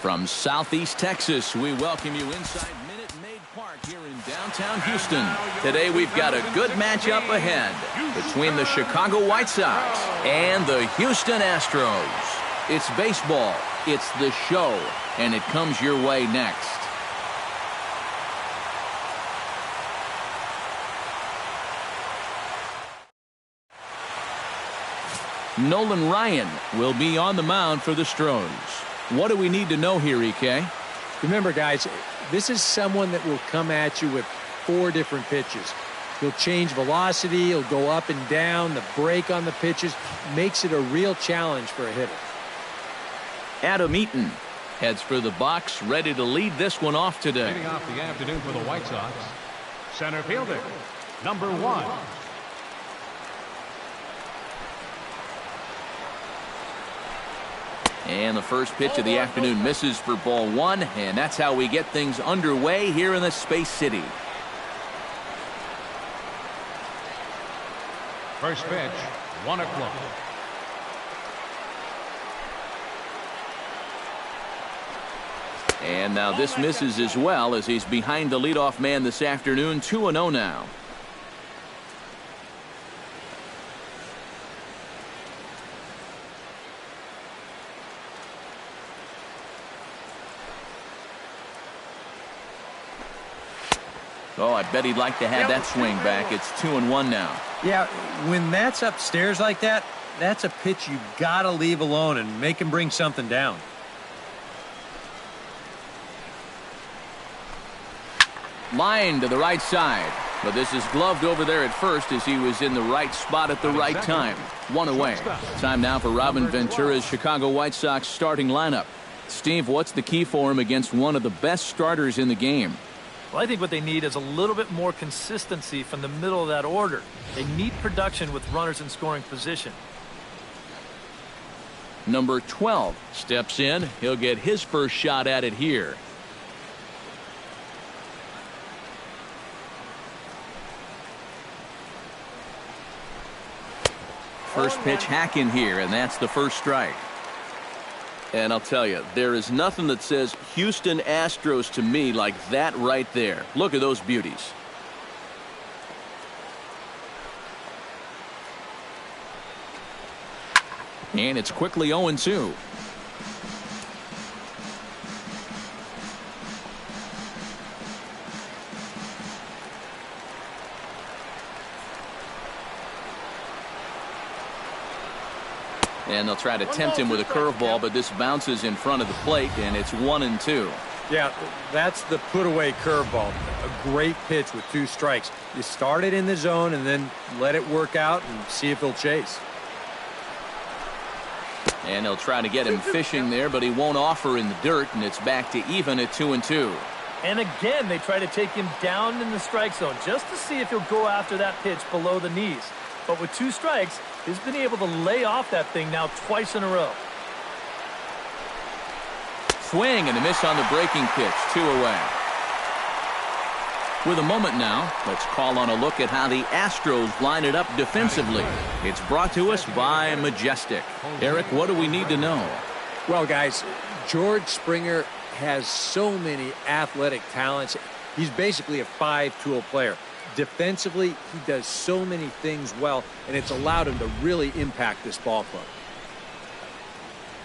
From Southeast Texas, we welcome you inside Minute Maid Park here in downtown Houston. Today we've got a good matchup ahead between the Chicago White Sox and the Houston Astros. It's baseball, it's the show, and it comes your way next. Nolan Ryan will be on the mound for the Stros. What do we need to know here, EK? Remember, guys, this is someone that will come at you with 4 different pitches. He'll change velocity, he'll go up and down, the break on the pitches makes it a real challenge for a hitter. Adam Eaton heads for the box, ready to lead this one off today. Leading off the afternoon for the White Sox, center fielder, number 1. And the first pitch of the afternoon misses for ball 1, and that's how we get things underway here in the Space City. First pitch, 1 o'clock. And now this misses as well as he's behind the leadoff man this afternoon. 2-0 now. Oh, I bet he'd like to have that swing back. It's 2-1 now. Yeah, when that's upstairs like that, that's a pitch you got to leave alone and make him bring something down. Line to the right side, but this is gloved over there at first as he was in the right spot at the right time. 1 away. Time now for Robin Ventura's Chicago White Sox starting lineup. Steve, what's the key for him against one of the best starters in the game? Well, I think what they need is a little bit more consistency from the middle of that order. They need production with runners in scoring position. Number 12 steps in. He'll get his first shot at it here. First pitch hack in here, and that's the first strike. And I'll tell you, there is nothing that says Houston Astros to me like that right there. Look at those beauties. And it's quickly 0-2. And they'll try to tempt him with a curveball, but this bounces in front of the plate, and it's 1-2. Yeah, that's the put-away curveball. A great pitch with 2 strikes. You start it in the zone and then let it work out and see if he'll chase. And they'll try to get him fishing there, but he won't offer in the dirt, and it's back to even at 2-2. And again, they try to take him down in the strike zone just to see if he'll go after that pitch below the knees. But with 2 strikes, he's been able to lay off that thing now twice in a row. Swing and a miss on the breaking pitch. 2 away. With a moment now, let's call on a look at how the Astros line it up defensively. It's brought to us by Majestic. Eric, what do we need to know? Well, guys, George Springer has so many athletic talents. He's basically a 5-tool player. Defensively, he does so many things well, and it's allowed him to really impact this ball club.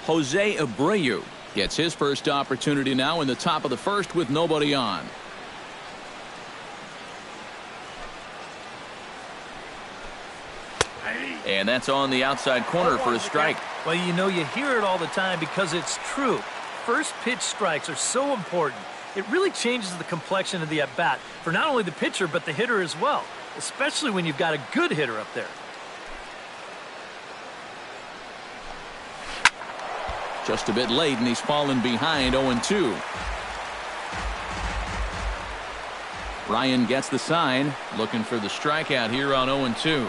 Jose Abreu gets his first opportunity now in the top of the first with nobody on. And that's on the outside corner for a strike. Well, you know, you hear it all the time because it's true. First pitch strikes are so important. It really changes the complexion of the at-bat for not only the pitcher but the hitter as well, especially when you've got a good hitter up there. Just a bit late, and he's fallen behind 0-2. Ryan gets the sign, looking for the strikeout here on 0-2.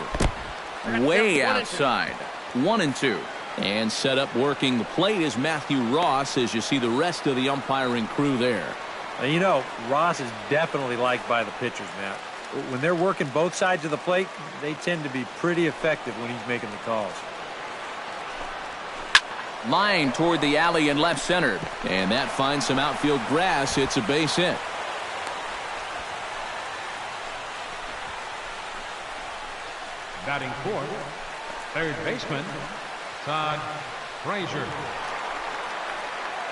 Way outside. 1-2. And set up working the plate is Matthew Ross as you see the rest of the umpiring crew there. And you know, Ross is definitely liked by the pitchers, Matt. When they're working both sides of the plate, they tend to be pretty effective when he's making the calls. Line toward the alley and left center. And that finds some outfield grass. It's a base hit. Batting fourth, third baseman, Todd Frazier.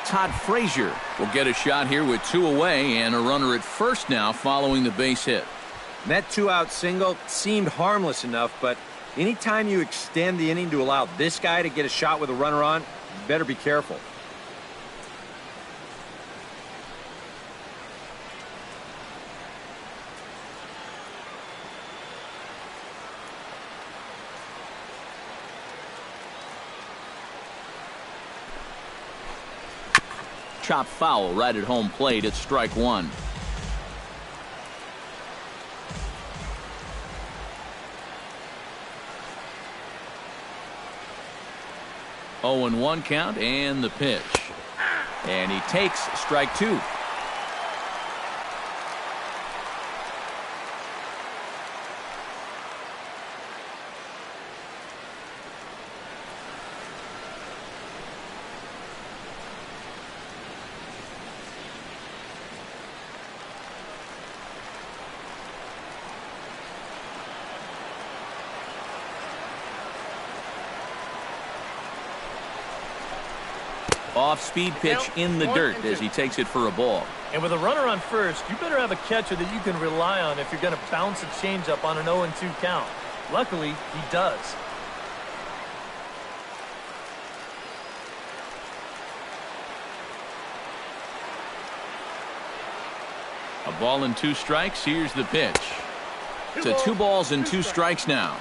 Todd Frazier will get a shot here with 2 away and a runner at first now following the base hit. That 2-out single seemed harmless enough, but anytime you extend the inning to allow this guy to get a shot with a runner on, you better be careful. Chop foul right at home plate. It's strike 1. Oh, and 1 count and the pitch. And he takes strike 2. Off-speed pitch in the dirt as he takes it for a ball. And with a runner on first, you better have a catcher that you can rely on if you're going to bounce a changeup on an 0-2 count. Luckily, he does. A ball and 2 strikes. Here's the pitch. To 2 balls and 2 strikes now.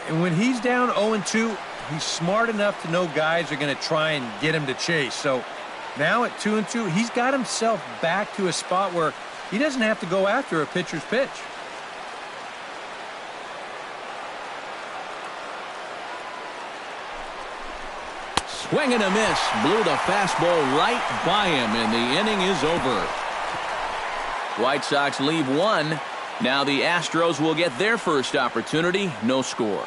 And when he's down 0-2, he's smart enough to know guys are going to try and get him to chase. So now at 2-2, he's got himself back to a spot where he doesn't have to go after a pitcher's pitch. Swing and a miss. Blew the fastball right by him, and the inning is over. White Sox leave 1. Now the Astros will get their first opportunity. No score.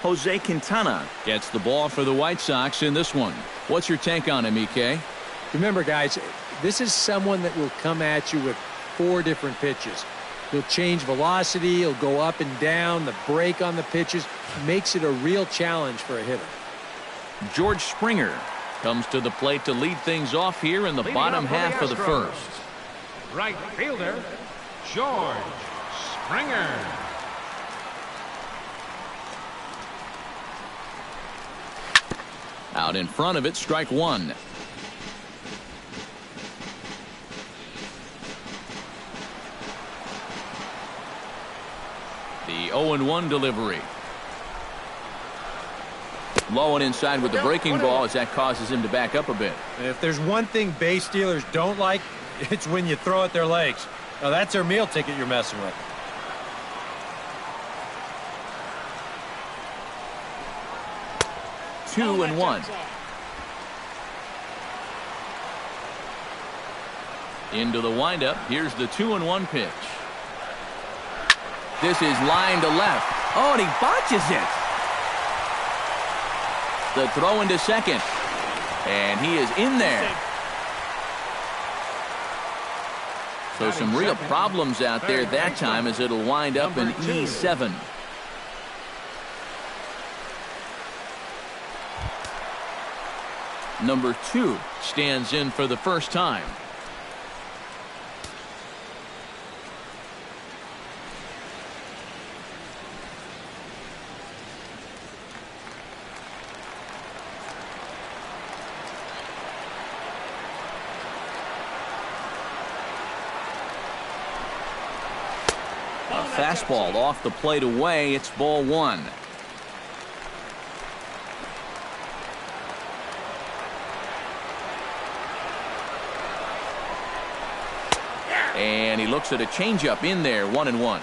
Jose Quintana gets the ball for the White Sox in this one. What's your take on him, EK? Remember, guys, this is someone that will come at you with 4 different pitches. He'll change velocity, he'll go up and down, the break on the pitches makes it a real challenge for a hitter. George Springer comes to the plate to lead things off here in the bottom half of the first. Right fielder, George Springer. Out in front of it, strike 1. The 0-1 delivery. Low and inside with the breaking ball as that causes him to back up a bit. If there's one thing base stealers don't like, it's when you throw at their legs. Now that's their meal ticket you're messing with. Two and 1. Into the windup. Here's the 2-1 pitch. This is line to left. Oh, and he botches it. The throw into second. And he is in there. So some real problems out there that time as it'll wind up in E7. Number 2 stands in for the first time. A fastball off the plate away. It's ball 1. And he looks at a changeup in there, 1-1.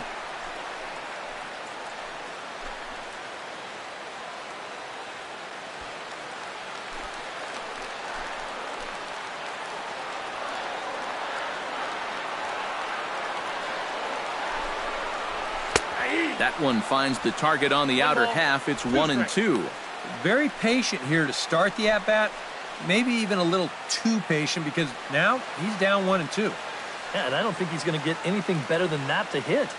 That one finds the target on the outer half. It's 1-2. Very patient here to start the at-bat. Maybe even a little too patient because now he's down 1-2. Yeah, and I don't think he's going to get anything better than that to hit.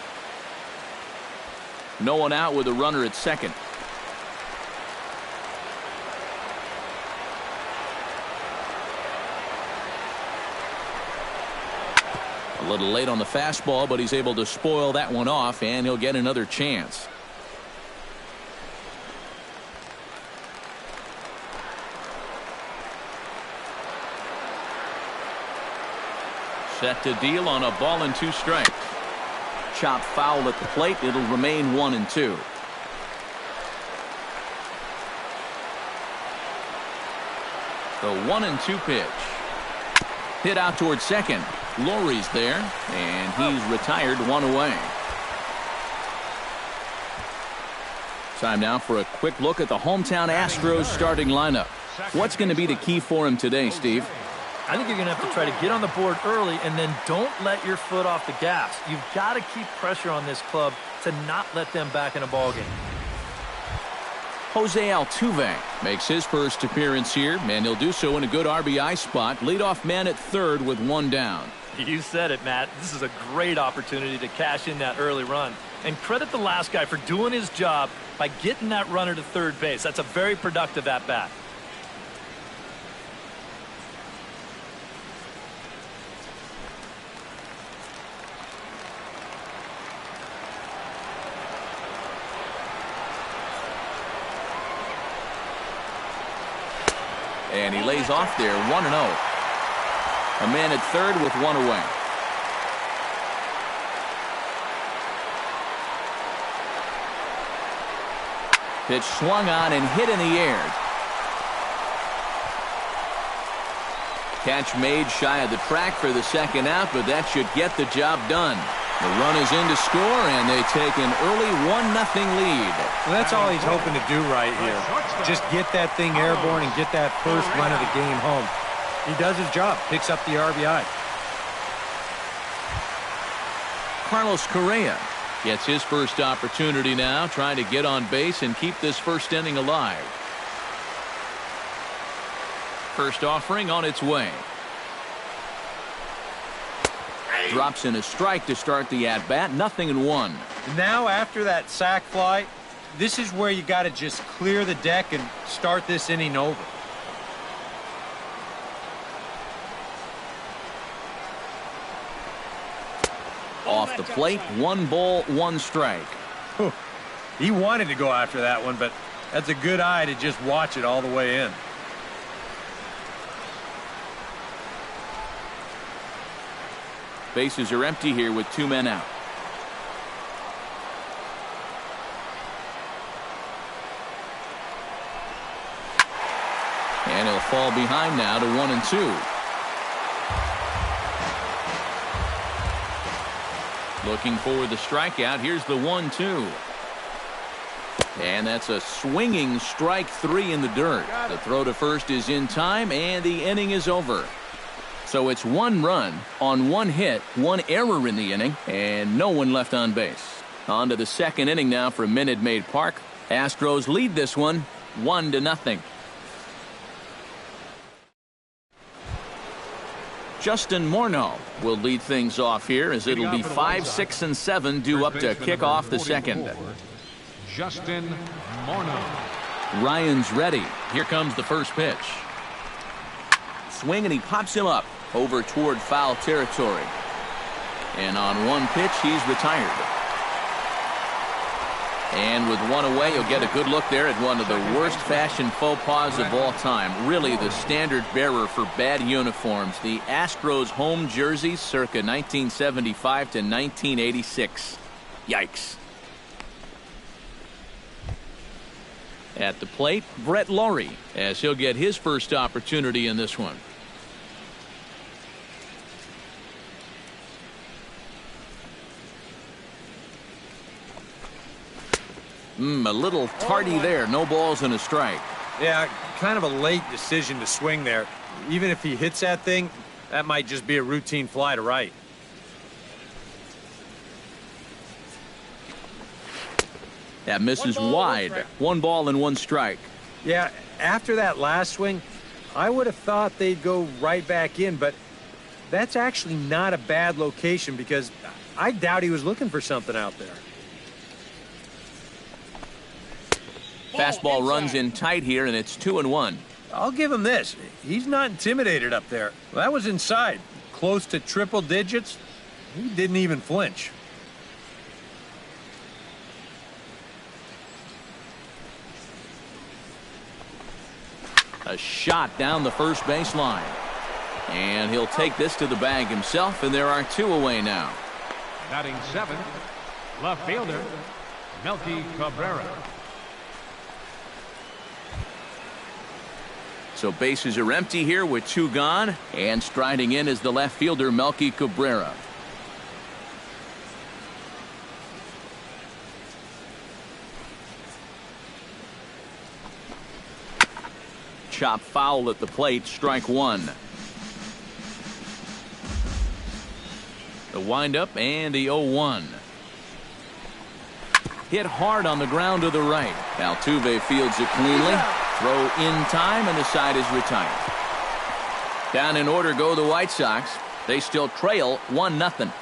No one out with a runner at second. A little late on the fastball, but he's able to spoil that one off, and he'll get another chance. Set to deal on a ball and 2 strikes. Chop foul at the plate. It'll remain 1-2. The 1-2 pitch. Hit out towards second. Lowry's there, and he's retired, 1 away. Time now for a quick look at the hometown Astros starting lineup. What's going to be the key for him today, Steve? I think you're going to have to try to get on the board early and then don't let your foot off the gas. You've got to keep pressure on this club to not let them back in a ball game. Jose Altuve makes his first appearance here, and he'll do so in a good RBI spot. Leadoff man at third with 1 down. You said it, Matt. This is a great opportunity to cash in that early run. And credit the last guy for doing his job by getting that runner to third base. That's a very productive at-bat. And he lays off there, 1-0. A man at third with 1 away. Pitch swung on and hit in the air. Catch made shy of the track for the second out, but that should get the job done. The run is in to score, and they take an early 1-0 lead. Well, that's all he's hoping to do right here. Just get that thing airborne and get that first run of the game home. He does his job, picks up the RBI. Carlos Correa gets his first opportunity now, trying to get on base and keep this first inning alive. First offering on its way. Drops in a strike to start the at-bat. 0-1. Now, after that sac fly, this is where you got to just clear the deck and start this inning over. Off the plate, 1 ball, 1 strike. He wanted to go after that one, but that's a good eye to just watch it all the way in. Bases are empty here with 2 men out. And he'll fall behind now to 1-2. Looking for the strikeout. Here's the 1-2. And that's a swinging strike 3 in the dirt. The throw to first is in time, and the inning is over. So it's 1 run on 1 hit, 1 error in the inning, and no one left on base. On to the second inning now from Minute Maid Park. Astros lead this one 1-0. Justin Morneau will lead things off here as it'll be 5, 6, and 7 due up to kick off the second. Justin Morneau. Ryan's ready. Here comes the first pitch. Swing, and he pops him up over toward foul territory. And on 1 pitch, he's retired. And with 1 away, you'll get a good look there at one of the worst fashion faux pas of all time. Really the standard bearer for bad uniforms. The Astros home jerseys circa 1975 to 1986. Yikes. At the plate, Brett Lowry, as he'll get his first opportunity in this one. A little tardy there. No balls and a strike. Yeah, kind of a late decision to swing there. Even if he hits that thing, that might just be a routine fly to right. That misses wide. 1 ball and 1 strike. Yeah, after that last swing, I would have thought they'd go right back in, but that's actually not a bad location because I doubt he was looking for something out there. Fastball runs in tight here, and it's 2-1. I'll give him this. He's not intimidated up there. Well, that was inside. Close to triple digits. He didn't even flinch. A shot down the first baseline. And he'll take this to the bag himself, and there are 2 away now. Batting 7th, left fielder, Melky Cabrera. So bases are empty here with 2 gone, and striding in is the left fielder, Melky Cabrera. Chop foul at the plate, strike 1. The windup and the 0-1. Hit hard on the ground to the right. Altuve fields it cleanly. Throw in time, and the side is retired. Down in order go the White Sox. They still trail 1-0.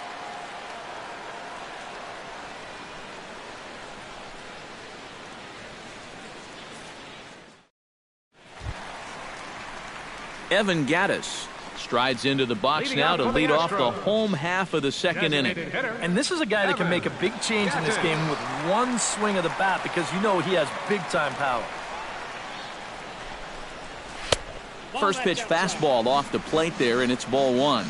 Evan Gattis strides into the box Leading now off to for the lead off the Astros. home half of the second inning. And this is a guy that can make a big change in this game with 1 swing of the bat because you know he has big-time power. First pitch fastball off the plate there, and it's ball 1.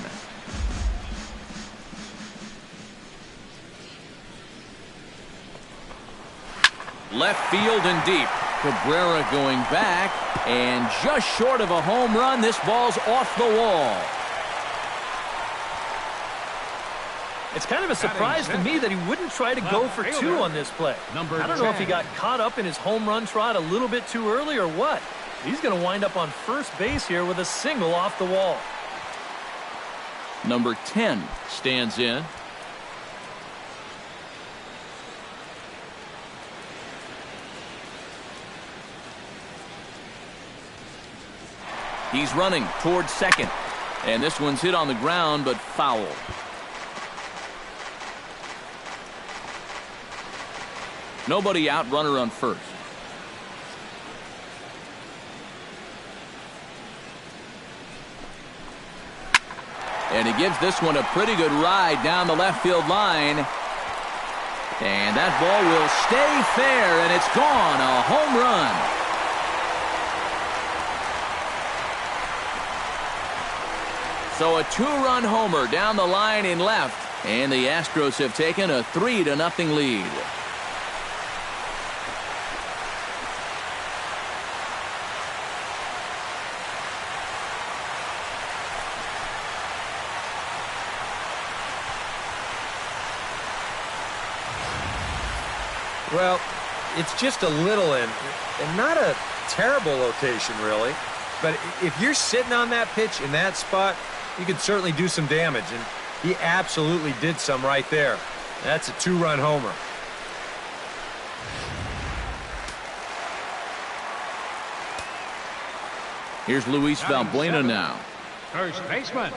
Left field and deep. Cabrera going back, and just short of a home run. This ball's off the wall. It's kind of a surprise to me that he wouldn't try to go for 2 on this play. I don't know if he got caught up in his home run trot a little bit too early or what. He's going to wind up on first base here with a single off the wall. Number 10 stands in. He's running towards second. And this one's hit on the ground, but foul. Nobody out, runner on first. And he gives this one a pretty good ride down the left field line. And that ball will stay fair, and it's gone. A home run. So a 2-run homer down the line in left, and the Astros have taken a 3-0 lead. Well, it's just a little in, and not a terrible location, really. But if you're sitting on that pitch in that spot, you could certainly do some damage, and he absolutely did some right there. That's a 2-run homer. Here's Luis Valbuena now. First baseman,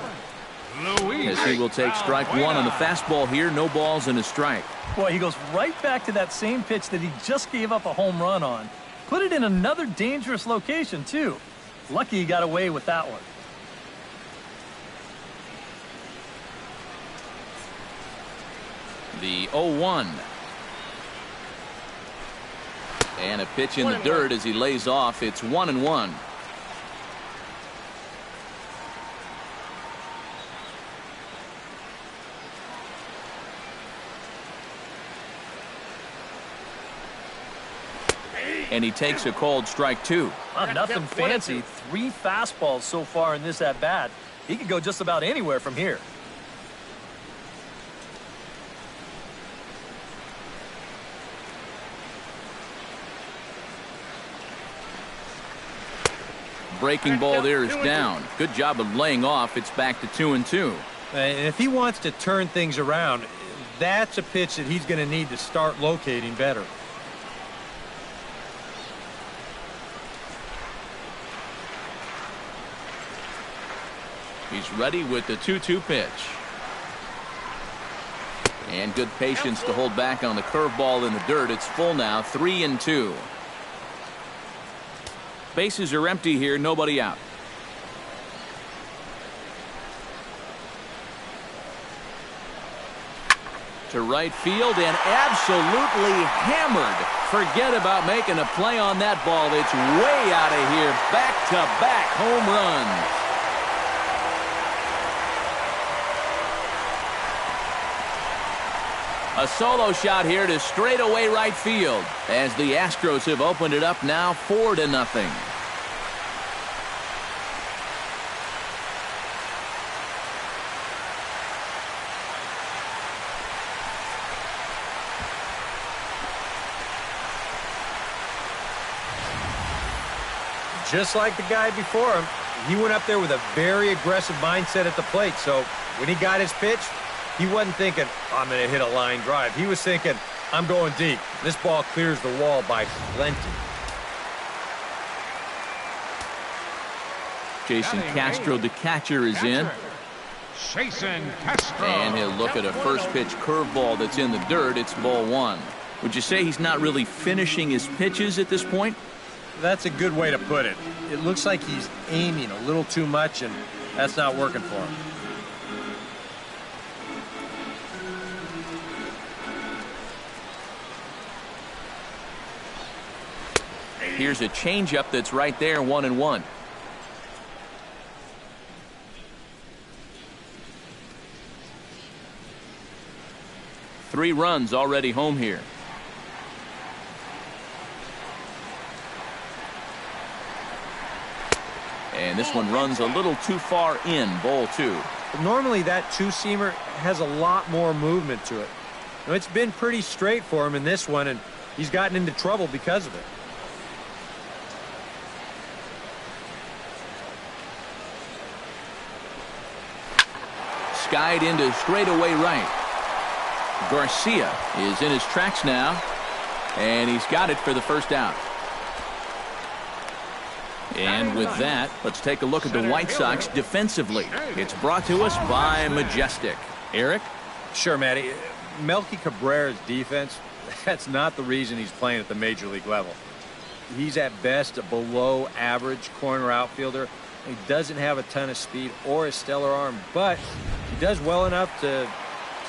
Luis. As he will take strike 1 on the fastball here. No balls and a strike. Boy, he goes right back to that same pitch that he just gave up a home run on. Put it in another dangerous location, too. Lucky he got away with that one. The 0-1. And a pitch in the dirt as he lays off. It's 1-1. And he takes a called strike 2. Nothing fancy. 3 fastballs so far in this at-bat. He could go just about anywhere from here. Breaking ball there is down. Good job of laying off. It's back to 2-2. And if he wants to turn things around, that's a pitch that he's going to need to start locating better. He's ready with the 2-2 pitch. And good patience to hold back on the curveball in the dirt. It's full now, 3-2. Bases are empty here, nobody out. To right field and absolutely hammered. Forget about making a play on that ball. It's way out of here. Back-to-back home runs. A solo shot here to straightaway right field as the Astros have opened it up now 4-0. Just like the guy before him, he went up there with a very aggressive mindset at the plate. So when he got his pitch, he wasn't thinking, I'm going to hit a line drive. He was thinking, I'm going deep. This ball clears the wall by plenty. Jason Castro, the catcher, is in. Jason Castro. And he'll look at a first pitch curveball that's in the dirt. It's ball one. Would you say he's not really finishing his pitches at this point? That's a good way to put it. It looks like he's aiming a little too much, and that's not working for him. Here's a changeup that's right there, 1-1. Three runs already home here. And this one runs a little too far in, ball two. Normally that two-seamer has a lot more movement to it. Now, it's been pretty straight for him in this one, and he's gotten into trouble because of it. Skied into straightaway right. Garcia is in his tracks now, and he's got it for the first out. And with that, let's take a look at the White Sox defensively. It's brought to us by Majestic. Eric? Sure, Matty. Melky Cabrera's defense, that's not the reason he's playing at the major league level. He's at best a below average corner outfielder. He doesn't have a ton of speed or a stellar arm, but he does well enough to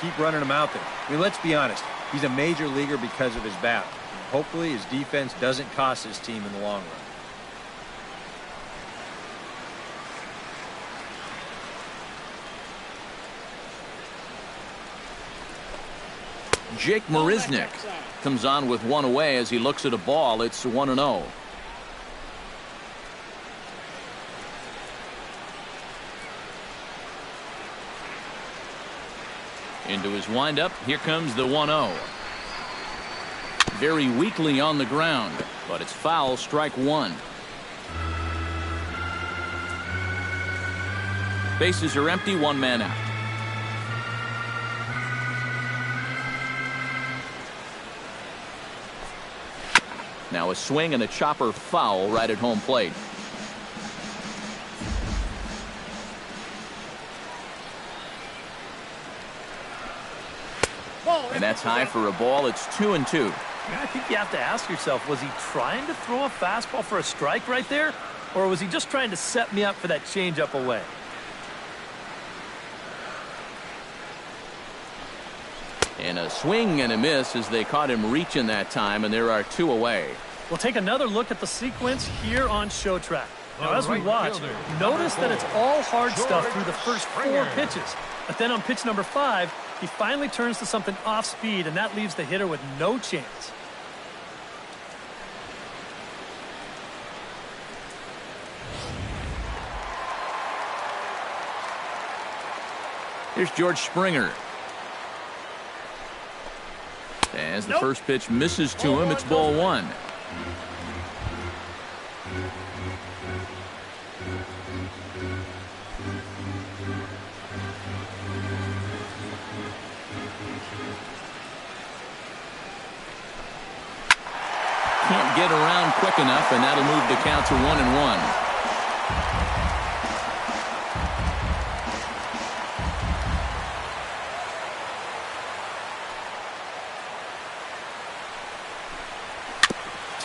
keep running him out there. I mean, let's be honest. He's a major leaguer because of his bat. Hopefully his defense doesn't cost his team in the long run. Jake Marisnick comes on with one away as he looks at a ball. It's 1-0. Into his windup. Here comes the 1-0. Very weakly on the ground, but it's foul, strike one. Bases are empty, one man out. Now a swing and a chopper foul right at home plate. And that's high for a ball. It's 2-2. I think you have to ask yourself, was he trying to throw a fastball for a strike right there? Or was he just trying to set me up for that changeup away? And a swing and a miss as they caught him reaching that time, and there are two away. We'll take another look at the sequence here on Show Track. Now, as we watch, notice that it's all hard stuff through the first four pitches. But then on pitch number 5, he finally turns to something off speed, and that leaves the hitter with no chance. Here's George Springer. As the first pitch misses to him, it's ball one. Can't get around quick enough, and that'll move the count to 1-1.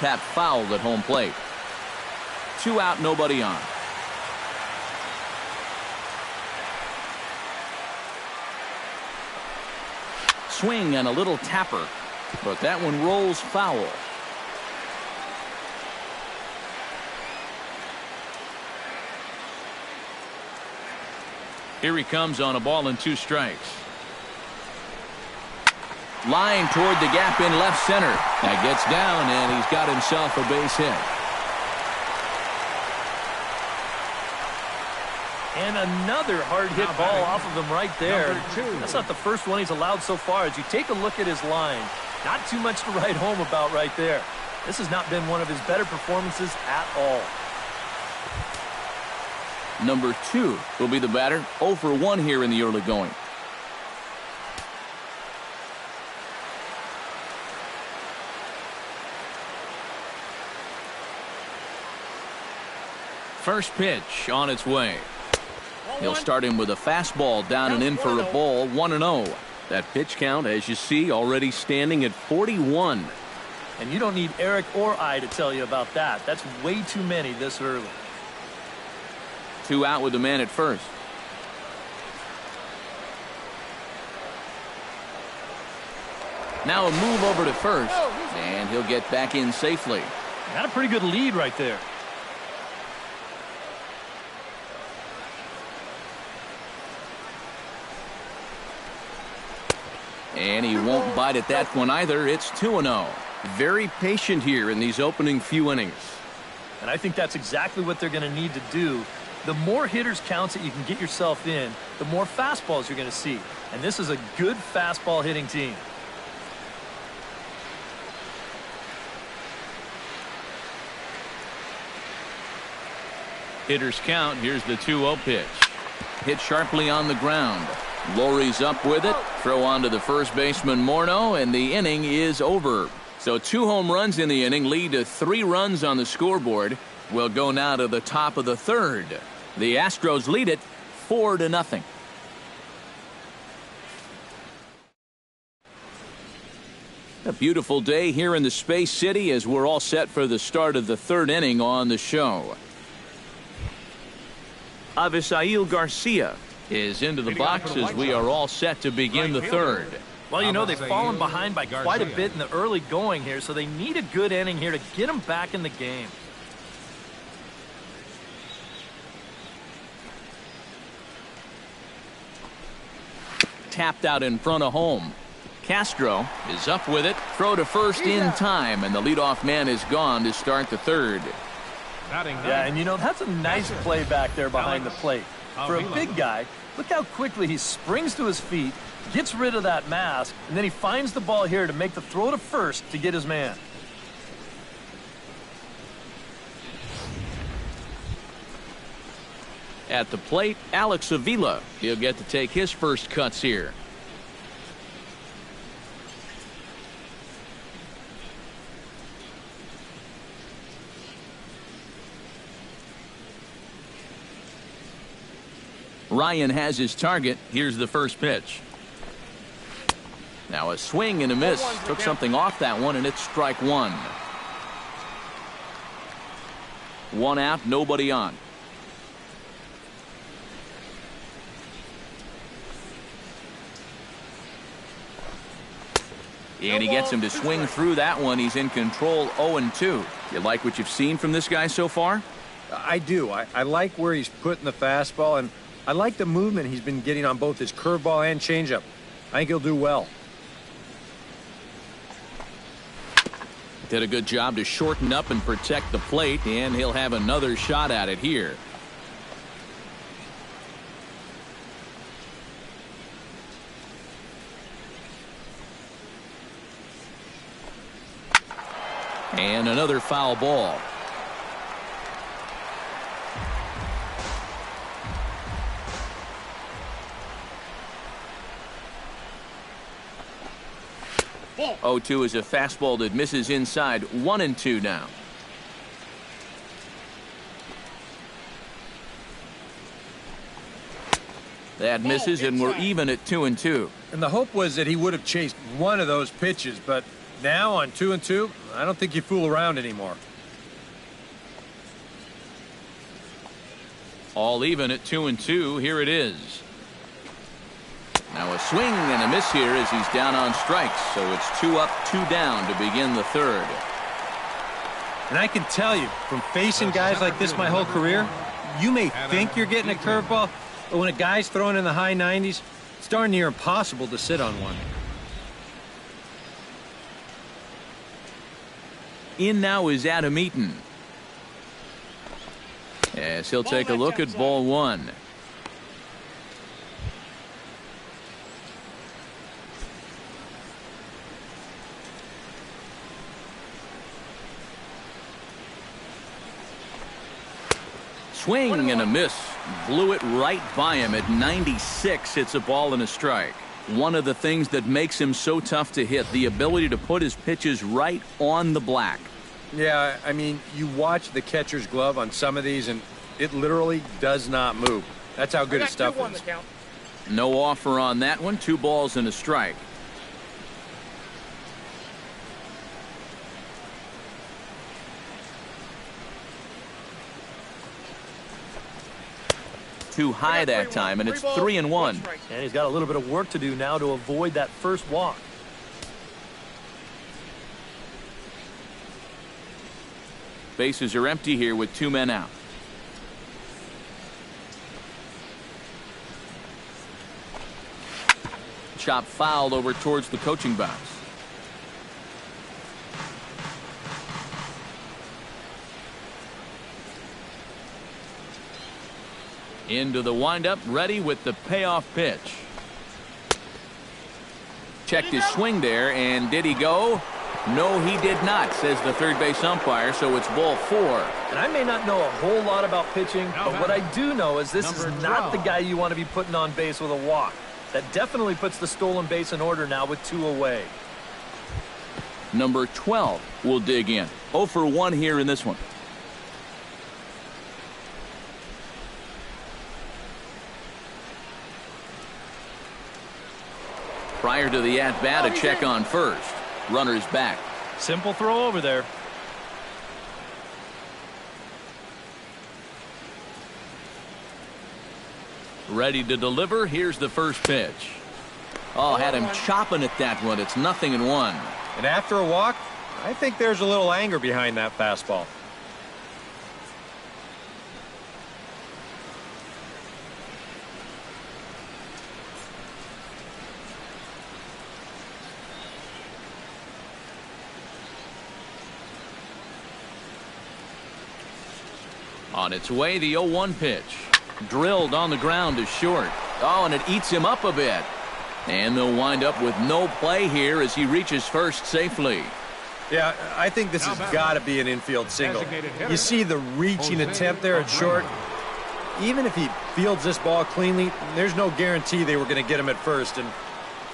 tapped foul at home plate. 2 out, nobody on. Swing and a little tapper, but that one rolls foul. Here he comes on a ball and 2 strikes. Line toward the gap in left center. That gets down, and he's got himself a base hit. And another hard hit ball off of him right there. That's not the first one he's allowed so far. As you take a look at his line, not too much to write home about right there. This has not been one of his better performances at all. Number 2 will be the batter. 0 for 1 here in the early going. First pitch on its way. He'll start him with a fastball down and in for a ball. 1-0. That pitch count, as you see, already standing at 41. And you don't need Eric or I to tell you about that. That's way too many this early. 2 out with the man at first. Now a move over to first, and he'll get back in safely. Got a pretty good lead right there. And he won't bite at that one either. It's 2-0. Very patient here in these opening few innings. And I think that's exactly what they're going to need to do. The more hitters counts that you can get yourself in, the more fastballs you're going to see. And this is a good fastball hitting team. Hitters count. Here's the 2-0 pitch. Hit sharply on the ground. Lowry's up with it. Throw on to the first baseman, Morneau, and the inning is over. So 2 home runs in the inning lead to 3 runs on the scoreboard. We'll go now to the top of the 3rd. The Astros lead it 4-0. A beautiful day here in the Space City as we're all set for the start of the 3rd inning on the show. Avisail Garcia is into the box as we are all set to begin the 3rd. Well, you know, they've fallen behind by quite a bit in the early going here, so they need a good inning here to get them back in the game. Tapped out in front of home. Castro is up with it. Throw to first in time, and the leadoff man is gone to start the 3rd. Yeah, and you know, that's a nice play back there behind the plate. For a big guy, look how quickly he springs to his feet, gets rid of that mask, and then he finds the ball here to make the throw to first to get his man. At the plate, Alex Avila. He'll get to take his first cuts here. Ryan has his target. Here's the first pitch. Now a swing and a miss. Took something off that one, and it's strike 1. 1 out, nobody on. And he gets him to swing through that one. He's in control, 0-2. You like what you've seen from this guy so far? I do. I like where he's putting the fastball, and I like the movement he's been getting on both his curveball and changeup. I think he'll do well. Did a good job to shorten up and protect the plate, and he'll have another shot at it here. And another foul ball. Ball. 0-2 is a fastball that misses inside. 1-2 now. That misses, and we're even at 2-2. And the hope was that he would have chased one of those pitches, but Now on 2-2, I don't think you fool around anymore. All even at 2-2. Here it is. Now a swing and a miss here as he's down on strikes. So it's 2 up, 2 down to begin the third. And I can tell you, from facing guys like this my whole career, you may think you're getting a curveball, but when a guy's throwing in the high 90s, it's darn near impossible to sit on one. In now is Adam Eaton. Yes, he'll take a look at ball one. Swing and a miss. Blew it right by him at 96. It's a ball and a strike. One of the things that makes him so tough to hit, the ability to put his pitches right on the black. Yeah, I mean, you watch the catcher's glove on some of these, and it literally does not move. That's how good his stuff is. No offer on that one. 2 balls and a strike. Too high that time, and it's 3-1. And he's got a little bit of work to do now to avoid that first walk. Bases are empty here with 2 men out. Chop fouled over towards the coaching box. Into the windup, ready with the payoff pitch. Checked his swing there, and did he go? No, he did not, says the third base umpire, so it's ball 4. And I may not know a whole lot about pitching, but what I do know is this is not the guy you want to be putting on base with a walk. That definitely puts the stolen base in order now with 2 away. Number 12 will dig in. 0 for 1 here in this one. Prior to the at-bat, a check on first. Runner's back. Simple throw over there. Ready to deliver. Here's the first pitch. Oh, had him chopping at that one. It's 0-1. And after a walk, I think there's a little anger behind that fastball. On its way, the 0-1 pitch. Drilled on the ground to short. Oh, and it eats him up a bit. And they'll wind up with no play here as he reaches first safely. Yeah, I think this has got to be an infield single. You see the reaching attempt there at short. Even if he fields this ball cleanly, there's no guarantee they were going to get him at first. And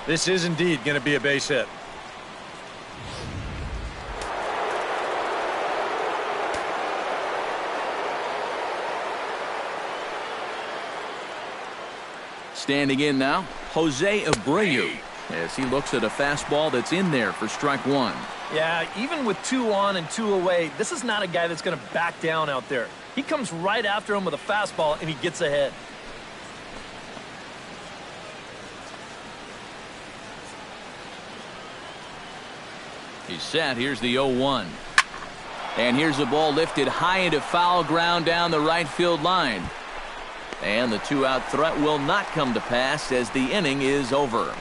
this is indeed going to be a base hit. Standing in now, Jose Abreu, as he looks at a fastball that's in there for strike 1. Yeah, even with 2 on and 2 away, this is not a guy that's going to back down out there. He comes right after him with a fastball, and he gets ahead. He's set. Here's the 0-1. And here's a ball lifted high into foul ground down the right field line. And the 2-out threat will not come to pass as the inning is over.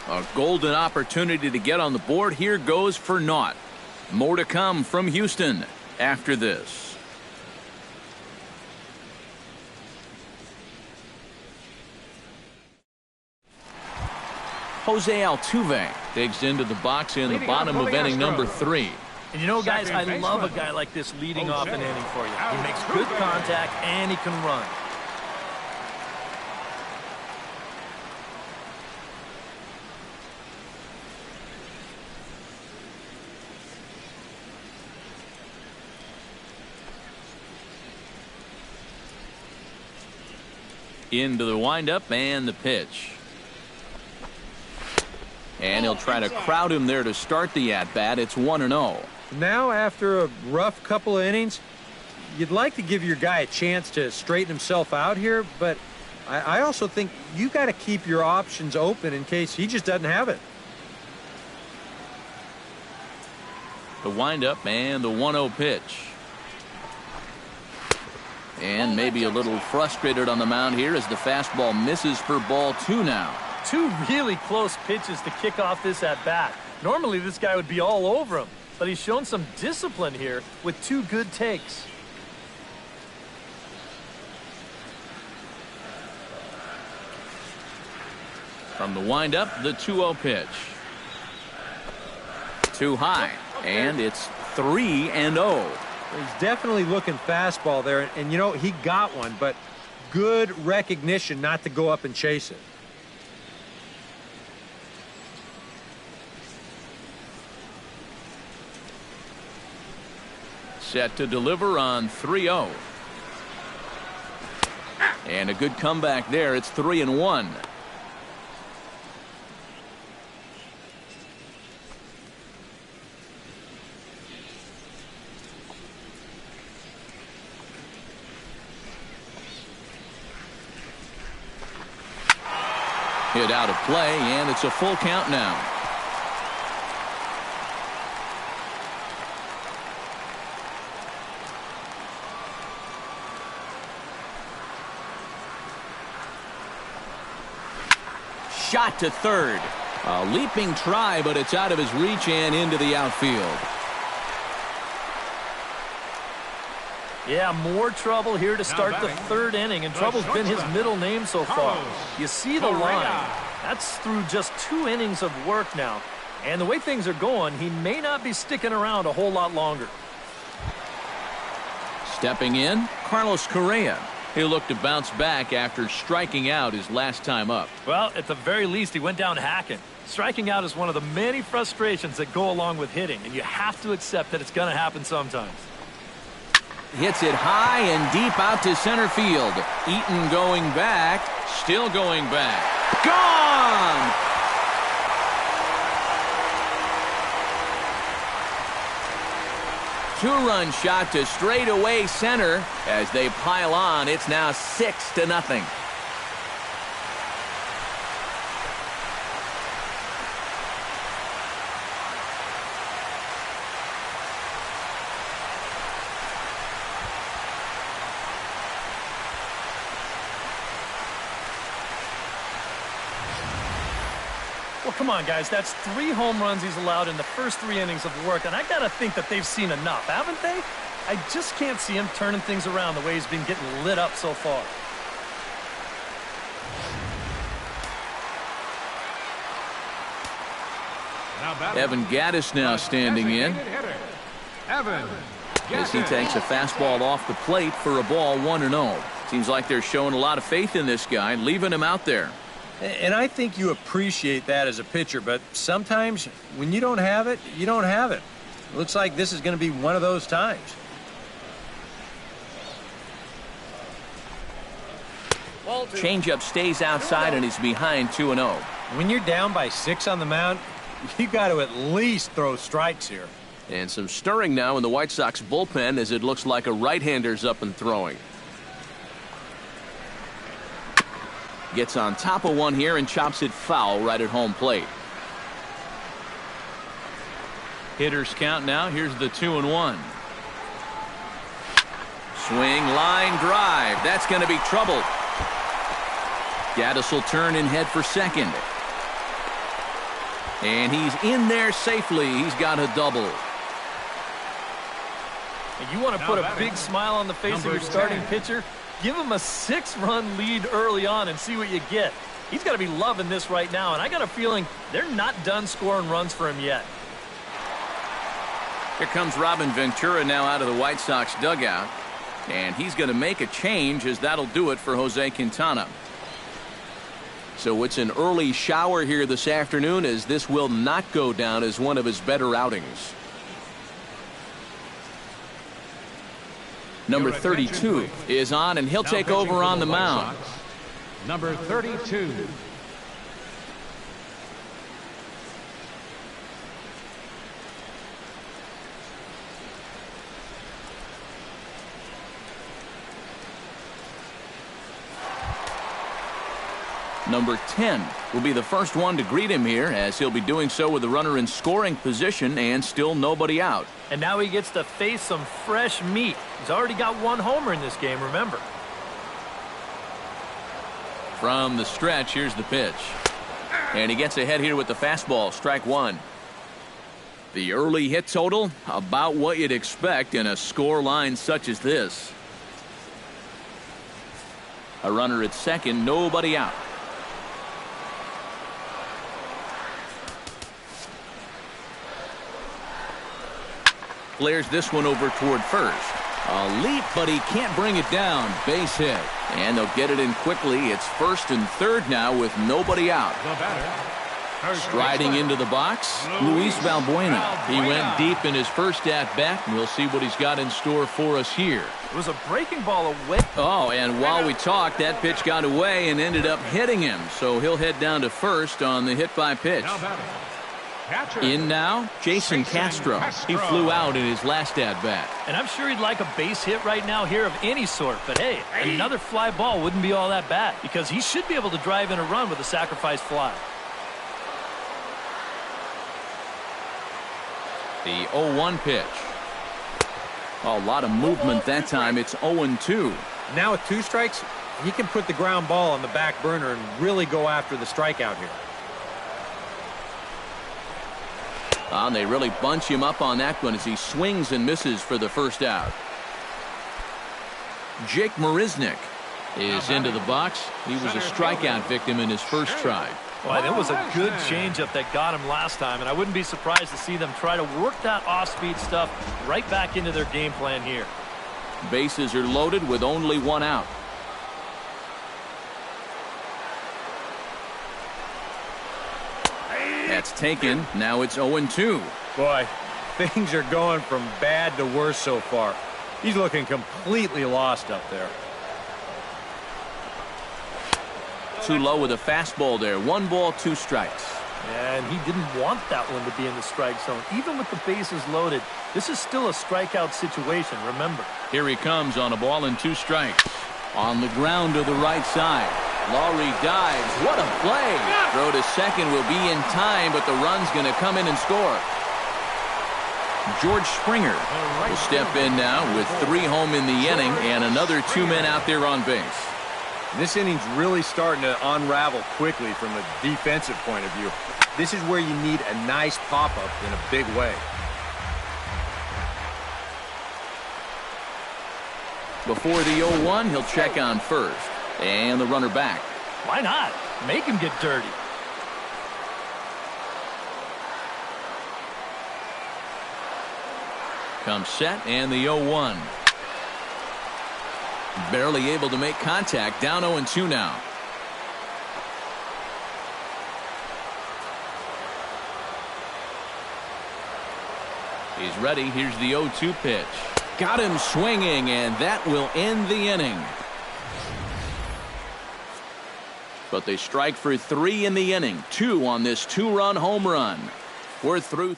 A golden opportunity to get on the board here goes for naught. More to come from Houston after this. Jose Altuve digs into the box in the bottom of inning number 3. And you know, guys, I love a guy like this leading off an inning for you. He makes good contact and he can run. Into the windup and the pitch. And he'll try to crowd him there to start the at-bat. It's 1-0. Now, after a rough couple of innings, you'd like to give your guy a chance to straighten himself out here, but I also think you got to keep your options open in case he just doesn't have it. The windup and the 1-0 pitch. And maybe a little frustrated on the mound here as the fastball misses for ball 2 now. 2 really close pitches to kick off this at-bat. Normally this guy would be all over him, but he's shown some discipline here with 2 good takes. From the windup, the 2-0 pitch. Too high, and it's 3-0. He's definitely looking fastball there, and you know, he got one, but good recognition not to go up and chase it. Set to deliver on 3-0. And a good comeback there. It's 3-1. Hit out of play, and it's a full count now. Shot to third. A leaping try, but it's out of his reach and into the outfield. Yeah, more trouble here to start the 3rd inning, and trouble's been his middle name so far. You see the line. That's through just 2 innings of work now. And the way things are going, he may not be sticking around a whole lot longer. Stepping in, Carlos Correa. He'll look to bounce back after striking out his last time up. Well, at the very least, he went down hacking. Striking out is one of the many frustrations that go along with hitting, and you have to accept that it's going to happen sometimes. Hits it high and deep out to center field. Eaton going back, still going back. Gone! Two-run shot to straightaway center. As they pile on, it's now 6-0. Well, come on, guys. That's 3 home runs he's allowed in the first 3 innings of work, and I got to think that they've seen enough, haven't they? I just can't see him turning things around the way he's been getting lit up so far. Evan Gaddis now standing in. As he takes a fastball off the plate for a ball 1-0. Seems like they're showing a lot of faith in this guy, leaving him out there. And I think you appreciate that as a pitcher, but sometimes when you don't have it, you don't have it. It looks like this is going to be one of those times. Changeup stays outside and he's behind 2-0. When you're down by 6 on the mound, you got to at least throw strikes here. And some stirring now in the White Sox bullpen as it looks like a right-hander's up and throwing. Gets on top of one here and chops it foul right at home plate. Hitters count now. Here's the 2-1. Swing, line drive. That's going to be trouble. Gaddis will turn and head for second. And he's in there safely. He's got a double. And you want to put a big smile on the face of your starting pitcher? Give him a 6-run lead early on and see what you get. He's got to be loving this right now, and I got a feeling they're not done scoring runs for him yet. Here comes Robin Ventura now out of the White Sox dugout, and he's going to make a change as that'll do it for Jose Quintana. So it's an early shower here this afternoon as this will not go down as one of his better outings. Number 32 is on, and he'll take over on the mound. Number 32. Number 10 will be the first one to greet him here, as he'll be doing so with the runner in scoring position and still nobody out. And now he gets to face some fresh meat. He's already got one homer in this game, remember. From the stretch, here's the pitch. And he gets ahead here with the fastball, strike one. The early hit total, about what you'd expect in a score line such as this. A runner at second, nobody out. Flares this one over toward first. A leap, but he can't bring it down. Base hit. And they'll get it in quickly. It's first and third now with nobody out. The batter. Striding into the box, Luis Valbuena. He went deep in his first at-bat, and we'll see what he's got in store for us here. It was a breaking ball away. Oh, and while we talked, that pitch got away and ended up hitting him. So he'll head down to first on the hit by pitch. In now, Jason Castro. He flew out in his last at-bat. And I'm sure he'd like a base hit right now here of any sort. But hey, another fly ball wouldn't be all that bad, because he should be able to drive in a run with a sacrifice fly. The 0-1 pitch. A lot of movement that time. It's 0-2. Now with 2 strikes, he can put the ground ball on the back burner and really go after the strikeout here. And they really bunch him up on that one as he swings and misses for the first out. Jake Marisnick is into the box. He was a strikeout victim in his first try. Well, it was a good changeup that got him last time, and I wouldn't be surprised to see them try to work that off-speed stuff right back into their game plan here. Bases are loaded with only one out. That's taken. Now it's 0-2. Boy, things are going from bad to worse so far. He's looking completely lost up there. Too low with a fastball there. 1 ball, 2 strikes. And he didn't want that one to be in the strike zone. Even with the bases loaded, this is still a strikeout situation, remember. Here he comes on a ball and 2 strikes. On the ground to the right side. Laurie dives. What a play. Throw to second will be in time, but the run's going to come in and score. George Springer will step in now with 3 home in the inning and another 2 men out there on base. This inning's really starting to unravel quickly from a defensive point of view. This is where you need a nice pop-up in a big way. Before the 0-1, he'll check on first. And the runner back. Why not? Make him get dirty. Comes set and the 0-1. Barely able to make contact. Down 0-2 now. He's ready. Here's the 0-2 pitch. Got him swinging, and that will end the inning. But they strike for 3 in the inning. 2 on this 2-run home run. We're through.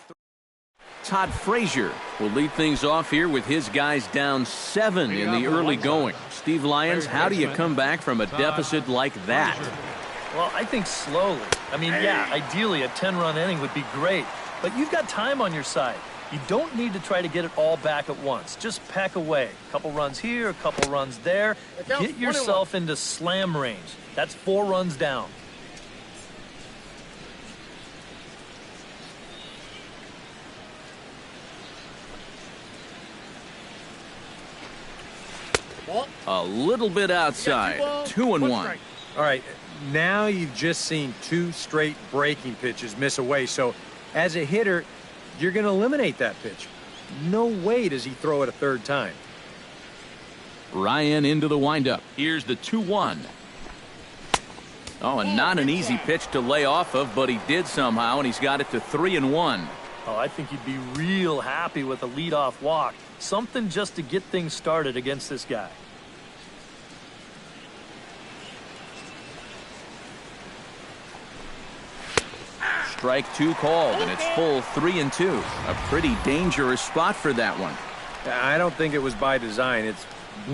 Todd Frazier will lead things off here with his guys down 7 in the early going. Steve Lyons, how do you come back from a deficit like that? Well, I think slowly. I mean, yeah, ideally a 10-run inning would be great, but you've got time on your side. You don't need to try to get it all back at once. Just pack away. A couple runs here, a couple runs there. Get yourself into slam range. That's 4 runs down. A little bit outside. 2-1. All right, now you've just seen 2 straight breaking pitches miss away. So as a hitter, you're going to eliminate that pitch. No way does he throw it a 3rd time. Ryan into the windup. Here's the 2-1. Oh, and not an easy pitch to lay off of, but he did somehow, and he's got it to 3-1. Oh, I think you'd be real happy with a leadoff walk. Something just to get things started against this guy. Strike 2 called, and it's full 3-2. A pretty dangerous spot for that one. I don't think it was by design. It's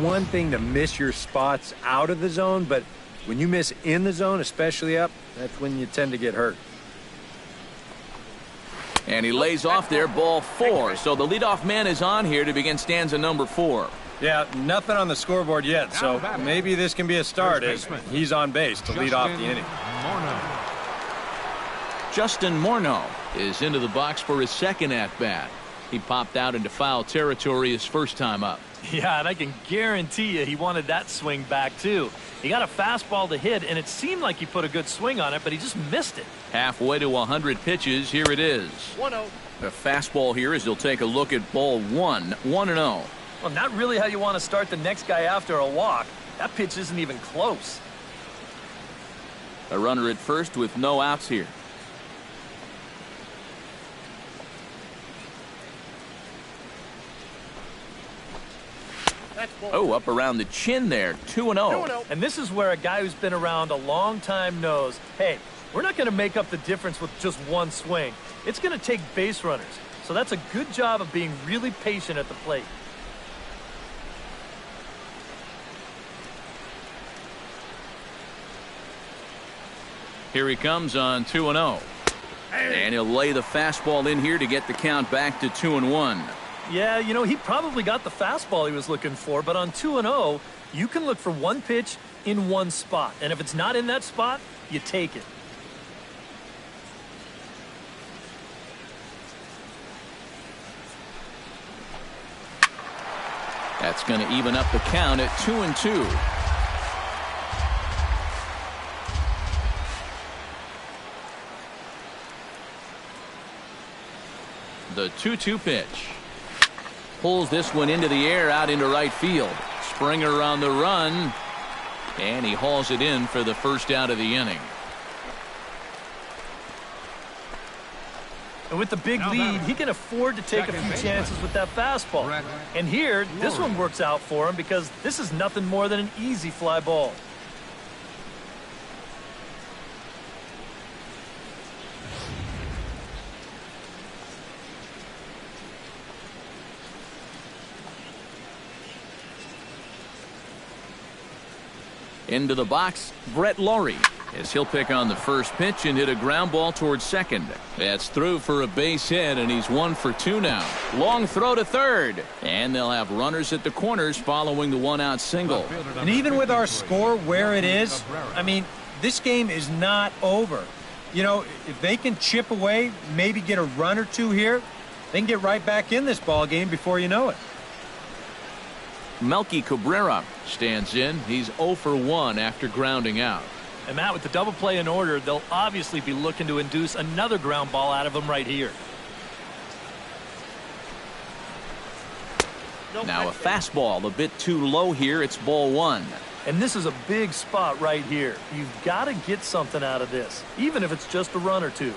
one thing to miss your spots out of the zone, but When you miss in the zone, especially up, that's when you tend to get hurt. And he lays off there, ball 4. So the leadoff man is on here to begin stanza number 4. Yeah, nothing on the scoreboard yet, so maybe this can be a start as he's on base to lead off the inning. Justin Morneau is into the box for his second at-bat. He popped out into foul territory his first time up. Yeah, and I can guarantee you he wanted that swing back, too. He got a fastball to hit, and it seemed like he put a good swing on it, but he just missed it. Halfway to 100 pitches, here it is. 1-0. The fastball here as he'll take a look at ball 1, 1-0. Well, not really how you want to start the next guy after a walk. That pitch isn't even close. A runner at first with no outs here. Oh, up around the chin there, 2-0. And this is where a guy who's been around a long time knows, hey, we're not going to make up the difference with just one swing. It's going to take base runners. So that's a good job of being really patient at the plate. Here he comes on 2-0. And he'll lay the fastball in here to get the count back to 2-1. Yeah, you know, he probably got the fastball he was looking for, but on 2-0, you can look for one pitch in one spot. And if it's not in that spot, you take it. That's going to even up the count at 2-2. The 2-2 pitch. Pulls this one into the air out into right field. Springer on the run. And he hauls it in for the first out of the inning. And with the big lead, he can afford to take a few chances with that fastball. And here, this one works out for him because this is nothing more than an easy fly ball. Into the box, Brett Laurie, as he'll pick on the first pitch and hit a ground ball towards second. That's through for a base hit, and he's 1 for 2 now. Long throw to third, and they'll have runners at the corners following the one-out single. And even with our score where it is, I mean, this game is not over. You know, if they can chip away, maybe get a run or two here, they can get right back in this ball game before you know it. Melky Cabrera stands in. He's 0 for 1 after grounding out. And Matt, with the double play in order, they'll obviously be looking to induce another ground ball out of him right here. Now a fastball a bit too low here. It's ball 1. And this is a big spot right here. You've got to get something out of this, even if it's just a run or two.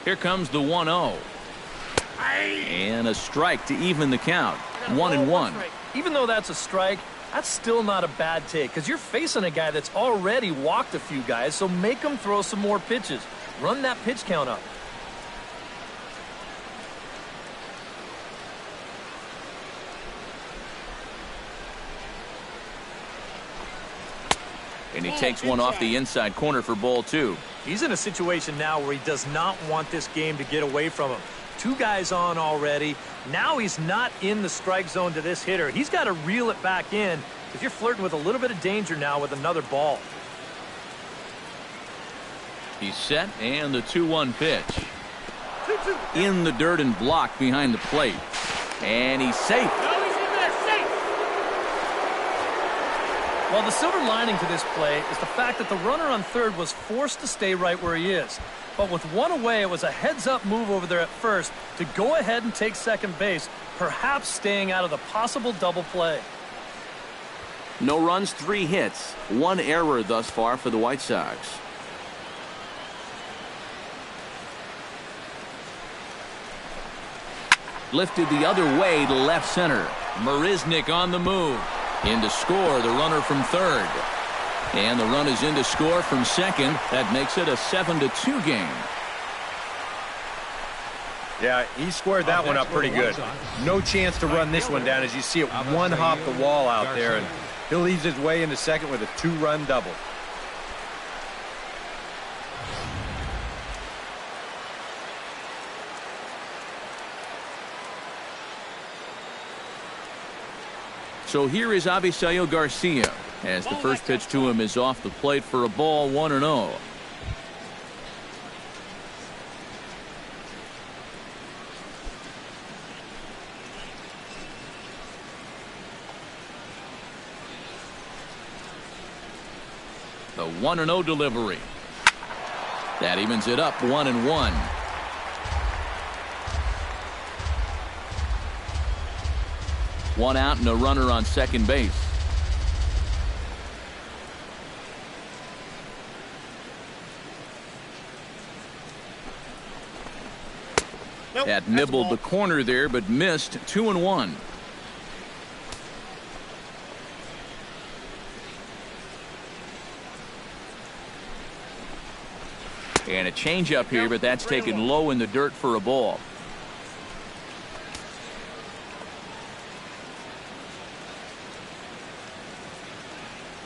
Here comes the 1-0. And a strike to even the count. 1-1. Even though that's a strike, that's still not a bad take because you're facing a guy that's already walked a few guys, so make him throw some more pitches. Run that pitch count up. And he takes one off the inside corner for ball 2. He's in a situation now where he does not want this game to get away from him. 2 guys on already. Now he's not in the strike zone to this hitter. He's got to reel it back in because you're flirting with a little bit of danger now with another ball. He's set, and the 2-1 pitch. In the dirt and blocked behind the plate. And he's safe. Well, the silver lining to this play is the fact that the runner on third was forced to stay right where he is. But with 1 away, it was a heads-up move over there at first to go ahead and take second base, perhaps staying out of the possible double play. No runs, 3 hits. 1 error thus far for the White Sox. Lifted the other way to left center. Marisnik on the move. In to score, the runner from third. And the run is in to score from second. That makes it a 7-2 game. Yeah, he squared that one up pretty good. No chance to run this one down as you see it one hop the wall out there, and he'll ease his way into second with a 2-run double. So here is Avisail Garcia as the first pitch to him is off the plate for a ball, 1-0. The 1-0 delivery. That evens it up 1-1. One out and a runner on second base. That nibbled the corner there, but missed. 2-1. And a changeup here, but that's taken low in the dirt for a ball.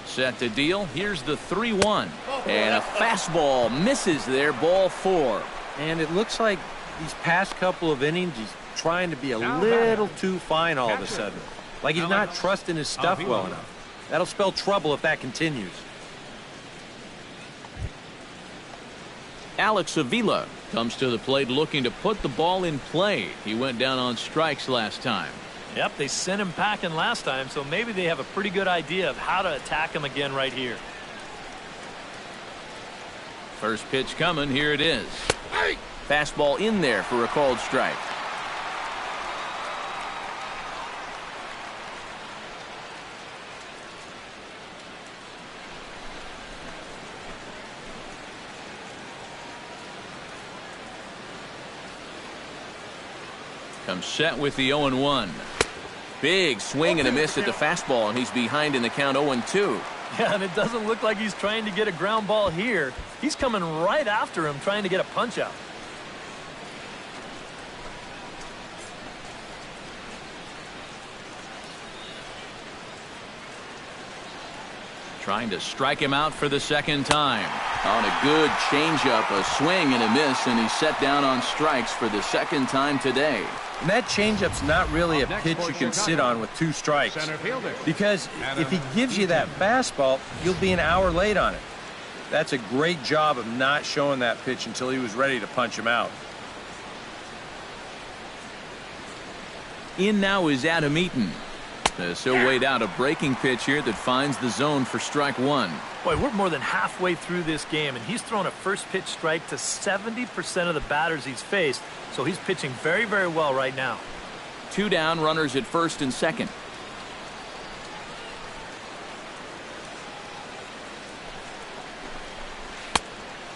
Set to deal. Here's the 3-1. And a fastball misses there, ball 4. And it looks like these past couple of innings, he's trying to be a little too fine all of a sudden. Like he's not trusting his stuff well enough. That'll spell trouble if that continues. Alex Avila comes to the plate looking to put the ball in play. He went down on strikes last time. Yep, they sent him packing last time, so maybe they have a pretty good idea of how to attack him again right here. First pitch coming. Here it is. Fastball in there for a called strike. Comes set with the 0-1. Big swing and a miss at the fastball, and he's behind in the count 0-2. Yeah, and it doesn't look like he's trying to get a ground ball here. He's coming right after him, trying to get a punch out. Trying to strike him out for the second time. On a good changeup, a swing and a miss, and he's set down on strikes for the second time today. And that changeup's not really a pitch you can sit on with 2 strikes. Because if he gives you that fastball, you'll be an hour late on it. That's a great job of not showing that pitch until he was ready to punch him out. In now is Adam Eaton. So weighed out a breaking pitch here that finds the zone for strike 1. Boy, we're more than halfway through this game, and he's thrown a first pitch strike to 70% of the batters he's faced, so he's pitching very, very well right now. 2 down, runners at first and second.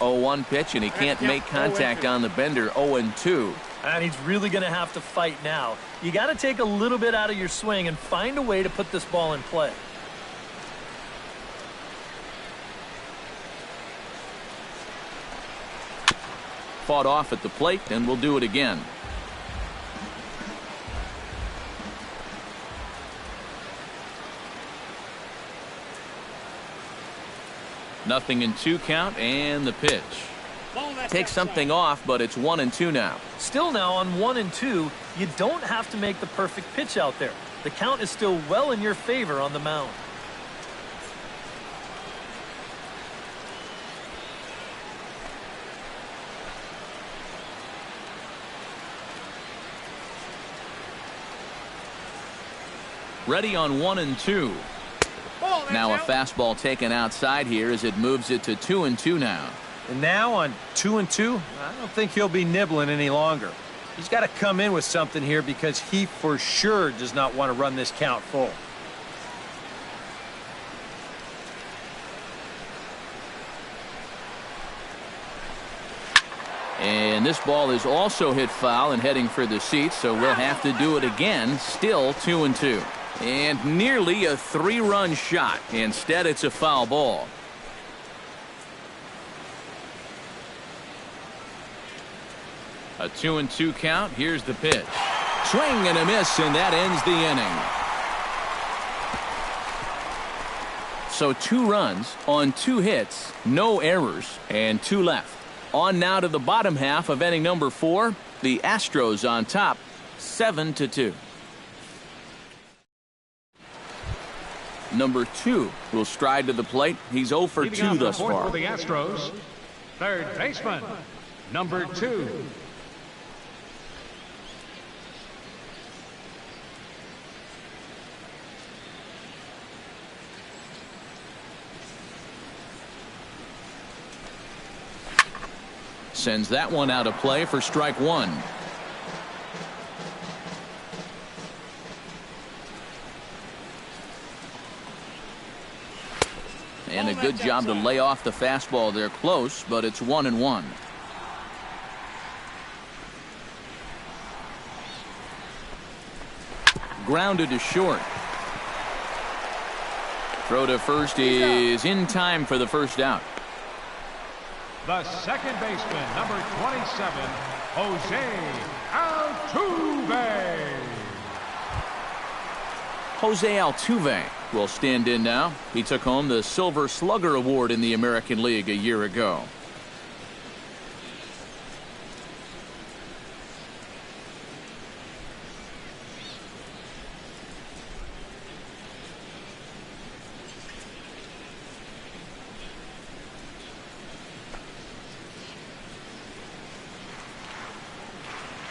Oh, 1 pitch, and he can't make contact on the bender. 0-2. And he's really going to have to fight now. You got to take a little bit out of your swing and find a way to put this ball in play. Fought off at the plate, and we'll do it again. Nothing in 2 count, and the pitch. Takes something off, but it's 1-2 now. Still now on 1-2, you don't have to make the perfect pitch out there. The count is still well in your favor on the mound. Ready on 1-2. Now a fastball taken outside here as it moves it to 2-2 now. And now on 2-2, I don't think he'll be nibbling any longer. He's got to come in with something here because he for sure does not want to run this count full. And this ball is also hit foul and heading for the seats, so we'll have to do it again. Still 2-2. And nearly a 3-run shot. Instead, it's a foul ball. A 2-2 count. Here's the pitch. Swing and a miss, and that ends the inning. So 2 runs on 2 hits, no errors, and 2 left. On now to the bottom half of inning number 4. The Astros on top, 7-2. Number 2 will stride to the plate. He's 0 for 2 thus far. For the Astros, third baseman, number 2. Sends that one out of play for strike 1. And a good job to lay off the fastball there close, but it's 1-1. Grounded to short. Throw to first is in time for the first out. The second baseman, number 27, Jose Altuve. Jose Altuve will stand in now. He took home the Silver Slugger Award in the American League a year ago.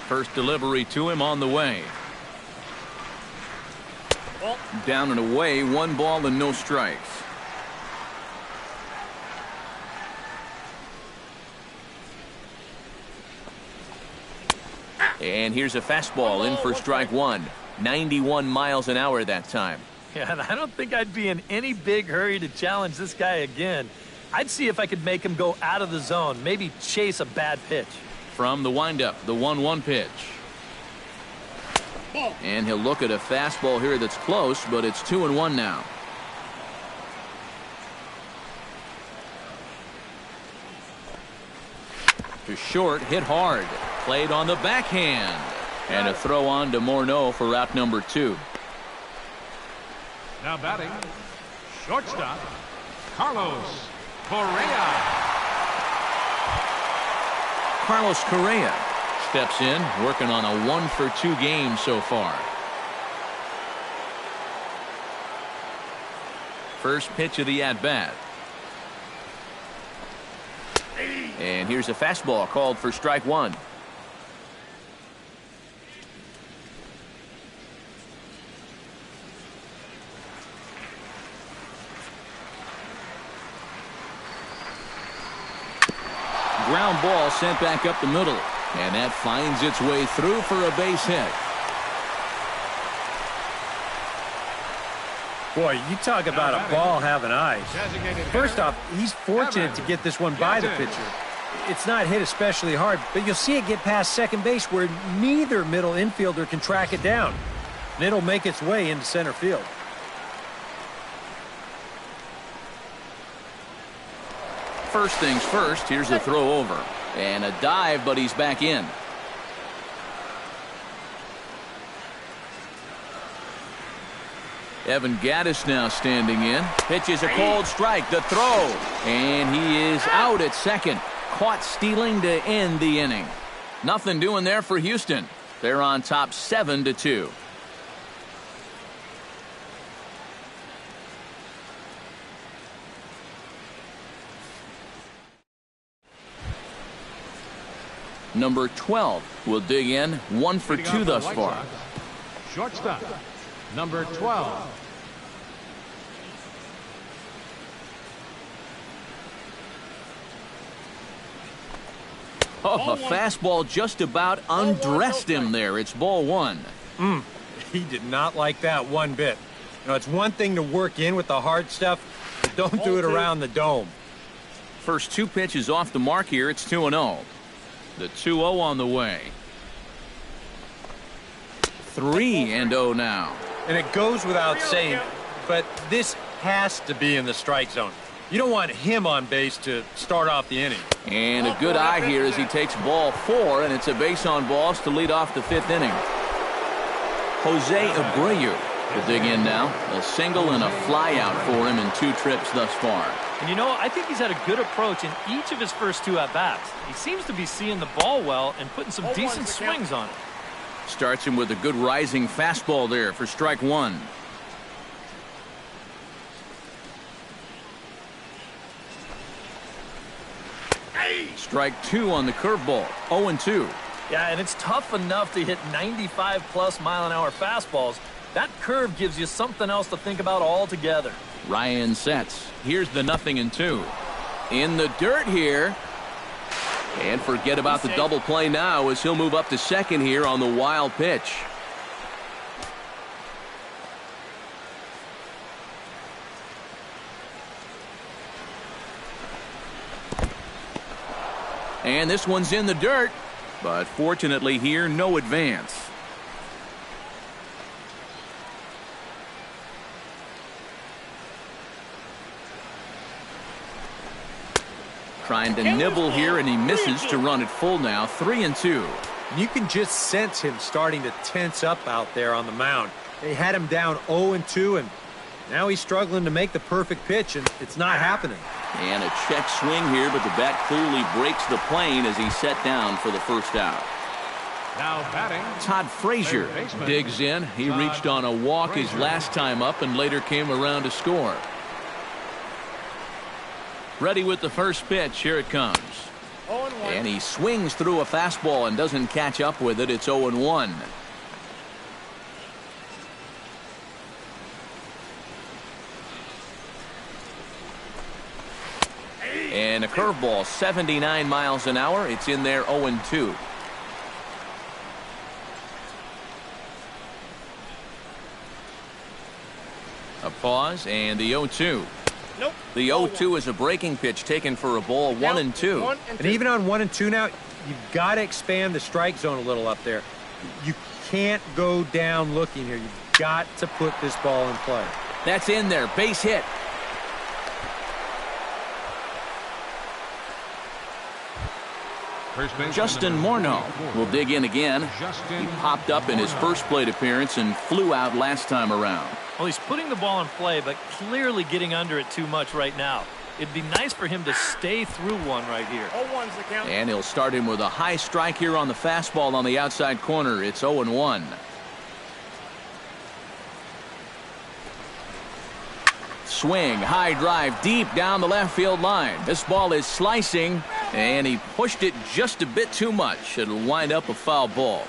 First delivery to him on the way. Down and away, 1 ball and no strikes. And here's a fastball in for strike 1. 91 miles an hour that time. Yeah, and I don't think I'd be in any big hurry to challenge this guy again. I'd see if I could make him go out of the zone, maybe chase a bad pitch. From the windup, the 1-1 pitch. And he'll look at a fastball here that's close, but it's 2-1 now. To short, hit hard. Played on the backhand. And a throw on to Morneau for out number 2. Now batting, shortstop, Carlos Correa. Carlos Correa steps in, working on a 1 for 2 game so far. First pitch of the at-bat. And here's a fastball called for strike 1. Ground ball sent back up the middle, and that finds its way through for a base hit. Boy, you talk about a ball having eyes. First off, he's fortunate to get this one by the pitcher. It's not hit especially hard, but you'll see it get past second base where neither middle infielder can track it down. And it'll make its way into center field. First things first, here's a throw over. And a dive, but he's back in. Evan Gattis now standing in. Pitches a cold strike. The throw. And he is out at second. Caught stealing to end the inning. Nothing doing there for Houston. They're on top 7-2. Number 12 will dig in, 1 for 2 thus far. Shortstop, number 12. Oh, a fastball just about undressed him there. It's ball 1. He did not like that one bit. You know, it's one thing to work in with the hard stuff, but don't do it around the dome. First 2 pitches off the mark here. It's 2-0. The 2-0 on the way. 3-0 now. And it goes without saying, but this has to be in the strike zone. You don't want him on base to start off the inning. And a good eye here as he takes ball 4, and it's a base on balls to lead off the 5th inning. Jose Abreu will dig in now. A single and a fly out for him in 2 trips thus far. And you know, I think he's had a good approach in each of his first 2 at-bats. He seems to be seeing the ball well and putting some decent swings on it. Starts him with a good rising fastball there for strike 1. Strike 2 on the curveball. 0-2. Yeah, and it's tough enough to hit 95+ mile-an-hour fastballs. That curve gives you something else to think about altogether. Ryan sets. Here's the 0-2. In the dirt here. And forget about the double play now as he'll move up to second here on the wild pitch. And this one's in the dirt, but fortunately here, no advance. Trying to nibble here, and he misses to run it full now. 3-2. You can just sense him starting to tense up out there on the mound. They had him down 0-2, and now he's struggling to make the perfect pitch, and it's not happening. And a check swing here, but the bat clearly breaks the plane as he's set down for the first out. Now batting, Todd Frazier digs in. He reached on a walk his last time up and later came around to score. Ready with the first pitch. Here it comes. And he swings through a fastball and doesn't catch up with it. It's 0-1. And a curveball, 79 miles an hour. It's in there, 0-2. A pause, and the 0-2. Nope. The 0-2 is a breaking pitch taken for a ball, 1-2. And even on 1-2 now, you've got to expand the strike zone a little up there. You can't go down looking here. You've got to put this ball in play. That's in there, base hit. Justin Morneau will dig in again. He popped up in his first plate appearance and flew out last time around. Well, he's putting the ball in play, but clearly getting under it too much right now. It'd be nice for him to stay through one right here. 0-1's the count. And he'll start him with a high strike here on the fastball on the outside corner. It's 0-1. Swing, high drive, deep down the left field line. This ball is slicing, and he pushed it just a bit too much. It'll wind up a foul ball.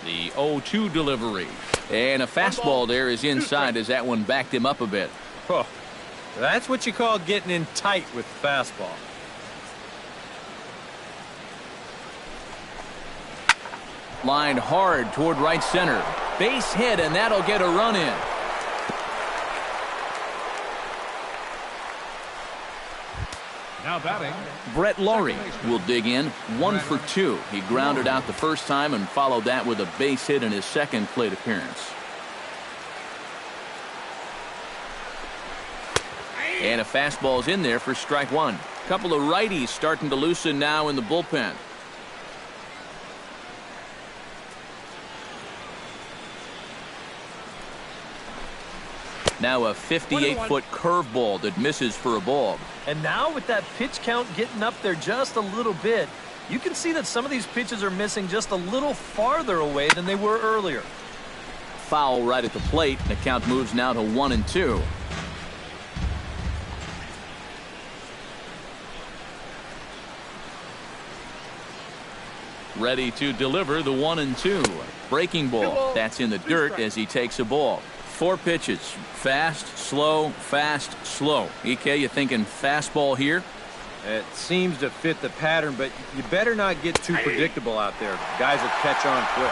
The 0-2 delivery. And a fastball there is inside as that one backed him up a bit. Oh, that's what you call getting in tight with the fastball. Lined hard toward right center. Base hit, and that'll get a run in. now batting, Brett Laurie will dig in. 1 for 2. He grounded out the first time and followed that with a base hit in his second plate appearance. And a fastball's in there for strike 1. Couple of righties starting to loosen now in the bullpen. Now a 58-foot curveball that misses for a ball. And now with that pitch count getting up there just a little bit, you can see that some of these pitches are missing just a little farther away than they were earlier. Foul right at the plate. The count moves now to 1-2. Ready to deliver the 1-2. Breaking ball. That's in the dirt as he takes a ball. 4 pitches. Fast, slow, fast, slow. EK, you thinking fastball here? It seems to fit the pattern, but you better not get too predictable out there. Guys will catch on quick.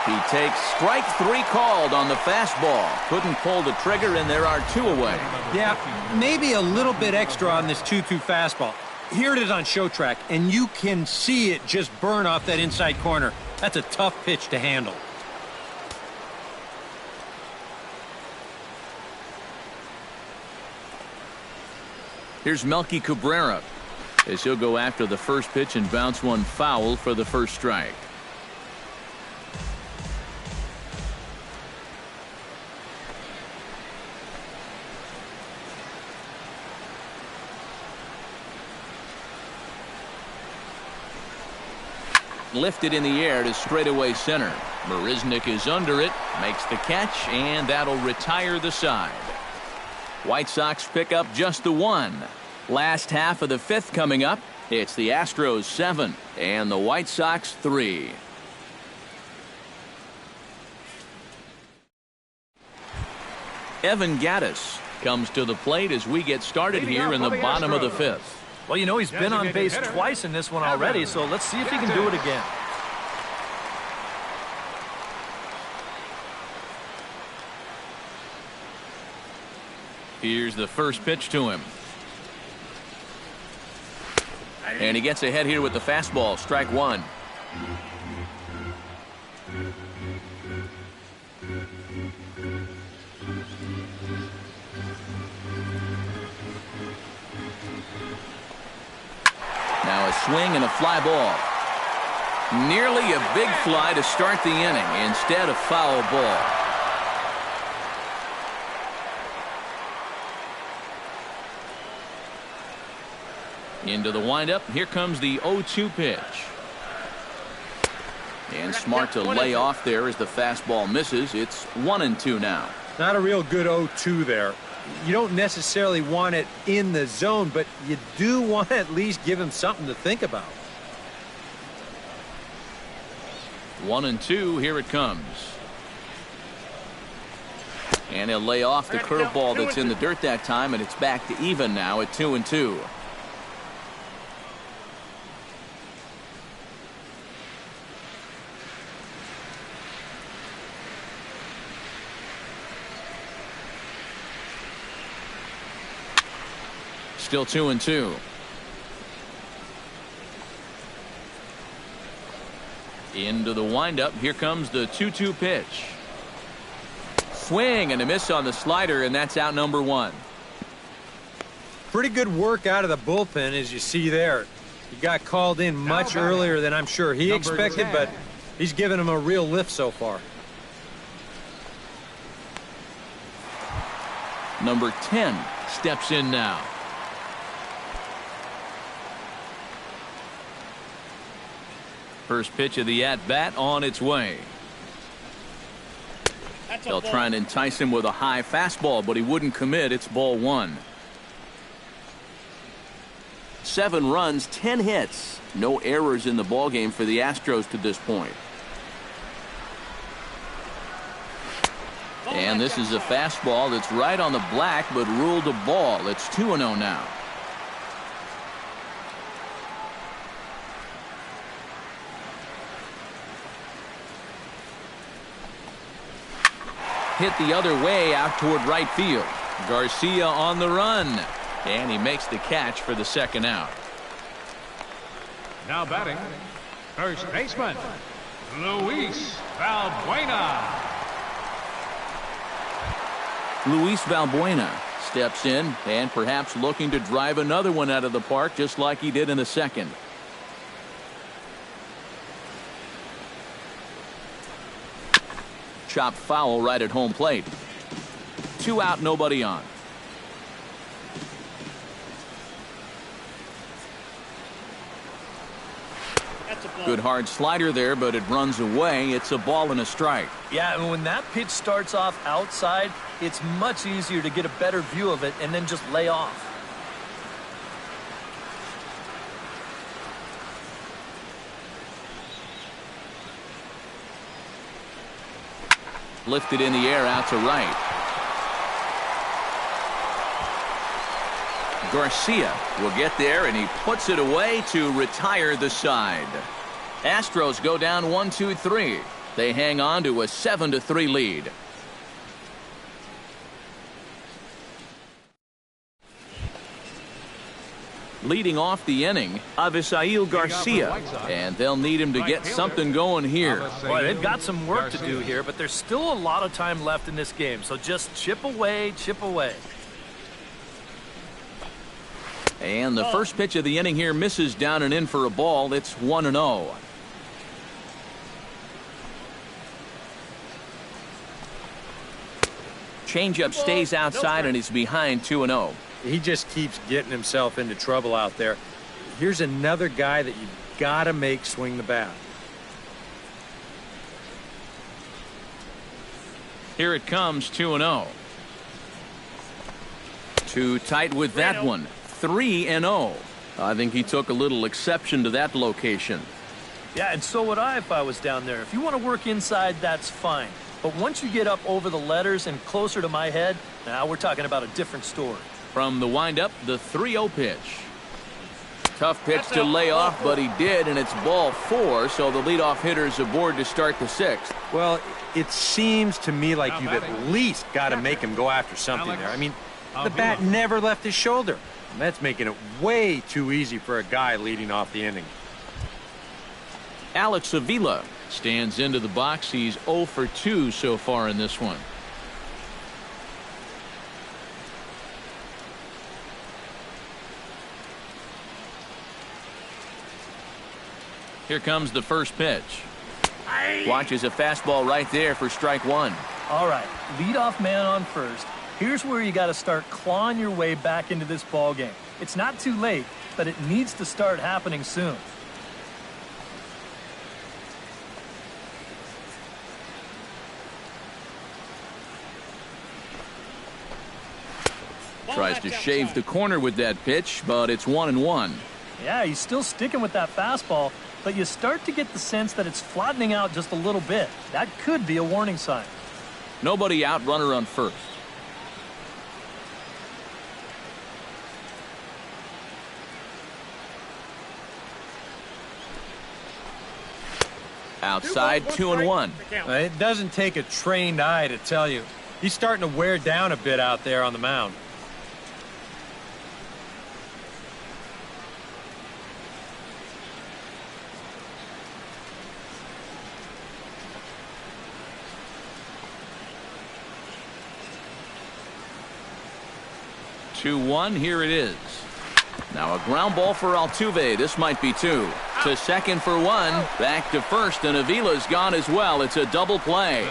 He takes strike 3 called on the fastball. Couldn't pull the trigger, and there are 2 away. Yeah, maybe a little bit extra on this 2-2 fastball. Here it is on show track, and you can see it just burn off that inside corner. That's a tough pitch to handle. Here's Melky Cabrera as he'll go after the first pitch and bounce one foul for the first strike. Lifted in the air to straightaway center. Marisnik is under it, makes the catch, and that'll retire the side. White Sox pick up just the one. Last half of the fifth coming up. It's the Astros 7 and the White Sox 3. Evan Gattis comes to the plate as we get started here in the bottom of the fifth. Well, you know, he's been on base twice in this one already, so let's see if he can do it again. Here's the first pitch to him. And he gets ahead here with the fastball, strike one. Now a swing and a fly ball. Nearly a big fly to start the inning. Instead, a foul ball. Into the windup. Here comes the 0-2 pitch. And smart to lay off there as the fastball misses. It's 1-2 now. Not a real good 0-2 there. You don't necessarily want it in the zone, but you do want to at least give him something to think about. 1-2. Here it comes. And he'll lay off the curveball that's in the dirt that time, and it's back to even now at 2-2. Still 2-2. Into the windup. Here comes the 2-2 pitch. Swing and a miss on the slider, and that's out number one. Pretty good work out of the bullpen, as you see there. He got called in much earlier than I'm sure he expected, but he's given him a real lift so far. Number 10 steps in now. First pitch of the at-bat on its way. They'll try and entice him with a high fastball, but he wouldn't commit. It's ball one. 7 runs, 10 hits. No errors in the ballgame for the Astros to this point. And this is a fastball that's right on the black, but ruled a ball. It's 2-0 now. Hit the other way out toward right field. Garcia on the run. And he makes the catch for the second out. Now batting, first baseman, Luis Valbuena. Luis Valbuena steps in and perhaps looking to drive another one out of the park just like he did in the second. Chopped foul right at home plate. 2 out, nobody on. Good hard slider there, but it runs away. It's a ball and a strike. Yeah, and when that pitch starts off outside, it's much easier to get a better view of it and then just lay off. Lifted in the air out to right. Garcia will get there, and he puts it away to retire the side. Astros go down 1-2-3. They hang on to a 7-3 lead. Leading off the inning, Avisail Garcia, and they'll need him to get something going here. Boy, they've got some work to do here, but there's still a lot of time left in this game, so just chip away, chip away. And the first pitch of the inning here misses down and in for a ball. It's 1-0. Changeup stays outside and he's behind 2-0. He just keeps getting himself into trouble out there. Here's another guy that you've got to make swing the bat. Here it comes, 2-0. Too tight with that one. 3-0. I think he took a little exception to that location. Yeah, and so would I if I was down there. If you want to work inside, that's fine. But once you get up over the letters and closer to my head, now we're talking about a different story. From the windup, the 3-0 pitch. Tough pitch to lay off, but he did, and it's ball 4, so the leadoff hitter's aboard to start the 6th. Well, it seems to me like you've at least got to make him go after something there. I mean, the bat never left his shoulder. And that's making it way too easy for a guy leading off the inning. Alex Avila stands into the box. He's 0 for 2 so far in this one. Here comes the first pitch. Watches a fastball right there for strike 1. All right, leadoff man on first. Here's where you got to start clawing your way back into this ball game. It's not too late, but it needs to start happening soon. Tries to shave the corner with that pitch, but it's 1-1. Yeah, he's still sticking with that fastball, but you start to get the sense that it's flattening out just a little bit. That could be a warning sign. Nobody out, runner on first. Outside, 2-1. It doesn't take a trained eye to tell you. He's starting to wear down a bit out there on the mound. Here it is. Now a ground ball for Altuve. This might be 2. To second for 1. Back to first, and Avila's gone as well. It's a double play.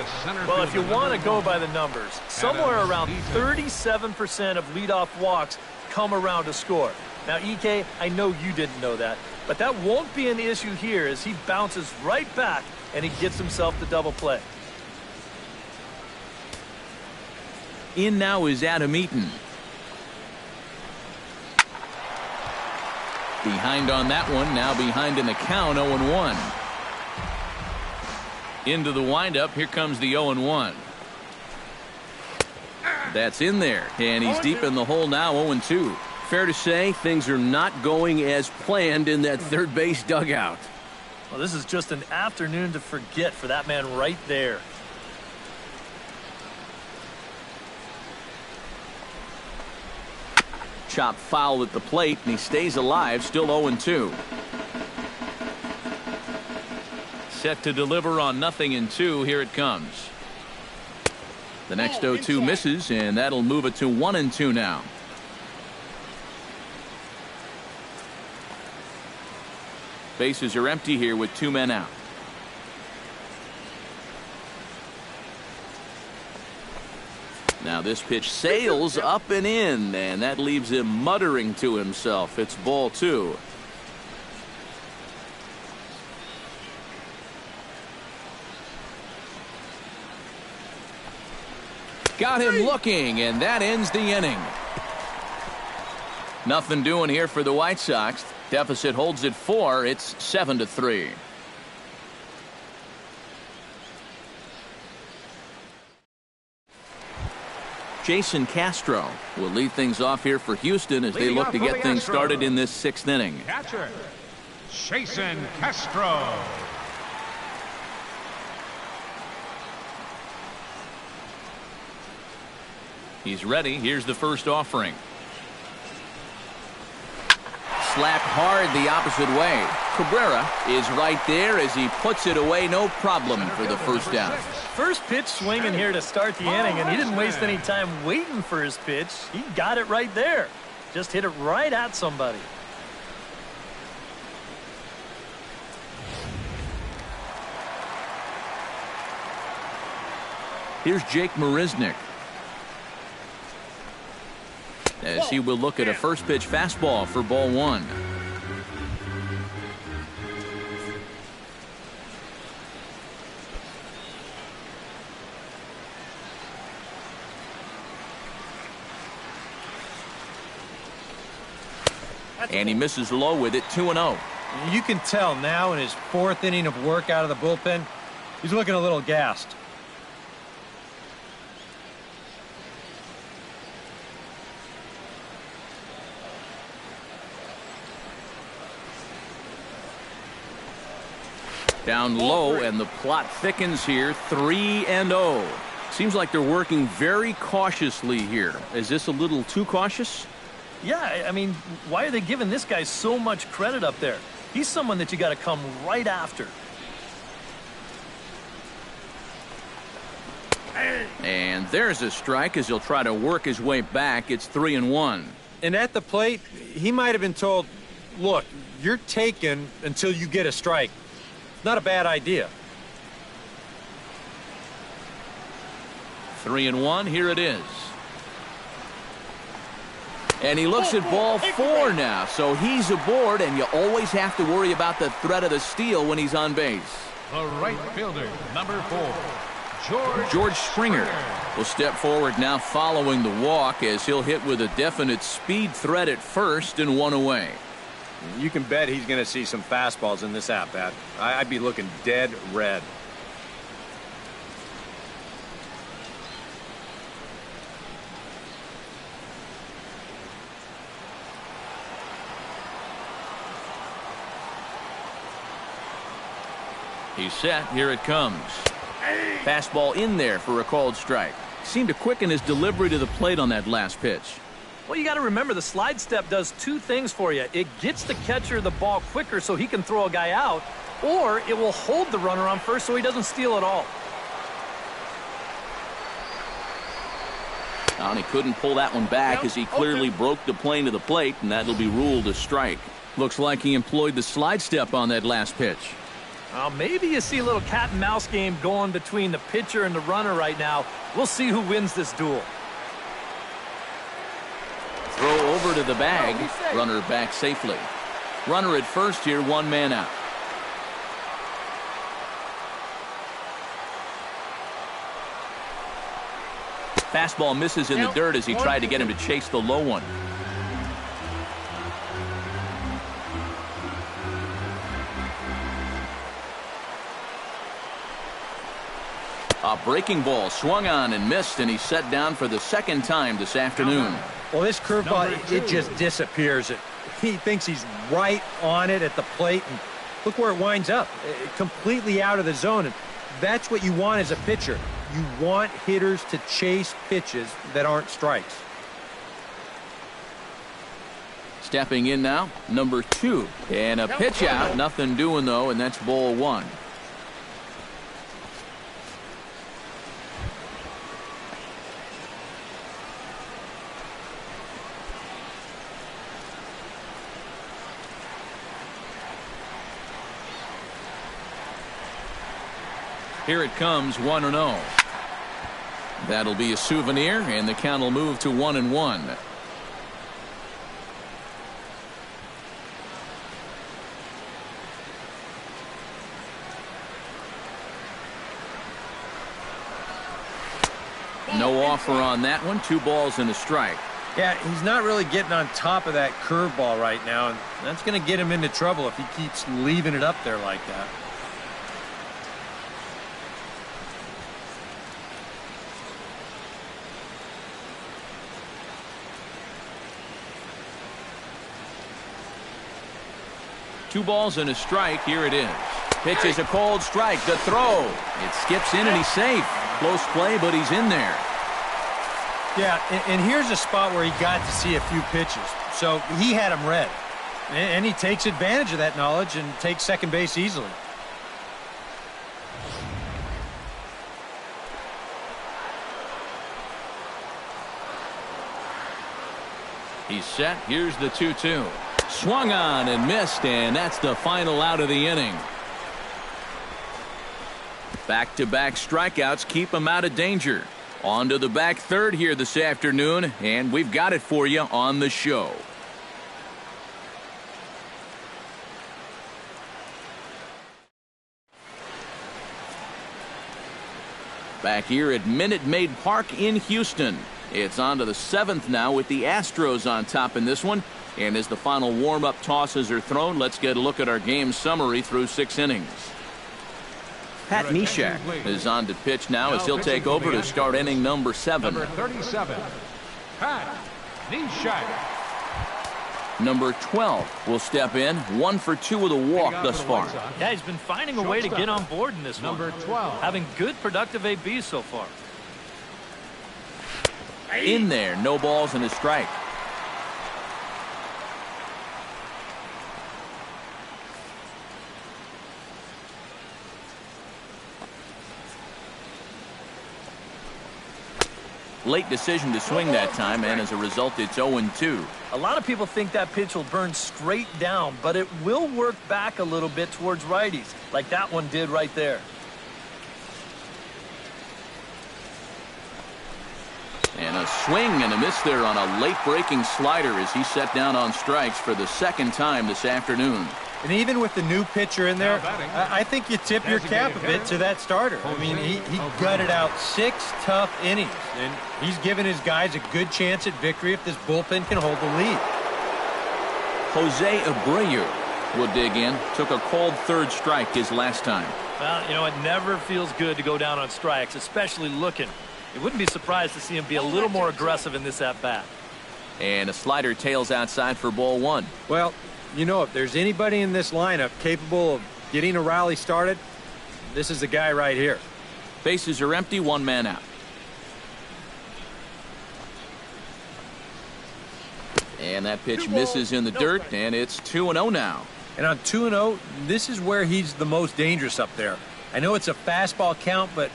Well, if you want to go by the numbers, somewhere around 37% of leadoff walks come around to score. Now, EK, I know you didn't know that, but that won't be an issue here as he bounces right back and he gets himself the double play. In now is Adam Eaton. Behind on that one, now behind in the count, 0-1. Into the windup, here comes the 0-1. That's in there, and he's deep in the hole now, 0-2. Fair to say, things are not going as planned in that third base dugout. Well, this is just an afternoon to forget for that man right there. Chop foul at the plate, and he stays alive, still 0-2. Set to deliver on 0-2. Here it comes. The next 0-2 misses, and that'll move it to 1-2 now. Bases are empty here with 2 men out. Now this pitch sails up and in, and that leaves him muttering to himself. It's ball 2. Got him looking, and that ends the inning. Nothing doing here for the White Sox. Deficit holds at 4. It's 7-3. Jason Castro will lead things off here for Houston as they look to get things started in this 6th inning. Catcher, Jason Castro. He's ready. Here's the first offering. slapped hard the opposite way. Cabrera is right there as he puts it away, no problem for the first down. First pitch swinging here to start the inning, and he didn't waste any time waiting for his pitch. He got it right there. Just hit it right at somebody. Here's Jake Marisnick, as he will look at a first pitch fastball for ball one. And he misses low with it, 2-0. You can tell now in his fourth inning of work out of the bullpen, he's looking a little gassed. Down low, and the plot thickens here, 3-0. Seems like they're working very cautiously here. Is this a little too cautious? Yeah, I mean, why are they giving this guy so much credit up there? He's someone that you got to come right after. And there's a strike as he'll try to work his way back. It's 3-1. And at the plate, he might have been told, look, you're taken until you get a strike. Not a bad idea. 3-1, here it is. And he looks at ball four now, so he's aboard, and you always have to worry about the threat of the steal when he's on base. The right fielder, number 4, George Springer will step forward now following the walk, as he'll hit with a definite speed threat at first and one away. You can bet he's going to see some fastballs in this at-bat. I'd be looking dead red. He's set. Here it comes. Fastball in there for a called strike. Seemed to quicken his delivery to the plate on that last pitch. Well, you got to remember the slide step does two things for you. It gets the catcher the ball quicker so he can throw a guy out, or it will hold the runner on first so he doesn't steal at all. And he couldn't pull that one back as he clearly broke the plane to the plate, and that'll be ruled a strike. Looks like he employed the slide step on that last pitch. Maybe you see a little cat and mouse game going between the pitcher and the runner right now. We'll see who wins this duel. Throw over to the bag. Runner back safely. Runner at first here, one man out. Fastball misses in the dirt as he tried to get him to chase the low one. A breaking ball swung on and missed, and he's set down for the second time this afternoon. Well, this curveball, it just disappears. He thinks he's right on it at the plate, and look where it winds up. Completely out of the zone, and that's what you want as a pitcher. You want hitters to chase pitches that aren't strikes. Stepping in now, number 2. And a pitch out. Nothing doing, though, and that's ball 1. Here it comes, 1-0. That'll be a souvenir, and the count will move to 1-1. No offer on that one. 2 balls and a strike. Yeah, he's not really getting on top of that curveball right now, and that's going to get him into trouble if he keeps leaving it up there like that. Two balls and a strike. Here it is. Pitch is a cold strike. The throw. It skips in and he's safe. Close play, but he's in there. Yeah, and here's a spot where he got to see a few pitches. So he had him read. And he takes advantage of that knowledge and takes second base easily. He's set. Here's the 2-2. Swung on and missed, and that's the final out of the inning. Back-to-back strikeouts keep him out of danger. On to the back third here this afternoon, and we've got it for you on the show. Back here at Minute Maid Park in Houston. It's on to the 7th now with the Astros on top in this one. And as the final warm-up tosses are thrown, let's get a look at our game summary through 6 innings. Pat Neshek is on to pitch now as he'll take over to start inning number 7. Number 37, Pat Neshek. Number 12 will step in, 1 for 2 with a walk thus far. Yeah, he's been finding a way to get on board in this one. Number 12. Having good productive ABs so far. In there, no balls and a strike. Late decision to swing that time, and as a result, it's 0-2. A lot of people think that pitch will burn straight down, but it will work back a little bit towards righties, like that one did right there. And a swing and a miss there on a late-breaking slider as he set down on strikes for the 2nd time this afternoon. And even with the new pitcher in there, I think you tip your cap a bit to that starter. I mean, he gutted out 6 tough innings, and he's given his guys a good chance at victory if this bullpen can hold the lead. Jose Abreu will dig in. Took a called 3rd strike his last time. Well, you know, it never feels good to go down on strikes, especially looking. It wouldn't be surprised to see him be a little more aggressive in this at-bat. And a slider tails outside for ball 1. Well, you know, if there's anybody in this lineup capable of getting a rally started, this is the guy right here. Bases are empty, 1 man out. And that pitch misses in the dirt, and it's 2-0 now. And on 2-0, this is where he's the most dangerous up there. I know it's a fastball count, but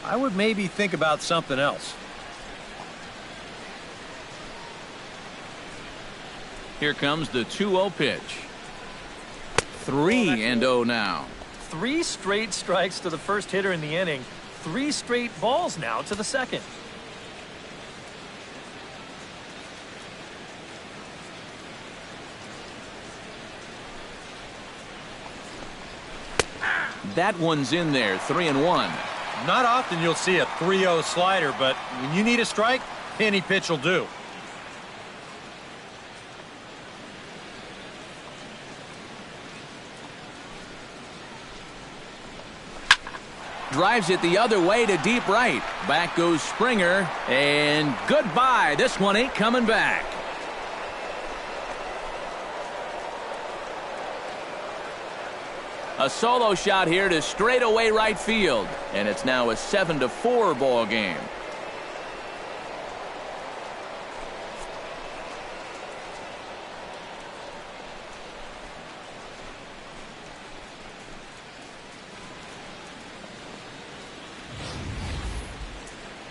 I would maybe think about something else. Here comes the 2-0 pitch. 3-0 now. 3 straight strikes to the first hitter in the inning. 3 straight balls now to the second. That one's in there, 3-1. Not often you'll see a 3-0 slider, but when you need a strike, any pitch will do. Drives it the other way to deep right. Back goes Springer, and goodbye. This one ain't coming back. A solo shot here to straightaway right field, and it's now a 7-4 ball game.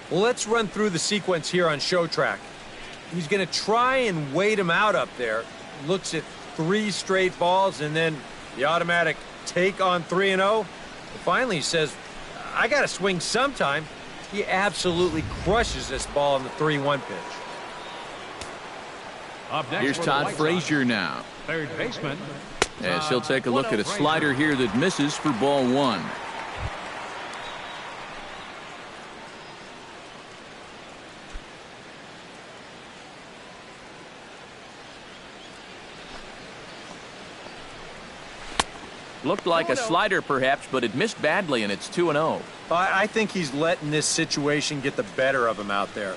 Well, let's run through the sequence here on Show Track. He's going to try and wait him out up there. Looks at 3 straight balls, and then the automatic take on 3-0. Finally, he says, I got to swing sometime. He absolutely crushes this ball on the 3-1 pitch. Up next, Here's Todd Frazier now. Third baseman. As he'll take a look at a slider here that misses for ball 1. Looked like a slider perhaps, but it missed badly, and it's 2-0. I think he's letting this situation get the better of him out there.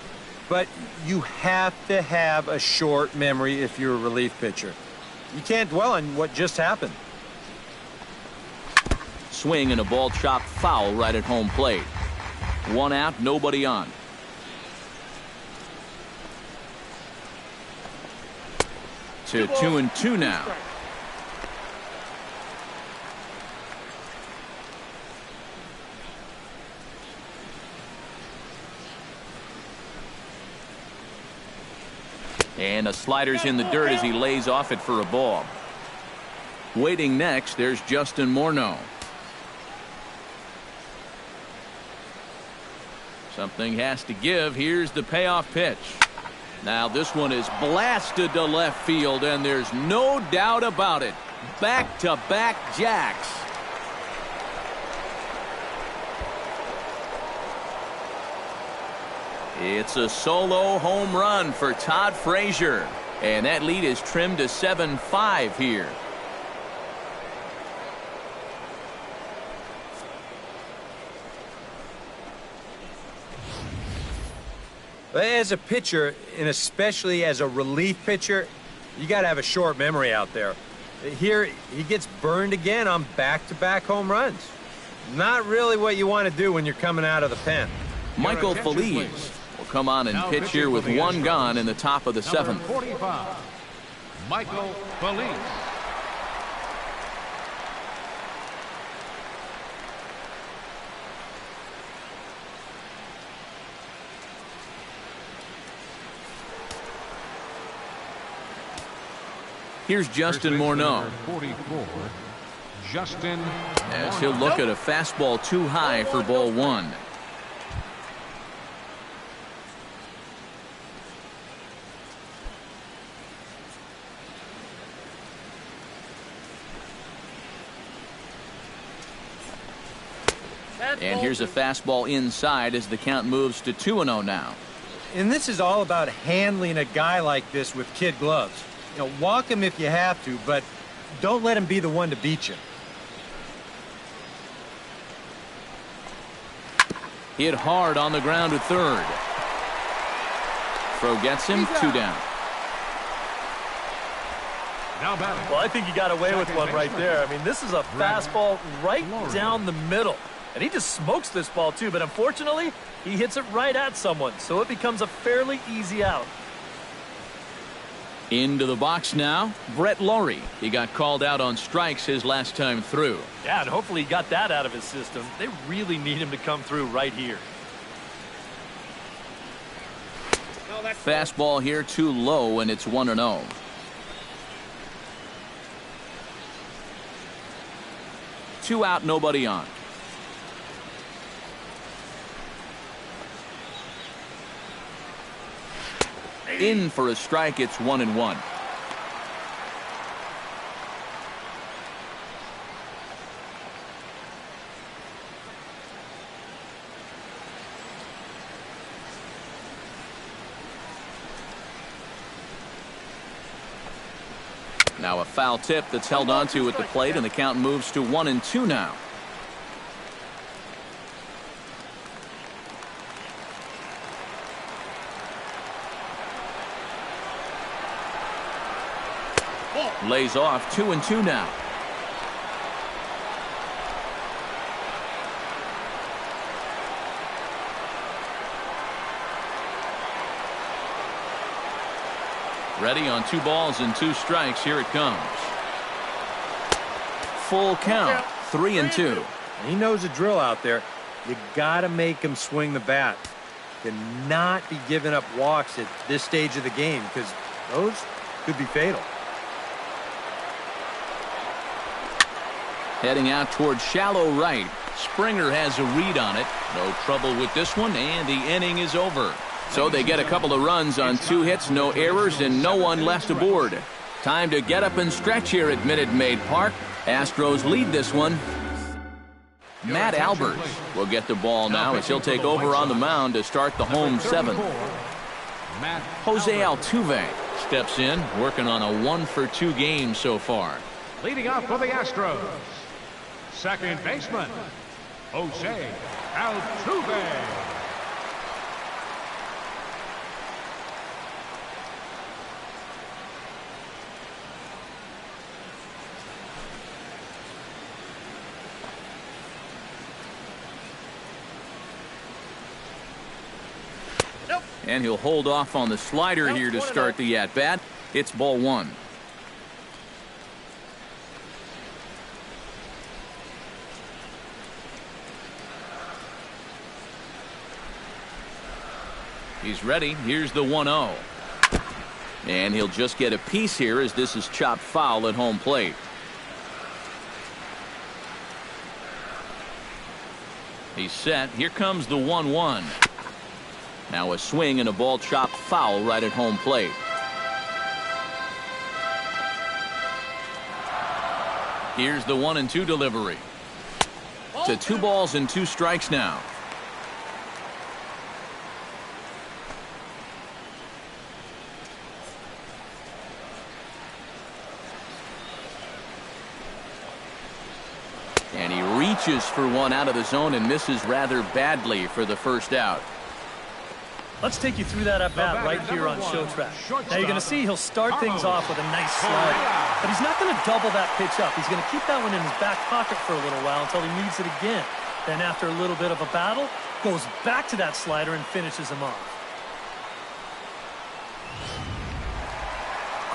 But you have to have a short memory if you're a relief pitcher. You can't dwell on what just happened. Swing and a ball chopped foul right at home plate. 1 out, nobody on. To 2-2 now. And a slider's in the dirt as he lays off it for a ball. Waiting next, there's Justin Morneau. Something has to give. Here's the payoff pitch. Now this one is blasted to left field, and there's no doubt about it. Back-to-back jacks. It's a solo home run for Todd Frazier, and that lead is trimmed to 7-5 here. As a pitcher, and especially as a relief pitcher, you got to have a short memory out there. Here, he gets burned again on back-to-back home runs. Not really what you want to do when you're coming out of the pen. Michael Feliz will come on and pitch here with one gone in the top of the seventh. 45, Michael Feliz. Here's Justin Morneau. 44, Justin As he'll look at a fastball too high for ball one. And here's a fastball inside as the count moves to 2-0 now. And this is all about handling a guy like this with kid gloves. You know, walk him if you have to, but don't let him be the one to beat you. Hit hard on the ground to third. Throw gets him, 2 down. Now batting. Well, I think he got away with one right there. I mean, this is a fastball right down the middle. And he just smokes this ball, too. But unfortunately, he hits it right at someone. So it becomes a fairly easy out. Into the box now, Brett Lawrie. He got called out on strikes his last time through. Yeah, and hopefully he got that out of his system. They really need him to come through right here. Fastball here too low, and it's 1-0. Two out, nobody on. In for a strike, it's 1-1. Now a foul tip that's held onto at the plate, and the count moves to 1-2 now. Lays off 2-2 now. Ready on 2 balls and 2 strikes. Here it comes. Full count, 3-2. He knows the drill out there. You got to make him swing the bat. Cannot be giving up walks at this stage of the game, because those could be fatal. Heading out towards shallow right. Springer has a read on it. No trouble with this one, and the inning is over. So they get a couple of runs on 2 hits, no errors, and no one left aboard. Time to get up and stretch here at Minute Maid Park. Astros lead this one. Matt Albers will get the ball now as he'll take over on the mound to start the home 7th. Jose Altuve steps in, working on a 1-for-2 game so far. Leading off for the Astros, second baseman, Jose Altuve. And he'll hold off on the slider here to start the at-bat. It's ball 1. He's ready. Here's the 1-0. And he'll just get a piece here as this is chopped foul at home plate. He's set. Here comes the 1-1. Now a swing and a ball chopped foul right at home plate. Here's the 1-2 delivery. To 2 balls and 2 strikes now. And he reaches for one out of the zone and misses rather badly for the first out. Let's take you through that at-bat right here on Show Track. Now you're going to see he'll start things off with a nice slider. But he's not going to double that pitch up. He's going to keep that one in his back pocket for a little while until he needs it again. Then after a little bit of a battle, goes back to that slider and finishes him off.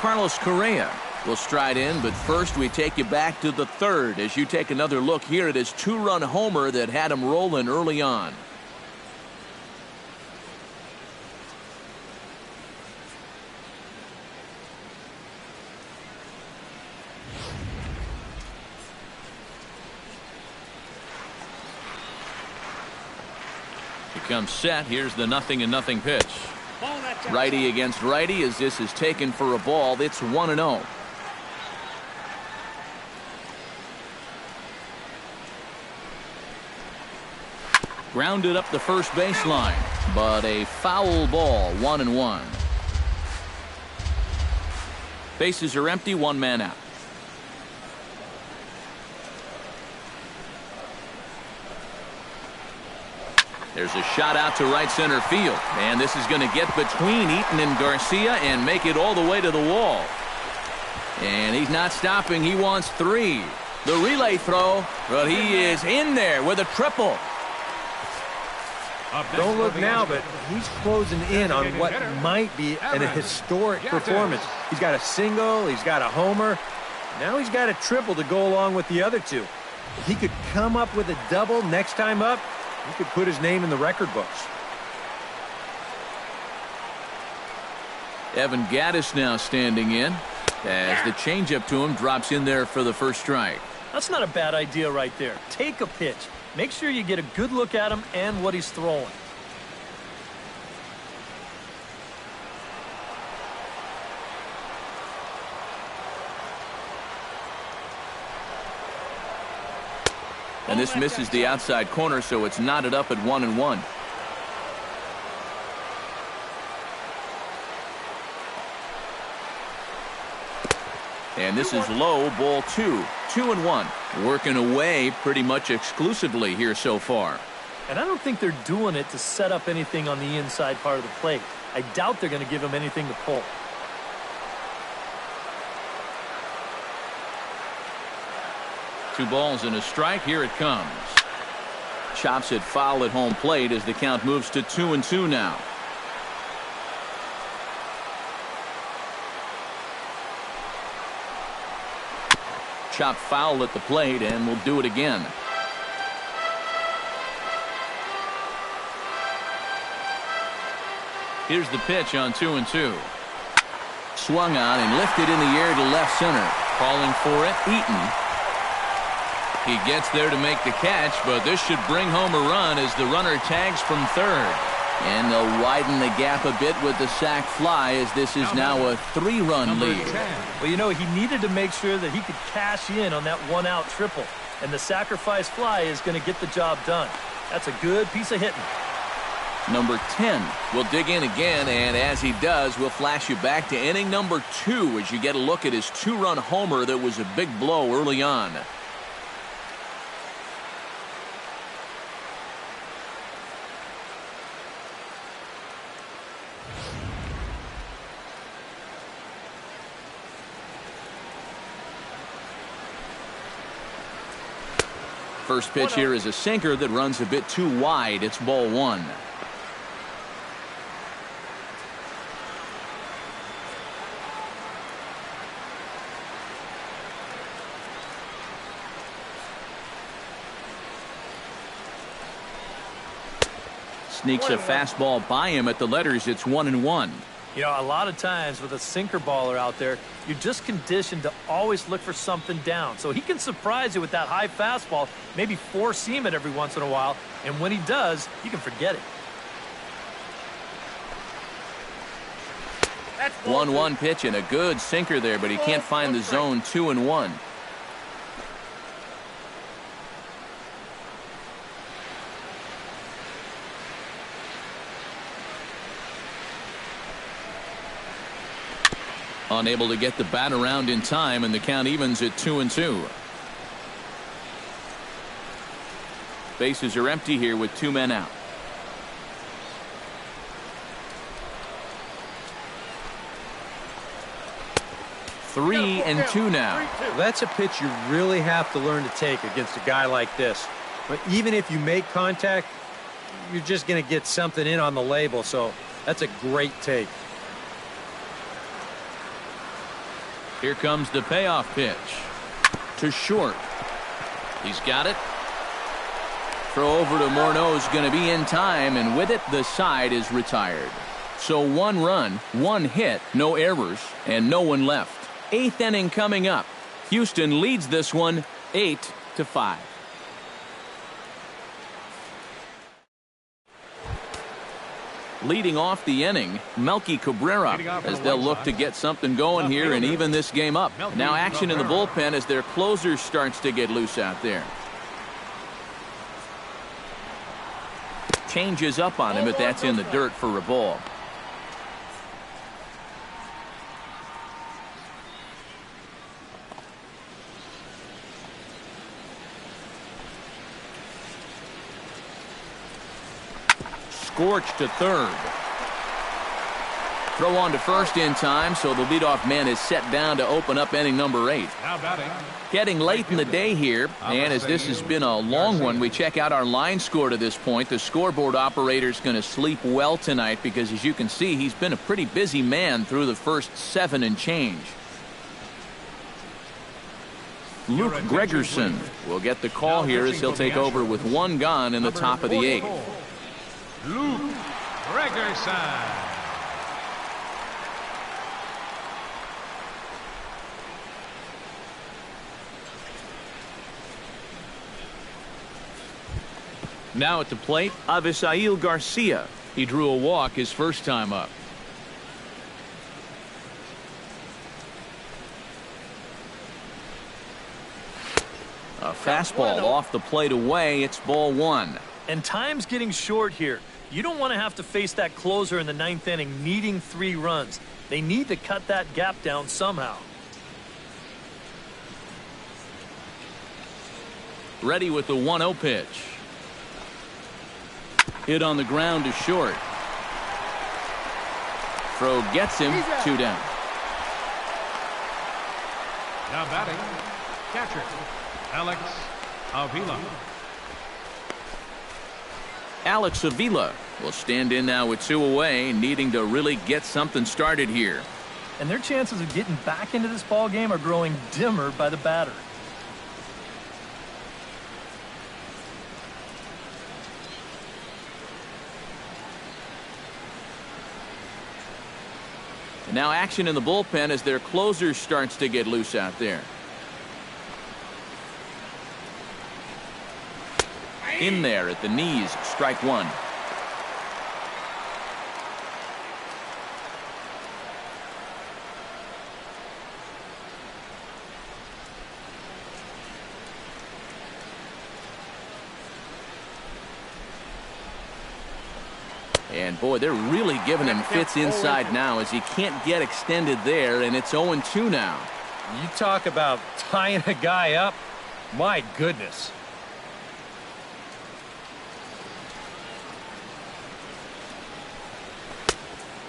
Carlos Correa will stride in, but first we take you back to the third as you take another look here at his 2-run homer that had him rolling early on. Comes set. Here's the 0-0 pitch. Righty against righty as this is taken for a ball. It's 1-0. Grounded up the first baseline, but a foul ball. 1-1. Bases are empty. 1 man out. There's a shot out to right center field. And this is going to get between Eaton and Garcia and make it all the way to the wall. And he's not stopping. He wants 3. The relay throw, but he is in there with a triple. Don't look now, but he's closing in on what might be a historic performance. He's got a single. He's got a homer. Now he's got a triple to go along with the other 2. If he could come up with a double next time up, he could put his name in the record books. Evan Gattis now standing in as the changeup to him drops in there for the first strike. That's not a bad idea right there. Take a pitch. Make sure you get a good look at him and what he's throwing. And this misses the outside corner, so it's knotted up at 1-1. And this is low, ball 2. 2-1. Working away pretty much exclusively here so far. And I don't think they're doing it to set up anything on the inside part of the plate. I doubt they're going to give him anything to pull. Two balls and a strike. Here it comes. Chops it foul at home plate as the count moves to 2-2 now. Chopped foul at the plate, and we'll do it again. Here's the pitch on 2-2. Swung on and lifted in the air to left center. Calling for it, Eaton. He gets there to make the catch, but this should bring home a run as the runner tags from third. And they'll widen the gap a bit with the sac fly as this is now a 3-run lead. Well, you know, he needed to make sure that he could cash in on that 1-out triple. And the sacrifice fly is going to get the job done. That's a good piece of hitting. Number 10 will dig in again, and as he does, we'll flash you back to inning number 2 as you get a look at his 2-run homer that was a big blow early on. First pitch here is a sinker that runs a bit too wide. It's ball 1. Sneaks a fastball by him at the letters. It's 1-1. You know, a lot of times with a sinker baller out there, you're just conditioned to always look for something down. So he can surprise you with that high fastball, maybe four-seam it every once in a while, and when he does, you can forget it. 1-1 pitch and a good sinker there, but he can't find the zone. 2-1. Unable to get the bat around in time, and the count evens at 2-2. Bases are empty here with 2 men out. Three and two now. That's a pitch you really have to learn to take against a guy like this. But even if you make contact, you're just going to get something in on the label, so that's a great take. Here comes the payoff pitch. To short. He's got it. Throw over to Morneau's going to be in time, and with it, the side is retired. So 1 run, 1 hit, no errors, and no one left. 8th inning coming up. Houston leads this one 8-5. Leading off the inning, Melky Cabrera, as they'll look to get something going here and even this game up. Now action in the bullpen as their closer starts to get loose out there. Changes up on him, but that's in the dirt for a ball. Scorched to third. Throw on to first in time, so the leadoff man is set down to open up inning number 8. Now batting. Getting late in the day here, and as this has been a long one, we check out our line score to this point. The scoreboard operator's going to sleep well tonight because, as you can see, he's been a pretty busy man through the first 7 and change. Luke Gregerson will get the call here as he'll take over with 1 gone in the top of the 8th. Luke Gregerson. Now at the plate, Avisail Garcia. He drew a walk his first time up. A fastball off the plate away. It's ball 1. And time's getting short here. You don't want to have to face that closer in the 9th inning needing 3 runs. They need to cut that gap down somehow. Ready with the 1-0 pitch. Hit on the ground to short. Throw gets him. 2 down. Now batting, catcher Alex Avila. Alex Avila will stand in now with 2 away, needing to really get something started here. And their chances of getting back into this ball game are growing dimmer by the batter. And now action in the bullpen as their closer starts to get loose out there. In there at the knees, strike 1. And boy, they're really giving him fits inside now as he can't get extended there, and it's 0-2 now. You talk about tying a guy up. My goodness.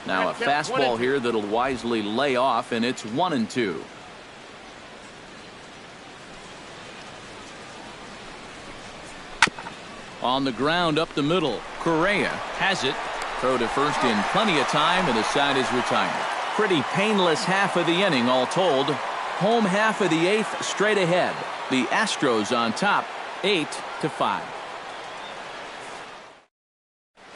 Now a fastball here that'll wisely lay off, and it's 1-2. On the ground up the middle, Correa has it. Throw to first in plenty of time, and the side is retired. Pretty painless half of the inning all told. Home half of the 8th straight ahead. The Astros on top, 8-5.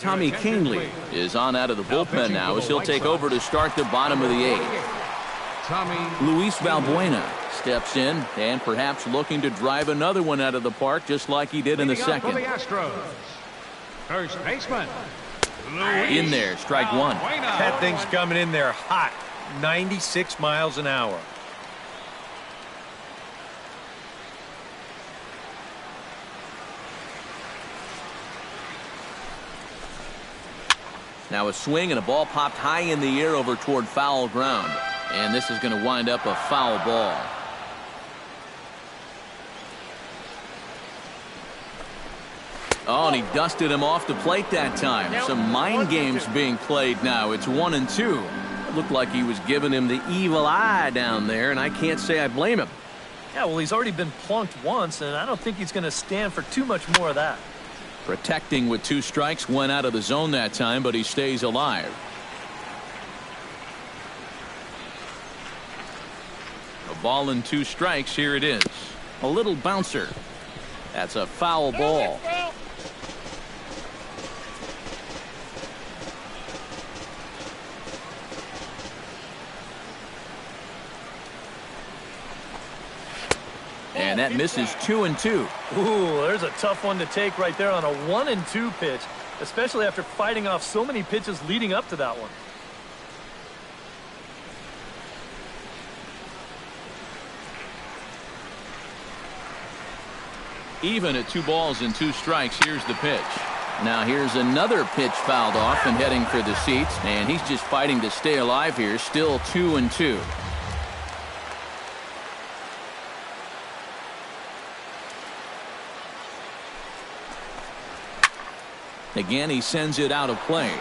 Tommy Kingley is on out of the bullpen now as he'll take over to start the bottom of the 8th. Luis Valbuena steps in and perhaps looking to drive another one out of the park just like he did in the second. First baseman. In there, strike one. That thing's coming in there hot, 96 miles an hour. Now a swing and a ball popped high in the air over toward foul ground. And this is going to wind up a foul ball. Oh, and he dusted him off the plate that time. Some mind games being played now. It's 1-2. It looked like he was giving him the evil eye down there, and I can't say I blame him. Yeah, well, he's already been plunked once, and I don't think he's going to stand for too much more of that. Protecting with 2 strikes, went out of the zone that time, but he stays alive. A ball and 2 strikes. Here it is. A little bouncer. That's a foul ball. And that misses 2-2. Ooh, there's a tough one to take right there on a 1-2 pitch, especially after fighting off so many pitches leading up to that one. Even at 2 balls and 2 strikes. Here's the pitch. Now here's another pitch fouled off and heading for the seats, and he's just fighting to stay alive here. Still 2-2. Again, he sends it out of play.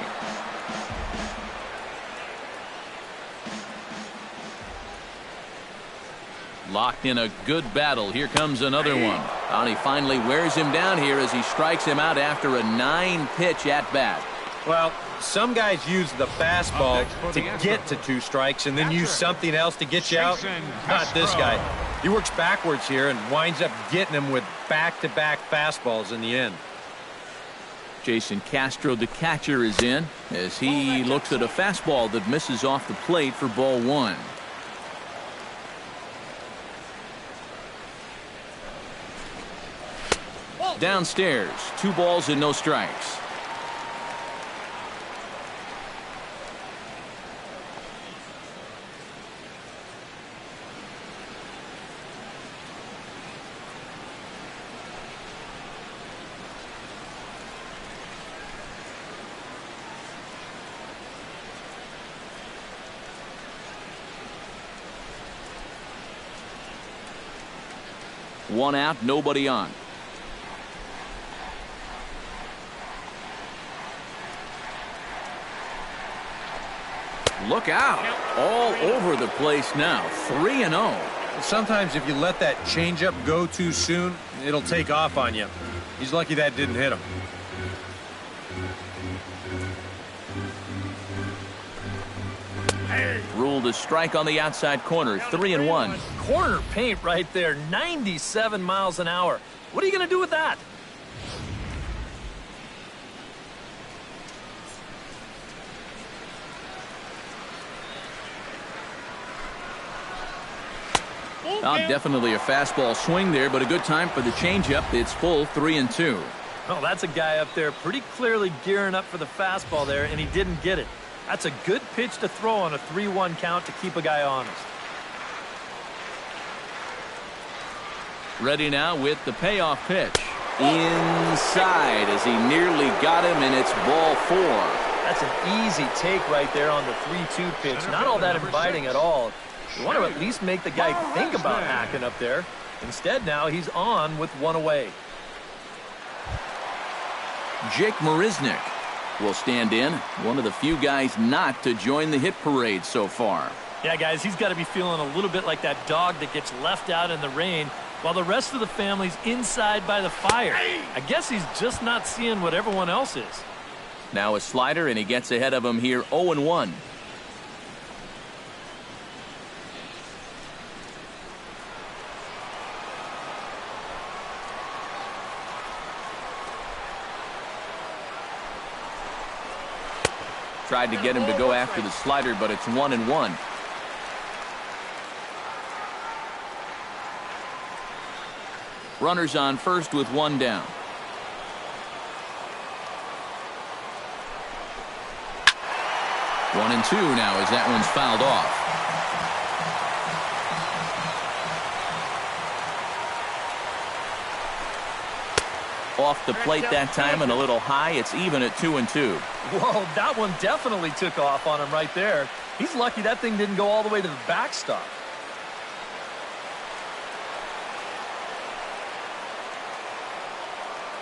Locked in a good battle. Here comes another one. And he finally wears him down here as he strikes him out after a 9-pitch at bat. Well, some guys use the fastball to get to 2 strikes and then use something else to get you out. Not this guy. He works backwards here and winds up getting them with back-to-back fastballs in the end. Jason Castro, the catcher, is in as he looks at a fastball that misses off the plate for ball 1. Downstairs, 2 balls and no strikes. One out, nobody on. Look out. All over the place now. 3-0. Sometimes if you let that changeup go too soon, it'll take off on you. He's lucky that didn't hit him. Ruled a strike on the outside corner. 3-1. Corner paint right there. 97 miles an hour. What are you going to do with that? Oh, definitely a fastball swing there, but a good time for the changeup. It's full 3-2. Oh, that's a guy up there pretty clearly gearing up for the fastball there, and he didn't get it. That's a good pitch to throw on a 3-1 count to keep a guy honest. Ready now with the payoff pitch. Inside as he nearly got him, and it's ball 4. That's an easy take right there on the 3-2 pitch. Not all that inviting at all. You want to at least make the guy think about hacking up there. Instead, now he's on with 1 away. Jake Marisnick will stand in. One of the few guys not to join the hit parade so far. Yeah, guys, he's got to be feeling a little bit like that dog that gets left out in the rain while the rest of the family's inside by the fire. I guess he's just not seeing what everyone else is. Now a slider, and he gets ahead of him here 0-1. Tried to get him to go after the slider, but it's 1-1. Runners on first with one down. One and two now as that one's fouled off. Off the plate that time and a little high. It's even at 2-2. Whoa, that one definitely took off on him right there. He's lucky that thing didn't go all the way to the backstop.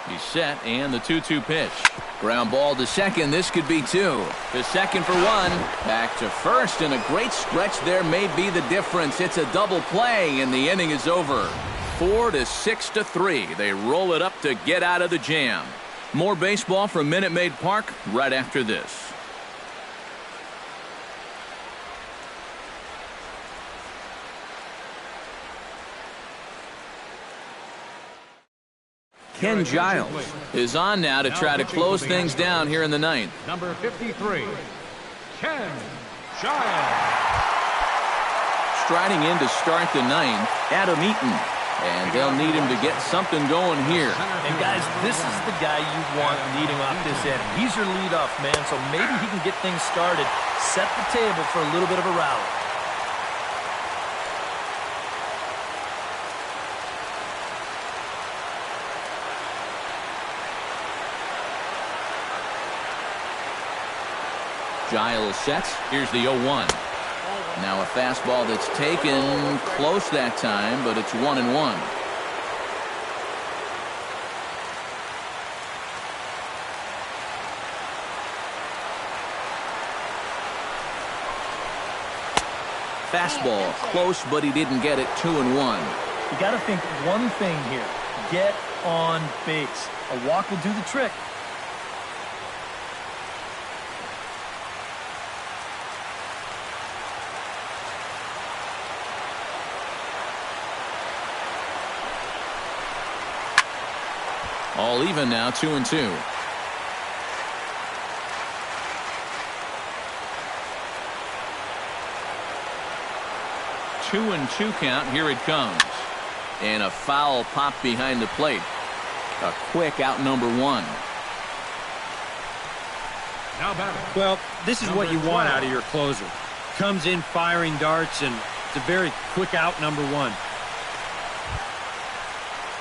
He's set, and the 2-2 pitch. Ground ball to second. This could be two. To second for one. Back to first, and a great stretch there may be the difference. It's a double play, and the inning is over. 4-6-3. They roll it up to get out of the jam. More baseball from Minute Maid Park right after this. Ken Giles is on now to try to close things down here in the ninth. Number 53, Ken Giles. Striding in to start the ninth, Adam Eaton. And they'll need him to get something going here. And guys, this is the guy you want leading off this inning. He's your leadoff man, so maybe he can get things started, set the table for a little bit of a rally. Giles sets. Here's the 0-1. Now a fastball that's taken close that time, but it's 1-1. Fastball close, but he didn't get it. 2-1. You got to think one thing here. Get on base. A walk will do the trick. All even now, 2-2. Two and two count. Here it comes. And a foul pop behind the plate. A quick out number one. Now batting. Well, this is what you want 12. out of your closer. Comes in firing darts, and it's a very quick out number one.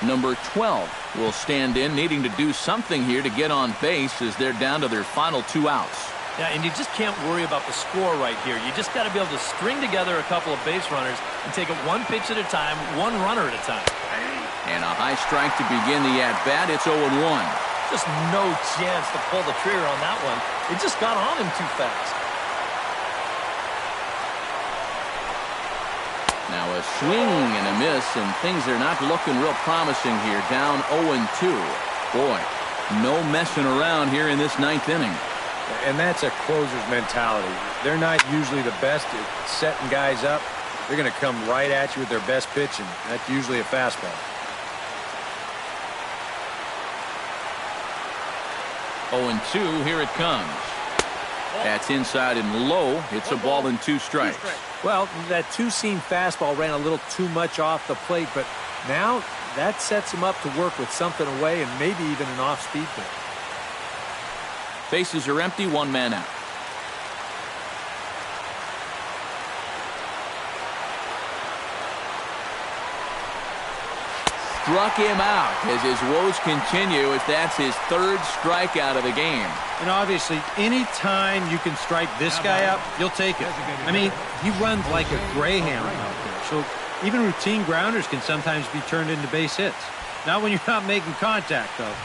Number 12 will stand in, needing to do something here to get on base as they're down to their final two outs. Yeah, and you just can't worry about the score right here. You just got to be able to string together a couple of base runners and take it one pitch at a time, one runner at a time. And a high strike to begin the at-bat. It's 0-1. Just no chance to pull the trigger on that one. It just got on him too fast. Now a swing and a miss, and things are not looking real promising here. Down 0-2. Boy, no messing around here in this ninth inning. And that's a closer's mentality. They're not usually the best at setting guys up. They're going to come right at you with their best pitch, and that's usually a fastball. 0-2, here it comes. That's inside and low. It's a ball and two strikes. Well, that two-seam fastball ran a little too much off the plate, but now that sets him up to work with something away and maybe even an off-speed pitch. Bases are empty, one man out. Struck him out as his woes continue, as that's his third strikeout of the game. And obviously, any time you can strike this guy out, you'll take it. I mean, he runs like a greyhound out there. So even routine grounders can sometimes be turned into base hits. Not when you're not making contact, though.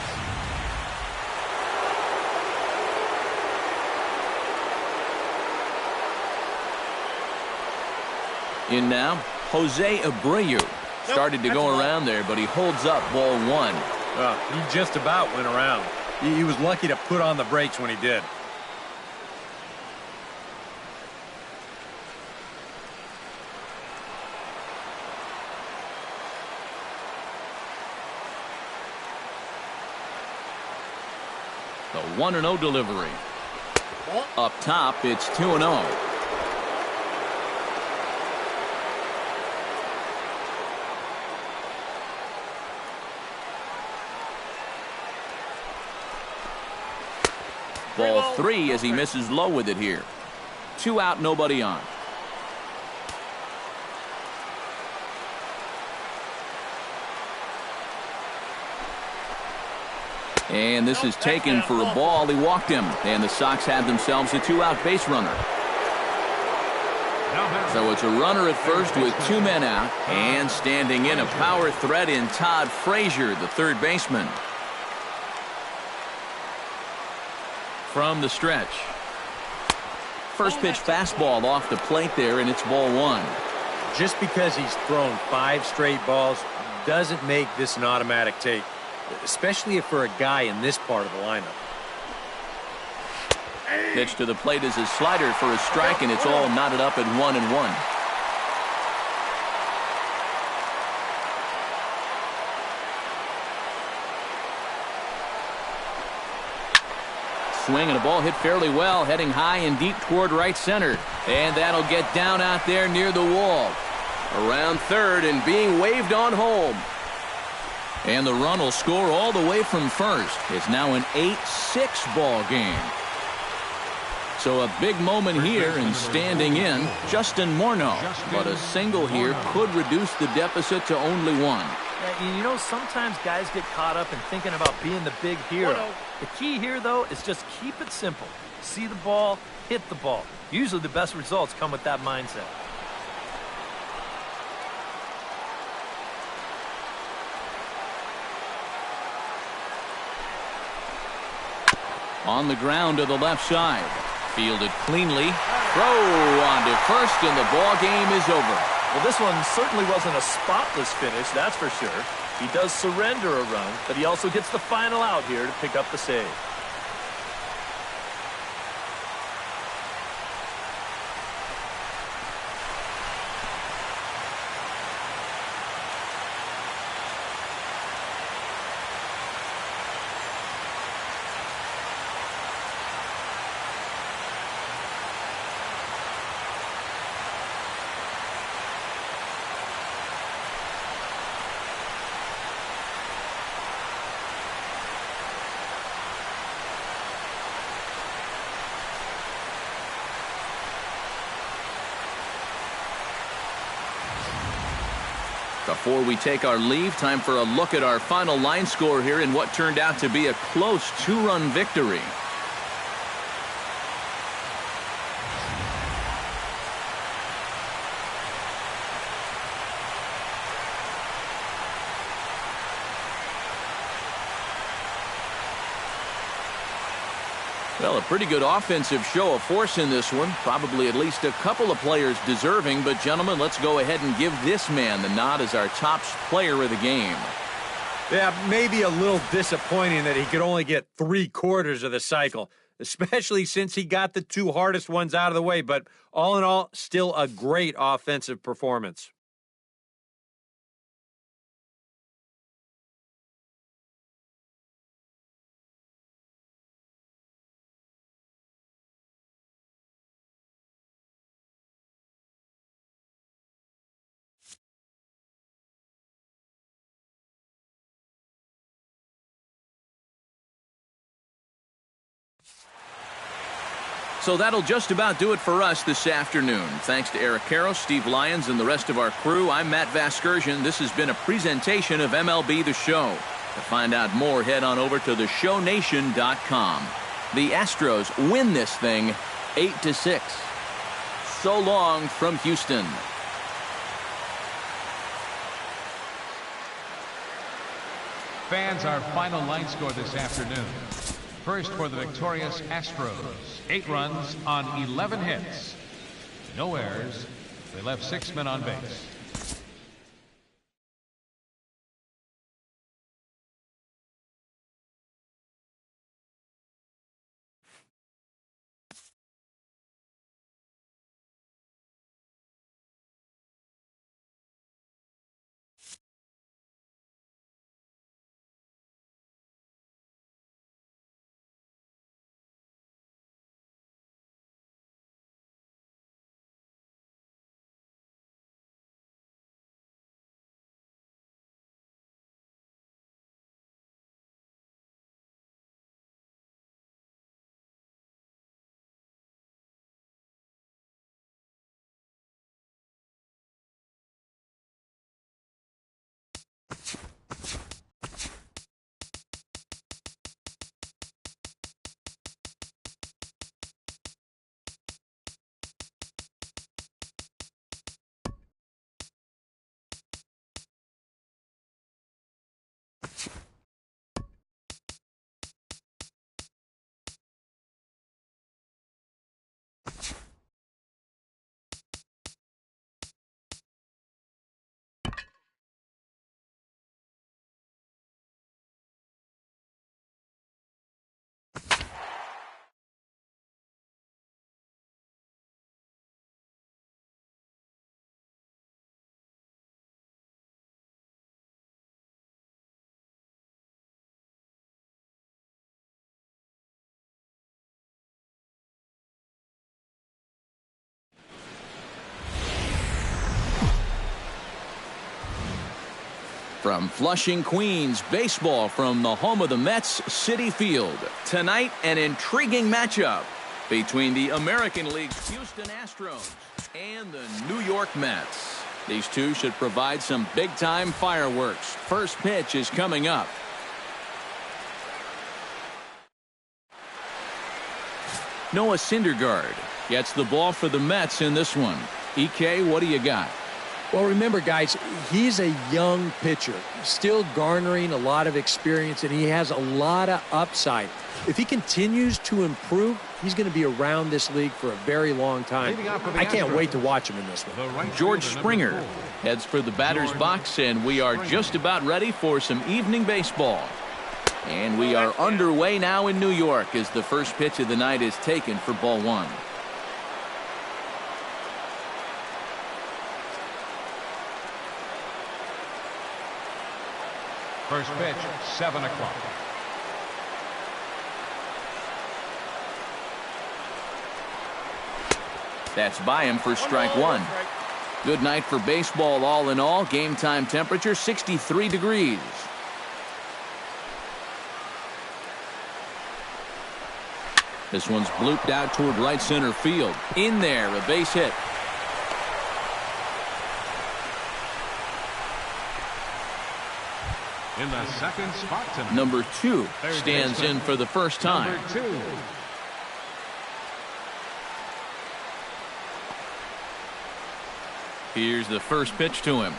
In now, Jose Abreu. Started to go around there, but he holds up ball one. He just about went around. He was lucky to put on the brakes when he did. The 1-0 delivery. Up top, it's 2-0. Ball 3 as he misses low with it here. 2 out, nobody on. And this is taken for a ball. He walked him. And the Sox have themselves a 2-out base runner. So it's a runner at first with 2 men out. And standing in, a power threat in Todd Frazier, the third baseman. From the stretch. First pitch fastball off the plate there, and it's ball 1. Just because he's thrown 5 straight balls doesn't make this an automatic take, especially if for a guy in this part of the lineup. Pitch to the plate is a slider for a strike, and it's all knotted up at 1-1. Swing and a ball hit fairly well, heading high and deep toward right center. And that'll get down out there near the wall. Around third and being waved on home. And the run will score all the way from first. It's now an 8-6 ball game. So a big moment here, and standing in, Justin Morneau. But a single here could reduce the deficit to only 1. Yeah, you know, sometimes guys get caught up in thinking about being the big hero. The key here, though, is just keep it simple. See the ball, hit the ball. Usually the best results come with that mindset. On the ground to the left side. Fielded cleanly. Throw on to first, and the ball game is over. Well, this one certainly wasn't a spotless finish, that's for sure. He does surrender a run, but he also gets the final out here to pick up the save. Before we take our leave, time for a look at our final line score here in what turned out to be a close 2-run victory. Well, a pretty good offensive show of force in this one. Probably at least a couple of players deserving. But, gentlemen, let's go ahead and give this man the nod as our top player of the game. Yeah, maybe a little disappointing that he could only get 3/4 of the cycle, especially since he got the 2 hardest ones out of the way. But all in all, still a great offensive performance. So that'll just about do it for us this afternoon. Thanks to Eric Karros, Steve Lyons, and the rest of our crew. I'm Matt Vasgersian. This has been a presentation of MLB The Show. To find out more, head on over to theshownation.com. The Astros win this thing 8-6. So long from Houston. Fans, our final line score this afternoon. First for the victorious Astros. 8 runs on 11 hits. No errors. They left 6 men on base. From Flushing, Queens, baseball from the home of the Mets, Citi Field. Tonight, an intriguing matchup between the American League's Houston Astros and the New York Mets. These two should provide some big-time fireworks. First pitch is coming up. Noah Syndergaard gets the ball for the Mets in this one. EK, what do you got? Well, remember, guys, he's a young pitcher, still garnering a lot of experience, and he has a lot of upside. If he continues to improve, he's going to be around this league for a very long time. I can't wait to watch him in this one. George Springer heads for the batter's box, and we are just about ready for some evening baseball. And we are underway now in New York as the first pitch of the night is taken for ball one. First pitch, 7 o'clock. That's by him for strike one. Good night for baseball all in all. Game time temperature 63 degrees. This one's blooped out toward right center field. In there, a base hit. In the second spot tonight. Number 2 stands in for the first time. Number 2. Here's the first pitch to him.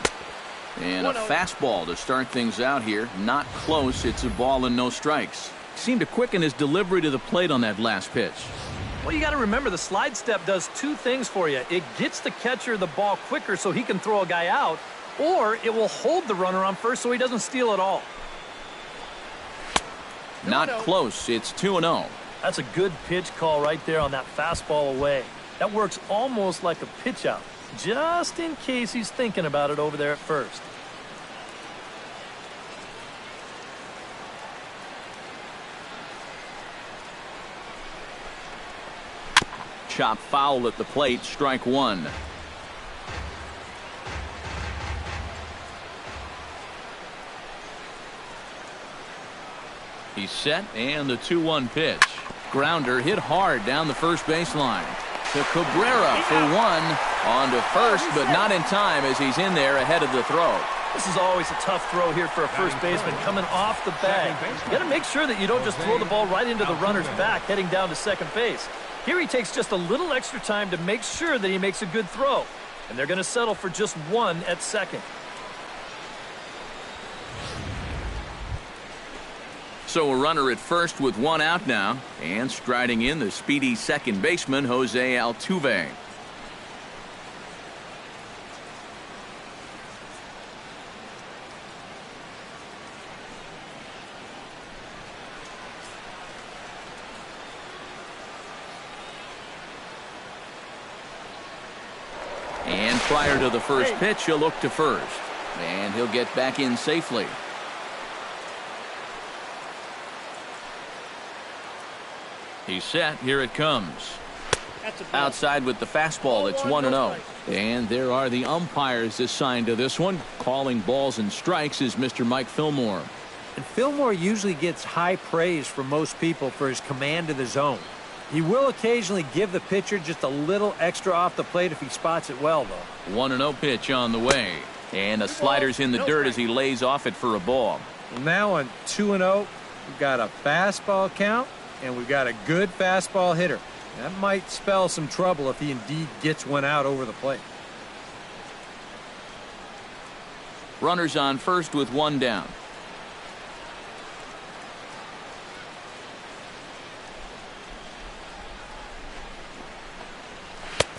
And a fastball to start things out here. Not close. It's a ball and no strikes. Seemed to quicken his delivery to the plate on that last pitch. Well, you got to remember the slide step does two things for you. It gets the catcher the ball quicker so he can throw a guy out, or it will hold the runner on first so he doesn't steal it all. Not close. It's 2-0. That's a good pitch call right there on that fastball away. That works almost like a pitch out, just in case he's thinking about it over there at first. Chop foul at the plate. Strike one. He's set, and the 2-1 pitch. Grounder hit hard down the first baseline. To Cabrera for one. On to first, but not in time as he's in there ahead of the throw. This is always a tough throw here for a first baseman coming off the bag. You got to make sure that you don't just throw the ball right into the runner's back heading down to second base. Here he takes just a little extra time to make sure that he makes a good throw. And they're going to settle for just one at second. So a runner at first with one out now. And striding in the speedy second baseman, Jose Altuve. And prior to the first pitch, he'll look to first. And he'll get back in safely. He's set. Here it comes. Outside with the fastball. It's 1-0. And there are the umpires assigned to this one. Calling balls and strikes is Mr. Mike Fillmore. And Fillmore usually gets high praise from most people for his command of the zone. He will occasionally give the pitcher just a little extra off the plate if he spots it well, though. 1-0 pitch on the way. And a slider's in the dirt as he lays off it for a ball. Well, now on 2-0, we've got a fastball count, and we've got a good fastball hitter. That might spell some trouble if he indeed gets one out over the plate. Runners on first with one down.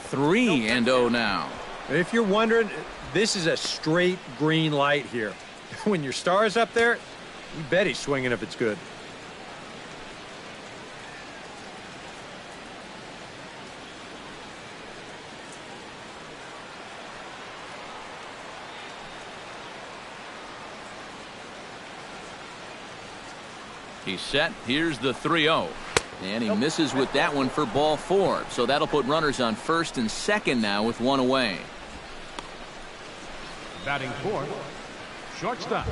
3-0 now. If you're wondering, this is a straight green light here. When your star's up there, you bet he's swinging if it's good. He's set. Here's the 3-0. And he misses with that one for ball 4. So that'll put runners on first and second now with one away. Batting fourth, Shortstop,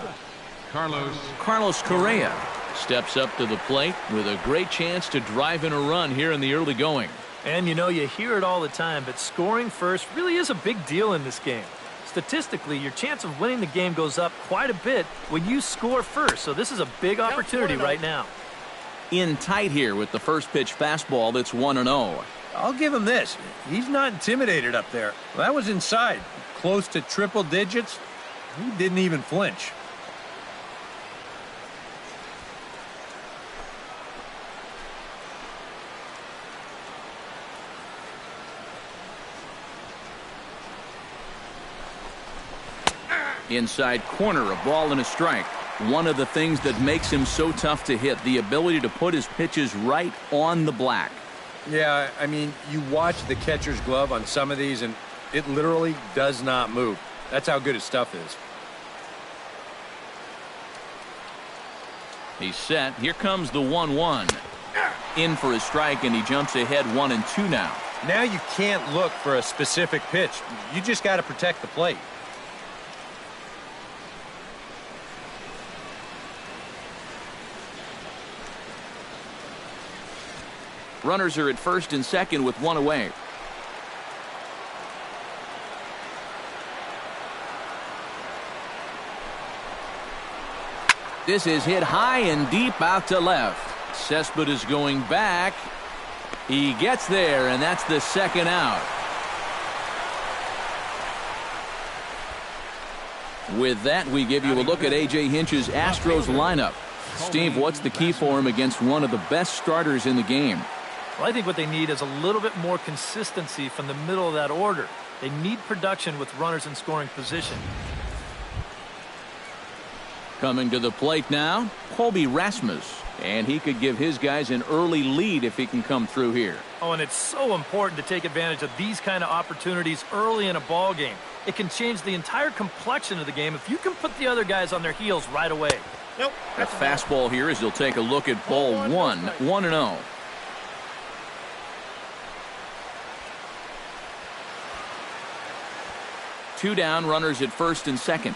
Carlos Correa steps up to the plate with a great chance to drive in a run here in the early going. And you know, you hear it all the time, but scoring first really is a big deal in this game. Statistically, your chance of winning the game goes up quite a bit when you score first, so this is a big opportunity right now. In tight here with the first pitch fastball that's 1-0. I'll give him this. He's not intimidated up there. Well, that was inside. Close to triple digits. He didn't even flinch. Inside corner, a ball and a strike. One of the things that makes him so tough to hit, the ability to put his pitches right on the black. Yeah, I mean, you watch the catcher's glove on some of these, and it literally does not move. That's how good his stuff is. He's set. Here comes the 1-1. In for a strike, and he jumps ahead 1-2 now. Now you can't look for a specific pitch. You just got to protect the plate. Runners are at first and second with one away. This is hit high and deep out to left. Cespedes going back. He gets there, and that's the second out. With that, we give you a look at A.J. Hinch's Astros lineup. Steve, what's the key for him against one of the best starters in the game? Well, I think what they need is a little bit more consistency from the middle of that order. They need production with runners in scoring position. Coming to the plate now, Colby Rasmus. And he could give his guys an early lead if he can come through here. Oh, and it's so important to take advantage of these kind of opportunities early in a ball game. It can change the entire complexion of the game if you can put the other guys on their heels right away. Nope. A fastball here as he'll take a look at ball 1-0. Two down, runners at first and second.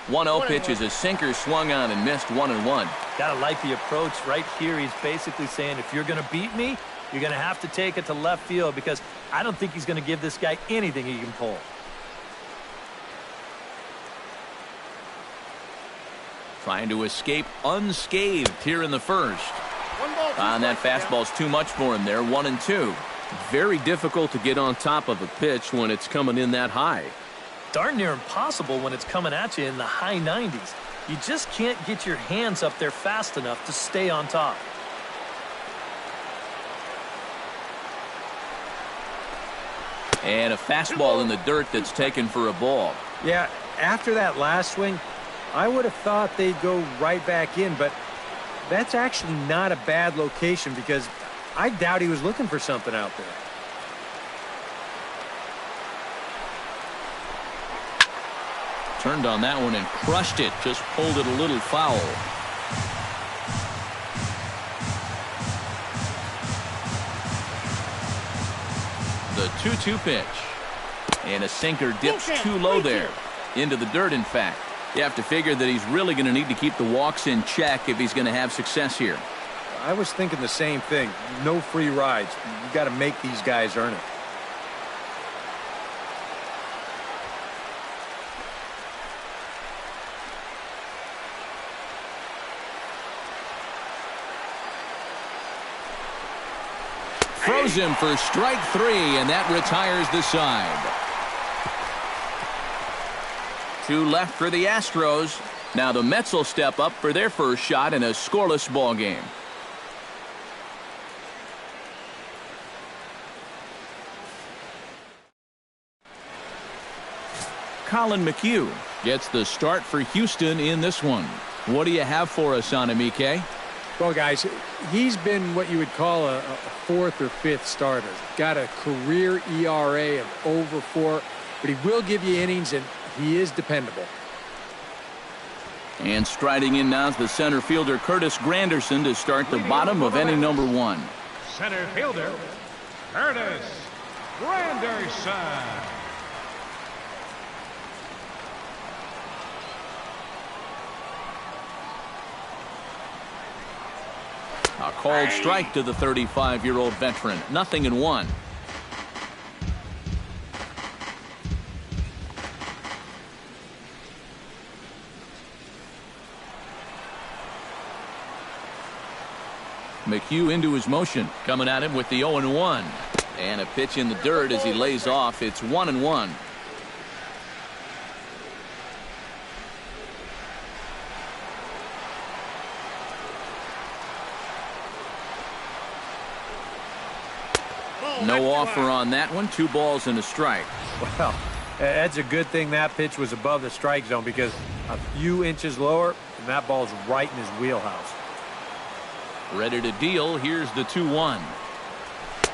One 0 pitch is a sinker swung on and missed 1-1. Gotta like the approach right here. He's basically saying, if you're gonna beat me, you're gonna have to take it to left field, because I don't think he's gonna give this guy anything he can pull. Trying to escape unscathed here in the first. On that fastball's too much for him there. 1-2. Very difficult to get on top of a pitch when it's coming in that high. Darn near impossible when it's coming at you in the high 90s. You just can't get your hands up there fast enough to stay on top. And a fastball in the dirt that's taken for a ball. Yeah, after that last swing, I would have thought they'd go right back in, but that's actually not a bad location, because I doubt he was looking for something out there. Turned on that one and crushed it. Just pulled it a little foul. The 2-2 pitch. And a sinker dips too low there. Into the dirt, in fact. You have to figure that he's really going to need to keep the walks in check if he's going to have success here. I was thinking the same thing. No free rides. You got to make these guys earn it. Throws him for strike 3, and that retires the side. 2 left for the Astros. Now the Mets will step up for their first shot in a scoreless ball game. Colin McHugh gets the start for Houston in this one. What do you have for us on him, EK? Well, guys, he's been what you would call a fourth or fifth starter. Got a career ERA of over 4, but he will give you innings, and he is dependable. And striding in now is the center fielder Curtis Granderson to start the bottom of inning number 1. Center fielder, Curtis Granderson. A called strike to the 35-year-old veteran. 0-1. McHugh into his motion. Coming at him with the 0-1. And a pitch in the dirt as he lays off. It's 1-1. No offer on that one. 2 balls and a strike. Well, that's a good thing that pitch was above the strike zone, because a few inches lower and that ball's right in his wheelhouse. Ready to deal. Here's the 2-1.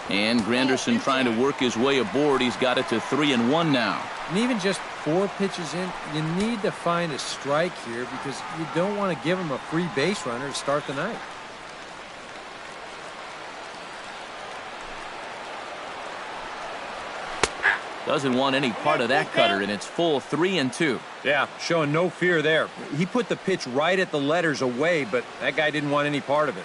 And Granderson trying to work his way aboard. He's got it to 3-1 now. And even just 4 pitches in, you need to find a strike here, because you don't want to give him a free base runner to start the night. Doesn't want any part of that cutter, and it's full 3-2. Yeah, showing no fear there. He put the pitch right at the letters away, but that guy didn't want any part of it.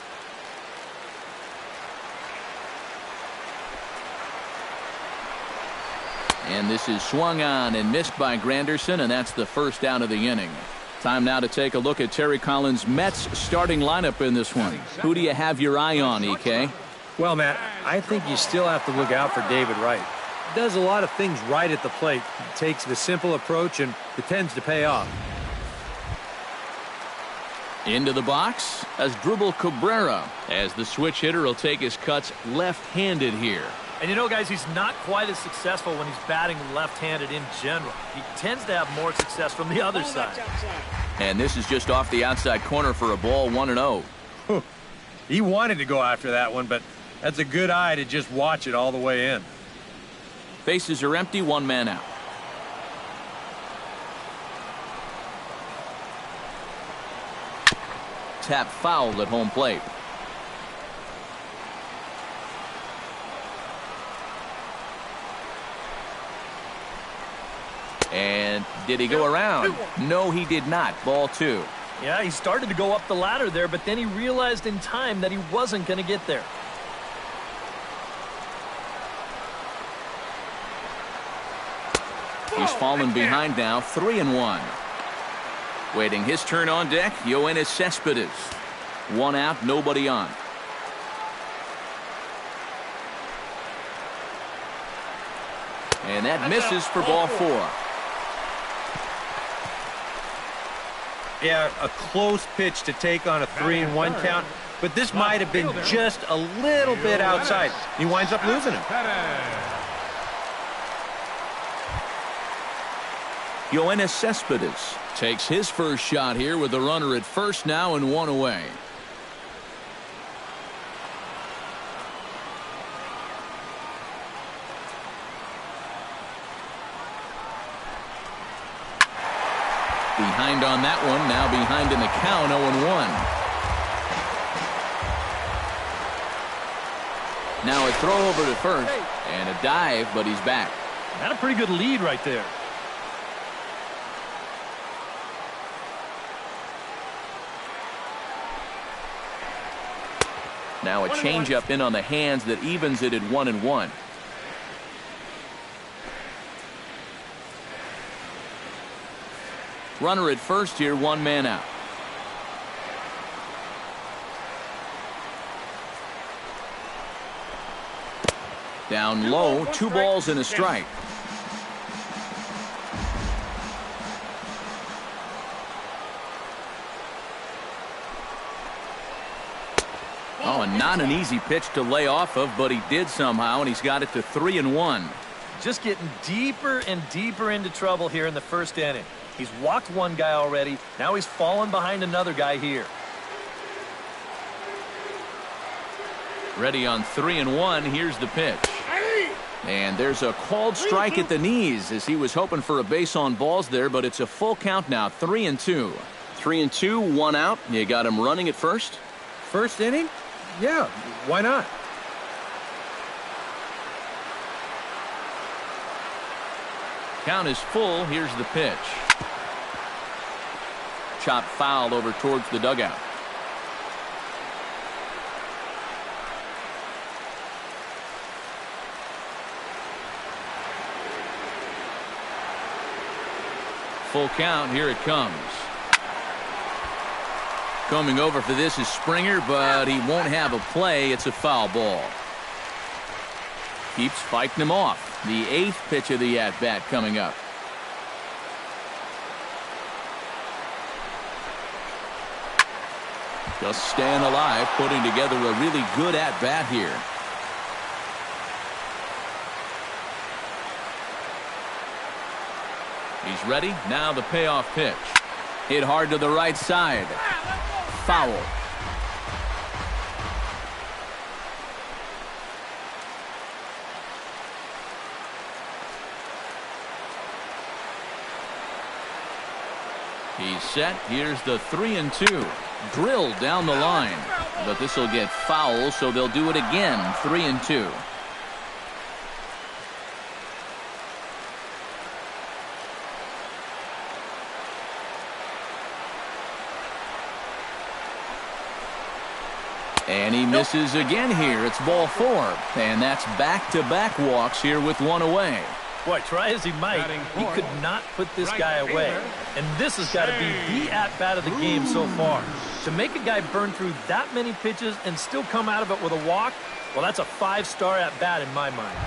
And this is swung on and missed by Granderson, and that's the first out of the inning. Time now to take a look at Terry Collins' Mets starting lineup in this one. Who do you have your eye on, EK? Well, Matt, I think you still have to look out for David Wright. Does a lot of things right at the plate. Takes the simple approach and it tends to pay off. Into the box as Dribble Cabrera, as the switch hitter will take his cuts left-handed here. And you know, guys, he's not quite as successful when he's batting left-handed in general. He tends to have more success from the other side. And this is just off the outside corner for a ball, 1-0. He wanted to go after that one, but that's a good eye to just watch it all the way in. Bases are empty, 1 man out. Tap fouled at home plate. And did he go around? No, he did not. Ball 2. Yeah, he started to go up the ladder there, but then he realized in time that he wasn't going to get there. He's fallen behind now, 3-1. Waiting his turn on deck, Yoenis Cespedes. 1 out, nobody on. And that misses for ball 4. Yeah, a close pitch to take on a 3-1 count, but this might have been just a little bit outside. He winds up losing him. Yoenis Cespedes takes his first shot here with the runner at first now and 1 away. Behind on that one, now behind in the count, 0-1. Now a throw over to first and a dive, but he's back. Had a pretty good lead right there. Now a changeup in on the hands that evens it at 1-1. Runner at first here, 1 man out. Down low, 2 balls and a strike. Oh, and not an easy pitch to lay off of, but he did somehow, and he's got it to 3-1. Just getting deeper and deeper into trouble here in the first inning. He's walked 1 guy already. Now he's fallen behind another guy here. Ready on 3-1. Here's the pitch. And there's a called strike at the knees as he was hoping for a base on balls there, but it's a full count now, 3-2. 3-2, 1 out. You got him running at first? First inning? Yeah, why not? Count is full. Here's the pitch. Chop foul over towards the dugout. Full count. Here it comes. Coming over for this is Springer, but he won't have a play. It's a foul ball. Keeps fighting him off. The 8th pitch of the at-bat coming up. Just staying alive, putting together a really good at-bat here. He's ready. Now the payoff pitch. Hit hard to the right side. Foul. He's set. Here's the 3-2. Drilled down the line. But this will get foul, so they'll do it again. 3-2. And he misses again here. It's ball 4. And that's back-to-back walks here with one away. Boy, try as he might, he could not put this guy away. And this has got to be the at-bat of the game so far. To make a guy burn through that many pitches and still come out of it with a walk, well, that's a 5-star at-bat in my mind.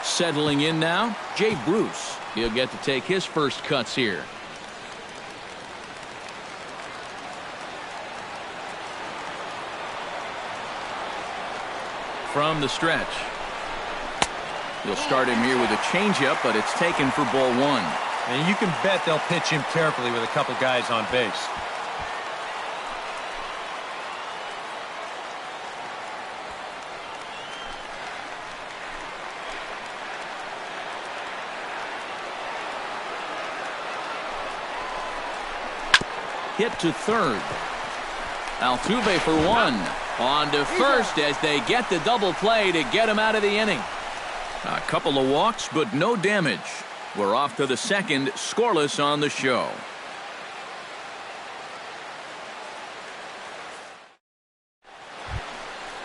Settling in now, Jay Bruce. He'll get to take his first cuts here. From the stretch. He'll start him here with a changeup, but it's taken for ball 1. And you can bet they'll pitch him carefully with a couple guys on base. Hit to third. Altuve for 1. On to first as they get the double play to get him out of the inning. A couple of walks, but no damage. We're off to the second, scoreless on the show.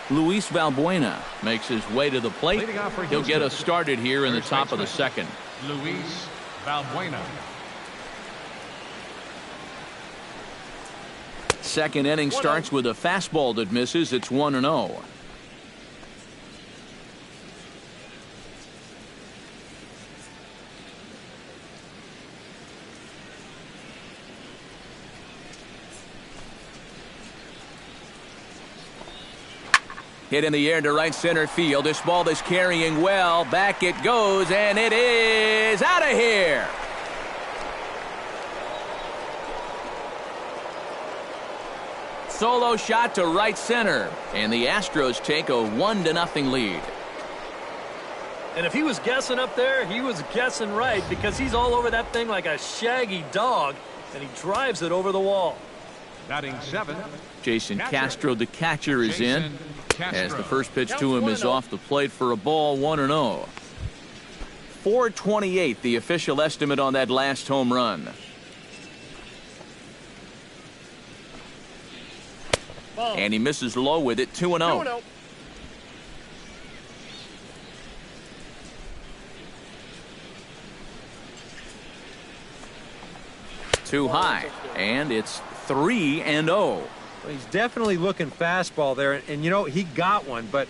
Luis Valbuena makes his way to the plate. He'll get us started here in the top of the second. Luis Valbuena. Second inning starts with a fastball that misses. It's 1-0. Hit in the air to right center field. This ball is carrying well. Back it goes, and it is out of here. Solo shot to right center, and the Astros take a 1-0 lead. And if he was guessing up there, he was guessing right, because he's all over that thing like a shaggy dog, and he drives it over the wall. Batting 7. Jason Castro, the catcher, is in. As the first pitch to him is off the plate for a ball. 1-0. 428, the official estimate on that last home run. And he misses low with it. 2-0. Too high, and it's 3-0. Well, he's definitely looking fastball there, and you know, he got one, but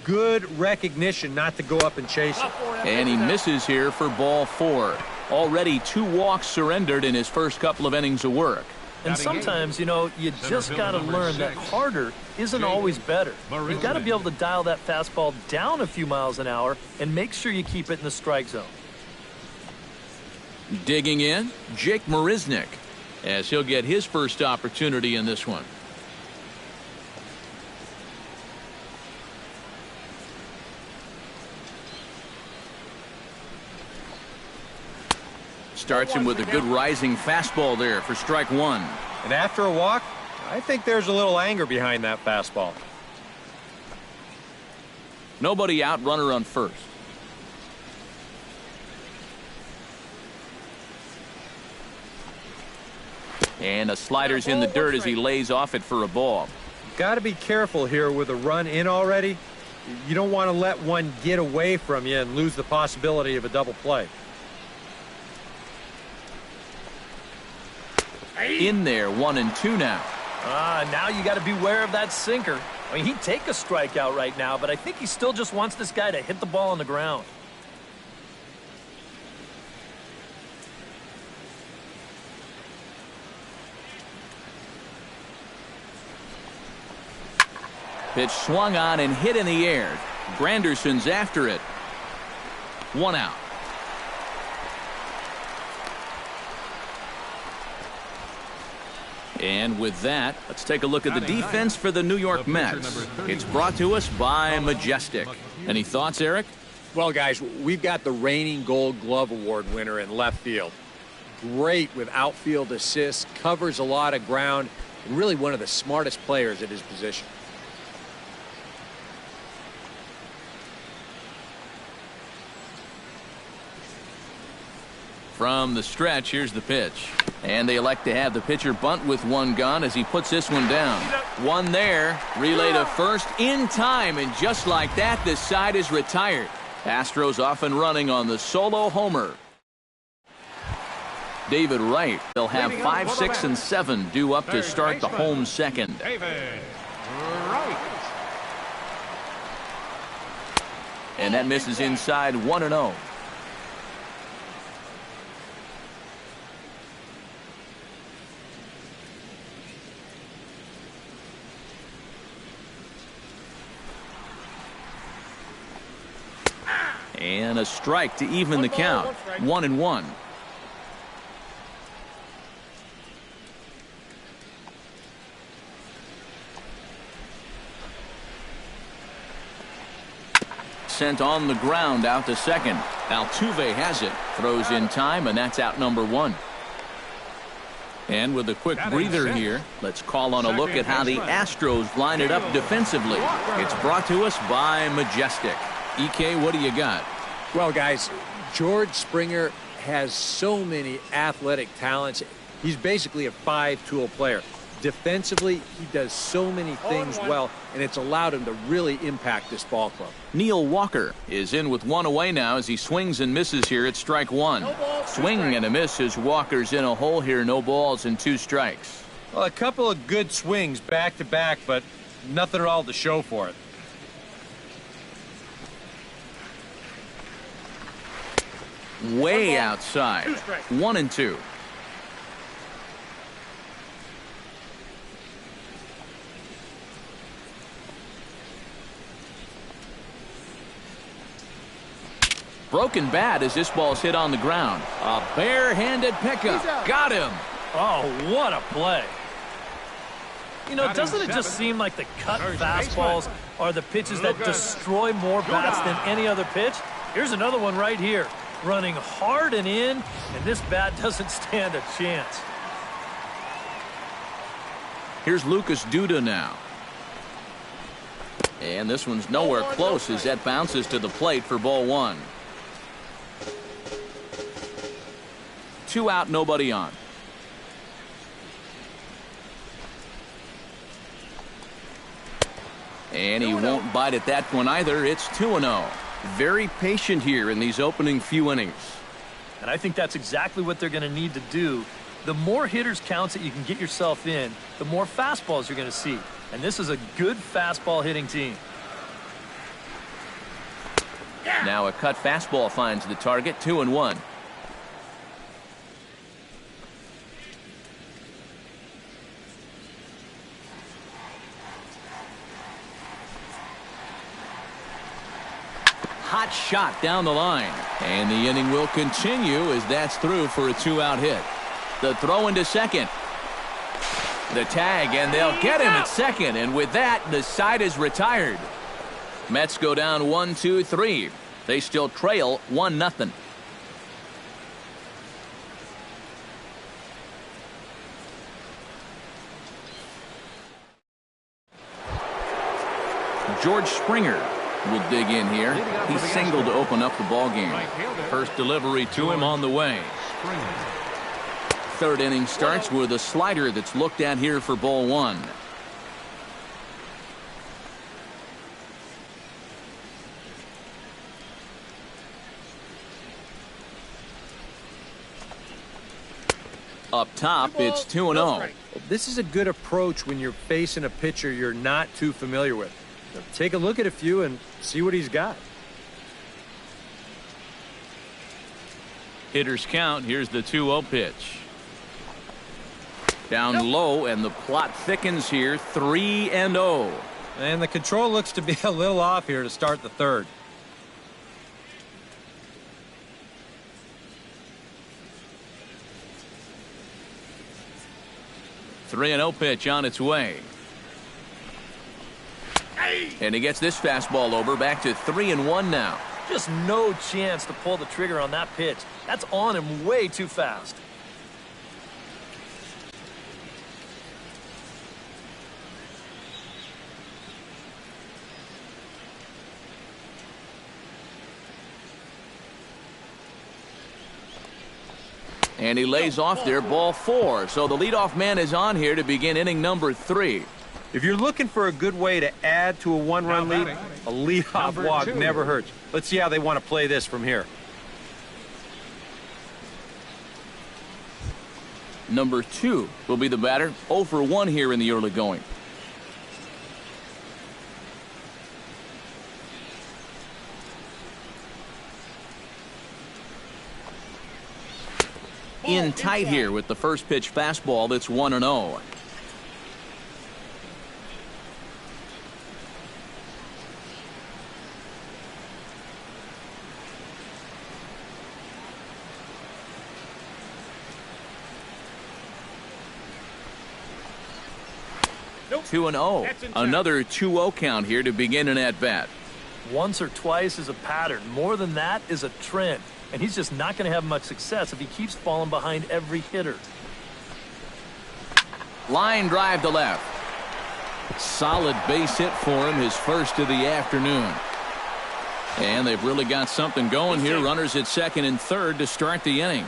good recognition not to go up and chase it. And he misses here for ball 4. Already 2 walks surrendered in his first couple of innings of work. And sometimes, you know, you just got to learn that harder isn't always better. You've got to be able to dial that fastball down a few miles an hour and make sure you keep it in the strike zone. Digging in, Jake Marisnick, as he'll get his first opportunity in this one. Starts him with a good rising fastball there for strike 1. And after a walk, I think there's a little anger behind that fastball. Nobody out, runner on first. And the slider's in the dirt as he lays off it for a ball. Got to be careful here with a run in already. You don't want to let one get away from you and lose the possibility of a double play. In there, 1-2 now. Now you got to beware of that sinker. I mean, he'd take a strikeout right now, but I think he still just wants this guy to hit the ball on the ground. Pitch swung on and hit in the air. Granderson's after it. 1 out. And with that, let's take a look at the defense for the New York Mets. It's brought to us by Majestic. Any thoughts, Eric? Well, guys, we've got the reigning Gold Glove Award winner in left field. Great with outfield assists, covers a lot of ground, and really one of the smartest players at his position. From the stretch, here's the pitch. And they elect to have the pitcher bunt with one gun as he puts this one down. One there, relay to first in time, and just like that, this side is retired. Astros off and running on the solo homer. David Wright. They'll have 5, 6, and 7 due up to start the home second. David Wright. And that misses inside 1-0. And a strike to even the count. 1-1. Sent on the ground out to second. Altuve has it. Throws in time, and that's out number 1. And with a quick breather here, let's call on a look at how the Astros line it up defensively. It's brought to us by Majestic. EK, what do you got? Well, guys, George Springer has so many athletic talents. He's basically a 5-tool player. Defensively, he does so many things well, and it's allowed him to really impact this ball club. Neil Walker is in with 1 away now as he swings and misses here at strike 1. Swing and a miss as Walker's in a hole here. No balls and 2 strikes. Well, a couple of good swings back-to-back, but nothing at all to show for it. Way outside. 1-2. Broken bat as this ball's hit on the ground. A barehanded pickup. Got him. Oh, what a play. You know, doesn't it just seem like the cut fastballs are the pitches that destroy more bats than any other pitch? Here's another one right here. Running hard and in, and this bat doesn't stand a chance. Here's Lucas Duda now. And this one's nowhere close as that bounces to the plate for ball 1. 2 out, nobody on. And he won't bite at that one either. It's 2-0. Very patient here in these opening few innings. And I think that's exactly what they're going to need to do. The more hitters counts that you can get yourself in, the more fastballs you're going to see. And this is a good fastball hitting team. Now a cut fastball finds the target. 2-1. Hot shot down the line. And the inning will continue as that's through for a 2-out hit. The throw into second. The tag, and they'll get him at second. And with that, the side is retired. Mets go down 1-2-3. They still trail 1-0. George Springer will dig in here. He singled to open up the ball game. First delivery to him on the way. third inning starts with a slider that's looked at here for ball one. Up top, it's 2-0. This is a good approach when you're facing a pitcher you're not too familiar with. So take a look at a few and see what he's got. Hitters count. Here's the 2-0 pitch. Down low, and the plot thickens here. 3-0. And the control looks to be a little off here to start the third. Three 3-0 pitch on its way. And he gets this fastball over. Back to 3-1 now. Just no chance to pull the trigger on that pitch. That's on him way too fast. And he lays off there, ball 4. So the leadoff man is on here to begin inning number 3. If you're looking for a good way to add to a one-run lead, a leadoff walk never hurts. Let's see how they want to play this from here. Number 2 will be the batter. 0 for 1 here in the early going. In tight here with the first pitch fastball. That's 1-0. Nope. 2-0. Another 2-0 count here to begin an at-bat. Once or twice is a pattern. More than that is a trend. And he's just not going to have much success if he keeps falling behind every hitter. Line drive to left. Solid base hit for him, his first of the afternoon. And they've really got something going here. Runners at second and third to start the inning.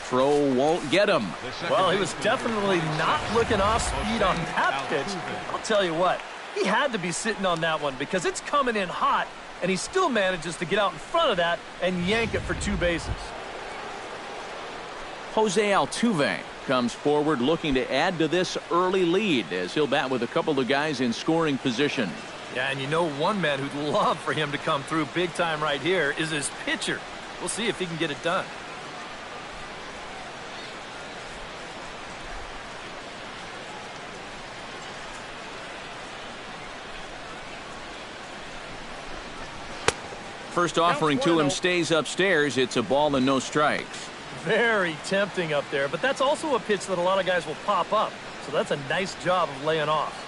Throw won't get him. Well, he was definitely not looking off speed on that pitch. I'll tell you what, he had to be sitting on that one because it's coming in hot, and he still manages to get out in front of that and yank it for 2 bases. Jose Altuve comes forward looking to add to this early lead as he'll bat with a couple of guys in scoring position. Yeah, and you know one man who'd love for him to come through big time right here is his pitcher. We'll see if he can get it done. First offering to him stays upstairs. It's a ball and no strikes. Very tempting up there, but that's also a pitch that a lot of guys will pop up. So that's a nice job of laying off.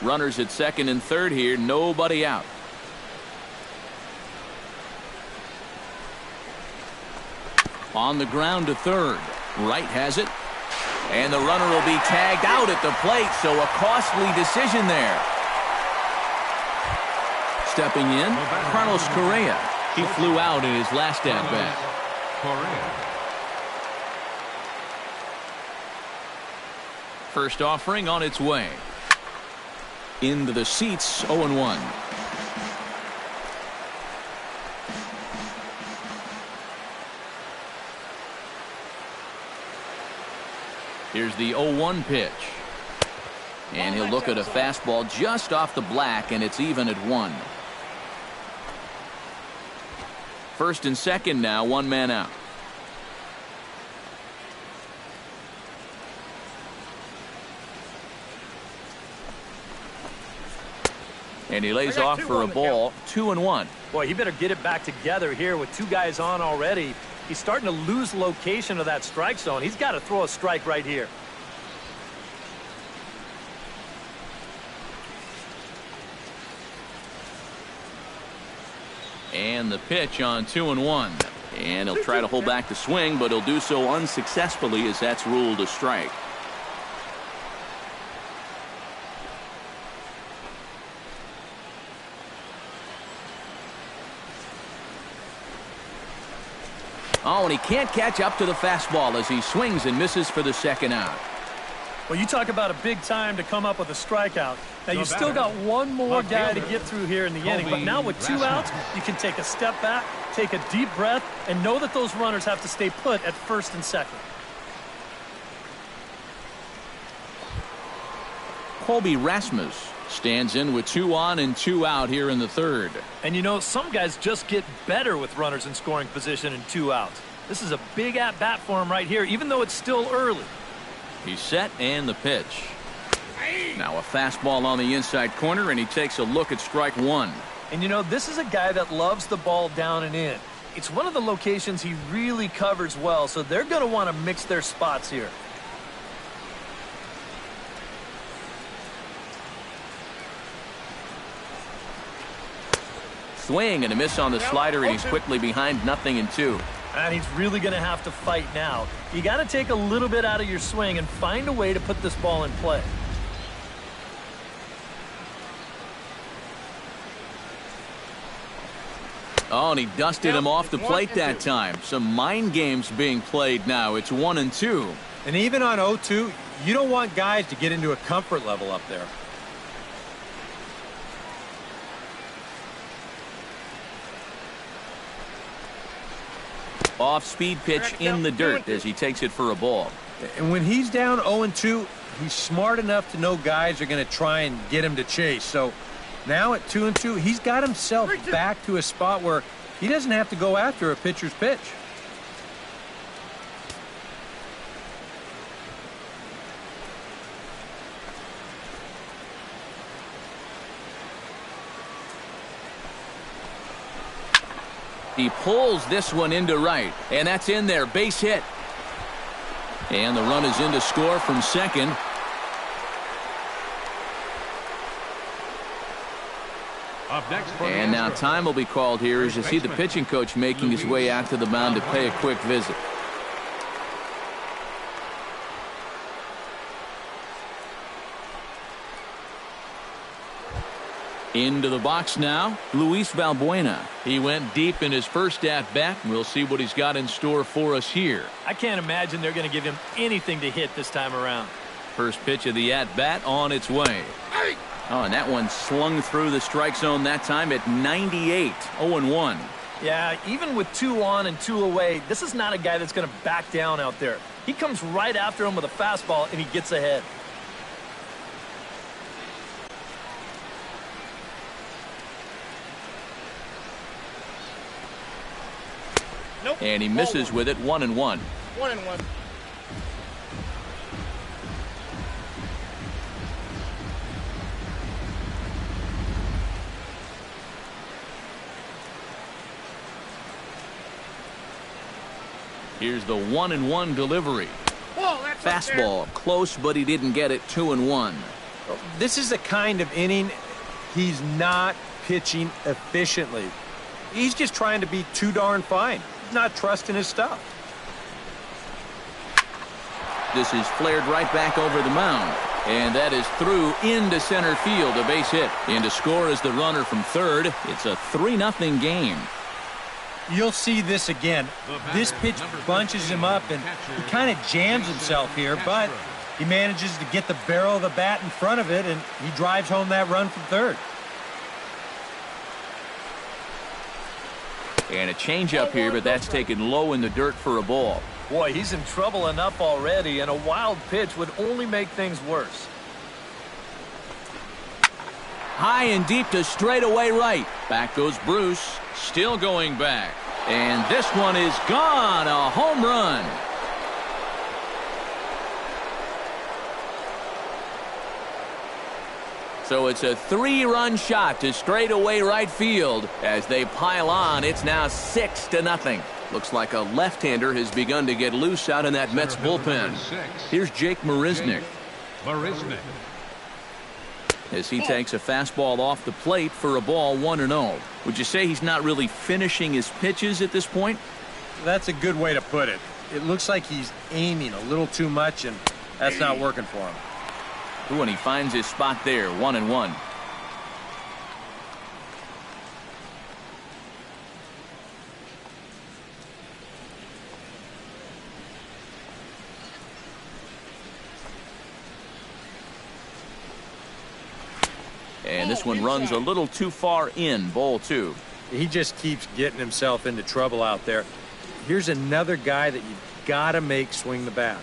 Runners at second and third here. Nobody out. On the ground to third. Wright has it. And the runner will be tagged out at the plate, so a costly decision there. Stepping in, Carlos Correa. He flew out in his last at-bat. First offering on its way. Into the seats, 0-1. Here's the 0-1 pitch. And he'll look at a fastball just off the black, and it's even at 1. First and second now, 1 man out. And he lays off for a ball. 2-1. Boy, he better get it back together here with 2 guys on already. He's starting to lose location of that strike zone. He's got to throw a strike right here. And the pitch on 2-1. And he'll try to hold back the swing, but he'll do so unsuccessfully as that's ruled a strike. Oh, and he can't catch up to the fastball as he swings and misses for the second out. Well, you talk about a big time to come up with a strikeout. Now, you've still got one more guy to get through here in the inning, but now with 2 outs, you can take a step back, take a deep breath, and know that those runners have to stay put at first and second. Colby Rasmus stands in with 2 on and 2 out here in the third. And you know, some guys just get better with runners in scoring position and 2 outs. This is a big at-bat for him right here, even though it's still early. He's set and the pitch. Now a fastball on the inside corner, and he takes a look at strike 1. And you know, this is a guy that loves the ball down and in. It's one of the locations he really covers well, so they're going to want to mix their spots here. Swing and a miss on the slider, and he's quickly behind 0-2. And he's really going to have to fight now. You got to take a little bit out of your swing and find a way to put this ball in play. Oh, and he dusted him off the plate that time. Some mind games being played now. It's 1-2. And even on 0-2, you don't want guys to get into a comfort level up there. Off-speed pitch in the dirt as he takes it for a ball. And when he's down 0-2, he's smart enough to know guys are going to try and get him to chase. So now at 2-2, he's got himself back to a spot where he doesn't have to go after a pitcher's pitch. He pulls this one into right, and that's in there. Base hit. And the run is in to score from second. And now time will be called here as you see the pitching coach making his way out to the mound to pay a quick visit. Into the box now, Luis Valbuena. He went deep in his first at-bat. We'll see what he's got in store for us here. I can't imagine they're going to give him anything to hit this time around. First pitch of the at-bat on its way. Oh, and that one slung through the strike zone that time at 98, 0-1. Yeah, even with 2 on and 2 away, this is not a guy that's going to back down out there. He comes right after him with a fastball, and he gets ahead. Nope. And he misses with it, 1-1. 1-1. Here's the 1-1 delivery. Whoa, that's fastball close, but he didn't get it. 2-1. This is the kind of inning he's not pitching efficiently. He's just trying to be too darn fine, not trusting his stuff. This is flared right back over the mound. And that is through into center field, a base hit. In to score is the runner from third. It's a 3-0 game. You'll see this again. This pitch bunches him up, and he kind of jams himself here, but he manages to get the barrel of the bat in front of it, and he drives home that run from third. And a changeup here, but that's taken low in the dirt for a ball. Boy, he's in trouble enough already, and a wild pitch would only make things worse. High and deep to straightaway right. Back goes Bruce, still going back. And this one is gone, a home run. So it's a 3-run shot to straightaway right field. As they pile on, it's now 6-0. Looks like a left-hander has begun to get loose out in that Mets bullpen. Here's Jake Marisnick. As he takes a fastball off the plate for a ball, 1-0. Would you say he's not really finishing his pitches at this point? That's a good way to put it. It looks like he's aiming a little too much, and that's not working for him. Ooh, and he finds his spot there, 1-1. And this one runs a little too far in, ball 2. He just keeps getting himself into trouble out there. Here's another guy that you got to make swing the bat.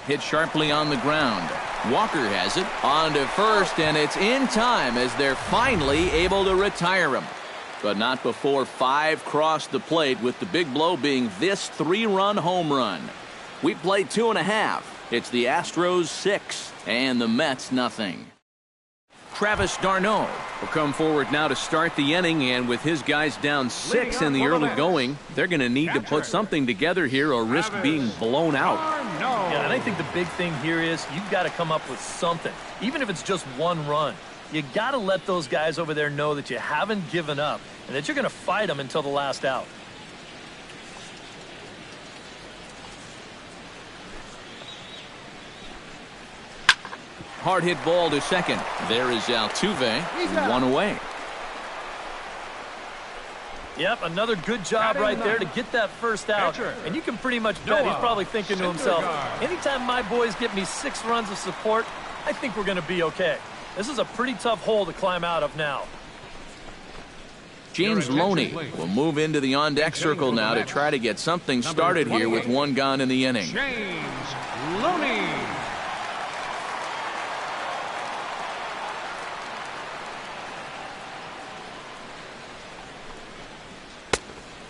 Hit sharply on the ground. Walker has it on to first, and it's in time as they're finally able to retire him. But not before 5 crossed the plate, with the big blow being this 3-run home run. We played 2.5. It's the Astros 6 and the Mets nothing. Travis d'Arnaud will come forward now to start the inning, and with his guys down 6 in the early going, they're going to need to put something together here or risk being blown out. Yeah, and I think the big thing here is you've got to come up with something, even if it's just 1 run. You got to let those guys over there know that you haven't given up and that you're going to fight them until the last out. Hard hit ball to second. There is Altuve, 1 away. Yep, another good job right there to get that first out. And you can pretty much bet he's probably thinking to himself, anytime my boys get me 6 runs of support, I think we're going to be okay. This is a pretty tough hole to climb out of now. James Loney will move into the on-deck circle now to try to get something started here with 1 gone in the inning. James Loney.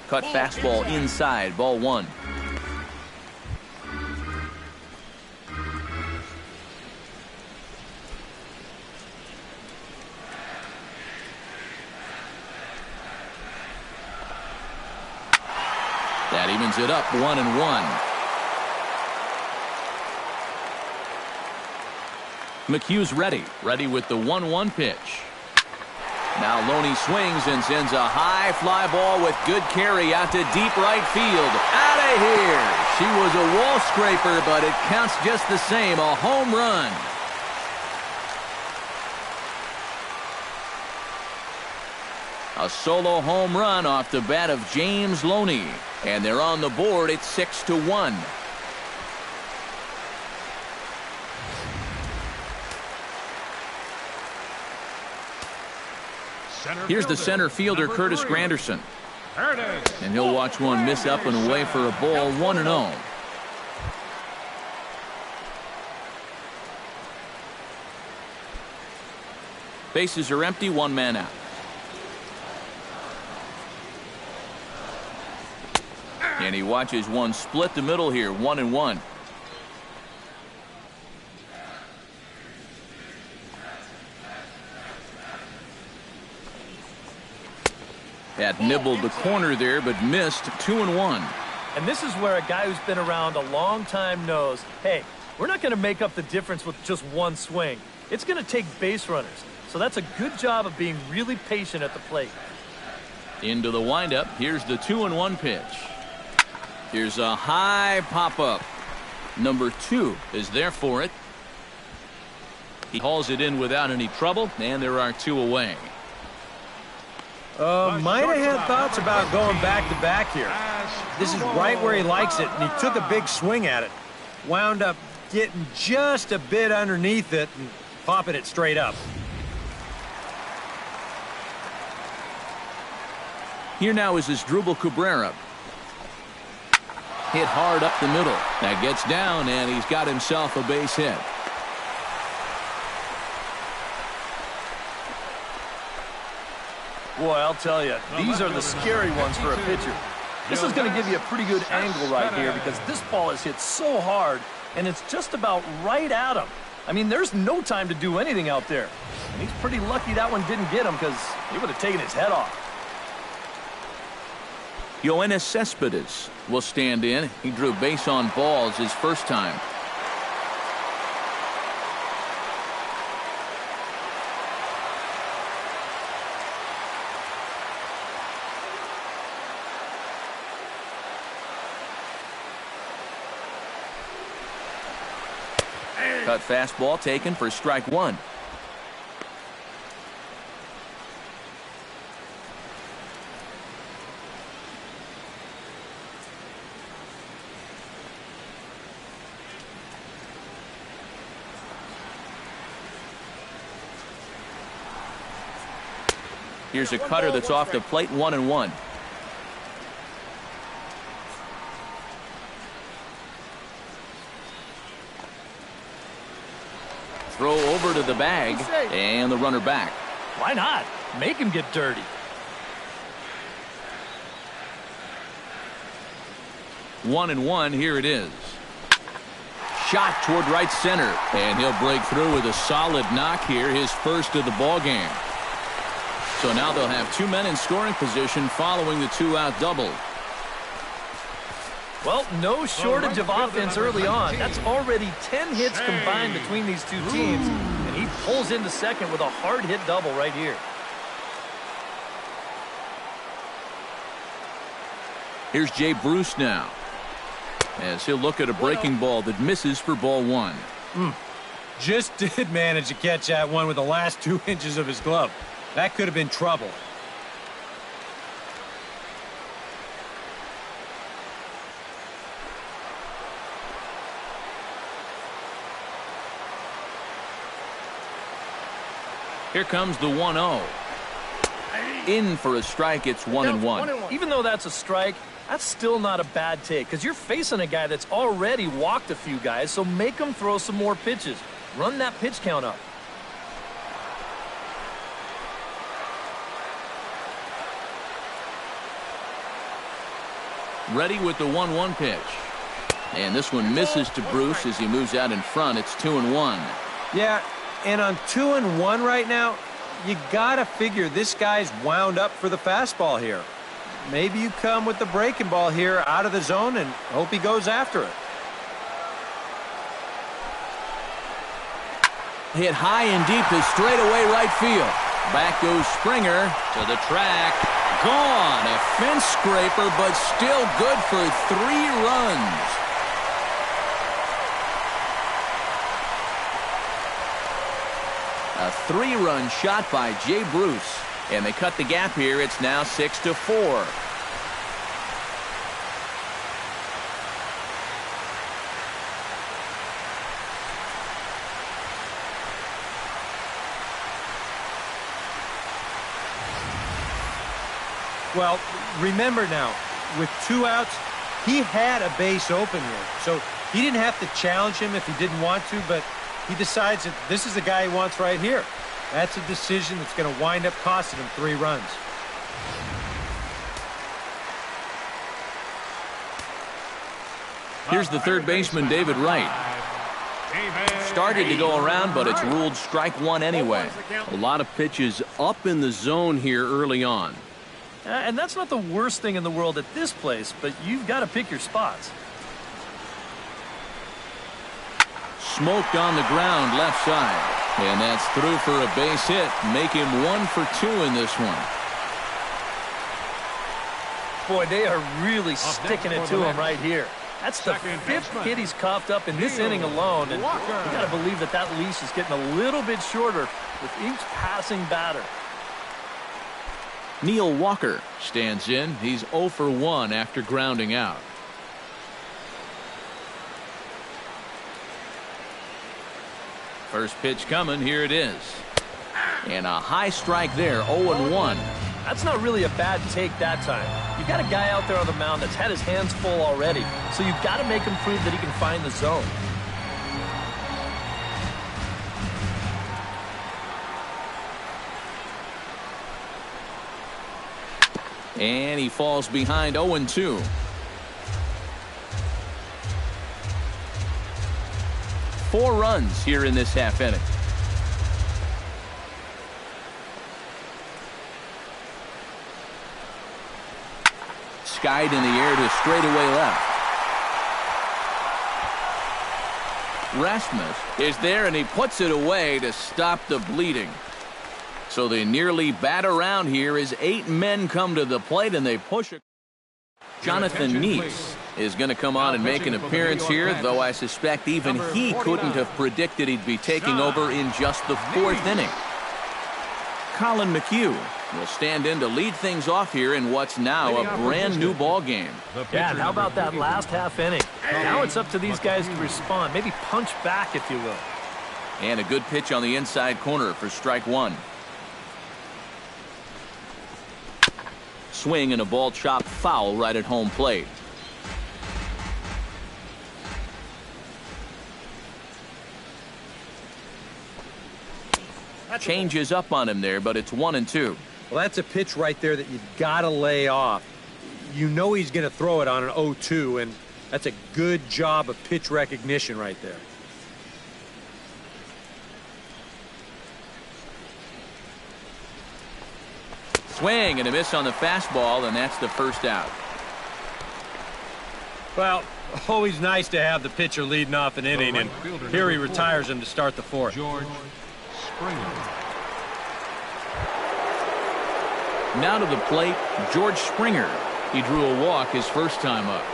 Cut fastball inside, ball 1. That evens it up, 1-1. McHugh's ready with the 1-1 pitch. Now Loney swings and sends a high fly ball with good carry out to deep right field. Out of here. She was a wall scraper, but it counts just the same. A home run. A solo home run off the bat of James Loney. And they're on the board at 6-1. Here's the center fielder, Curtis Granderson. And he'll watch one miss up and away for a ball, 1-0. Bases are empty, 1 man out. And he watches one split the middle here, 1-1. That nibbled the corner there, but missed, 2-1. And this is where a guy who's been around a long time knows, hey, we're not going to make up the difference with just 1 swing. It's going to take base runners. So that's a good job of being really patient at the plate. Into the windup. Here's the 2-1 pitch. Here's a high pop-up. Number 2 is there for it. He hauls it in without any trouble, and there are 2 away. Might have had thoughts about going back-to-back here. This is right where he likes it, and he took a big swing at it. Wound up getting just a bit underneath it and popping it straight up. Here now is Asdrubal Cabrera. Hit hard up the middle. That gets down, and he's got himself a base hit. Boy, I'll tell you, these are the scary ones for a pitcher. This is going to give you a pretty good angle right here because this ball is hit so hard, and it's just about right at him. I mean, there's no time to do anything out there. And he's pretty lucky that one didn't get him because he would have taken his head off. Yoenis Cespedes will stand in. He drew base on balls his first time. Cut fastball taken for strike 1. Here's a cutter that's off the plate, 1-1. Throw over to the bag, and the runner back. Why not? Make him get dirty. 1-1, here it is. Shot toward right center, and he'll break through with a solid knock here, his first of the ball game. So now they'll have 2 men in scoring position following the 2-out double. Well, no shortage of offense early on. That's already 10 hits combined between these two teams, and he pulls into second with a hard hit double right here. Here's Jay Bruce now, as he'll look at a breaking ball that misses for ball 1. Just did manage to catch that one with the last 2 inches of his glove. That could have been trouble. Here comes the 1-0. In for a strike, it's 1-1. Even though that's a strike, that's still not a bad take, because you're facing a guy that's already walked a few guys, so make him throw some more pitches. Run that pitch count up. Ready with the 1-1 pitch. And this one misses to Bruce as he moves out in front. It's 2-1. Yeah, and on 2-1 right now, you gotta figure this guy's wound up for the fastball here. Maybe you come with the breaking ball here out of the zone and hope he goes after it. Hit high and deep to straightaway right field. Back goes Springer to the track. Gone. A fence scraper, but still good for 3 runs. A 3-run shot by Jay Bruce. And they cut the gap here. It's now 6-4. Well, remember now, with 2 outs, he had a base open here. So he didn't have to challenge him if he didn't want to, but he decides that this is the guy he wants right here. That's a decision that's going to wind up costing him 3 runs. Here's the third baseman, David Wright. Started to go around, but it's ruled strike 1 anyway. A lot of pitches up in the zone here early on. And that's not the worst thing in the world at this place, but you've got to pick your spots. Smoked on the ground left side. And that's through for a base hit. Make him 1 for 2 in this one. Boy, they are really sticking it to him right here. That's the 5th hit he's coughed up in this inning alone, and you got to believe that that leash is getting a little bit shorter with each passing batter. Neil Walker stands in. He's 0 for 1 after grounding out. First pitch coming. Here it is. And a high strike there. 0-1. That's not really a bad take that time. You've got a guy out there on the mound that's had his hands full already, so you've got to make him prove that he can find the zone. And he falls behind 0-2. Four runs here in this half inning. Skied in the air to straightaway left. Rasmus is there, and he puts it away to stop the bleeding. So they nearly bat around here as 8 men come to the plate, and they push it. Jonathan Neese is going to come on and make an appearance here, though I suspect even he couldn't have predicted he'd be taking over in just the 4th inning. Colin McHugh will stand in to lead things off here in what's now a brand new ball game. Yeah, and how about that last half inning? Now it's up to these guys to respond, maybe punch back, if you will. And a good pitch on the inside corner for strike 1. Swing and a ball chopped foul right at home plate. Changes up on him there, but it's 1-2. Well, that's a pitch right there that you've got to lay off. You know he's going to throw it on an 0-2, and that's a good job of pitch recognition right there. Swing and a miss on the fastball, and that's the first out. Well, always nice to have the pitcher leading off an inning, and here he retires him to start the fourth. George Springer. Now to the plate, George Springer. He drew a walk his first time up.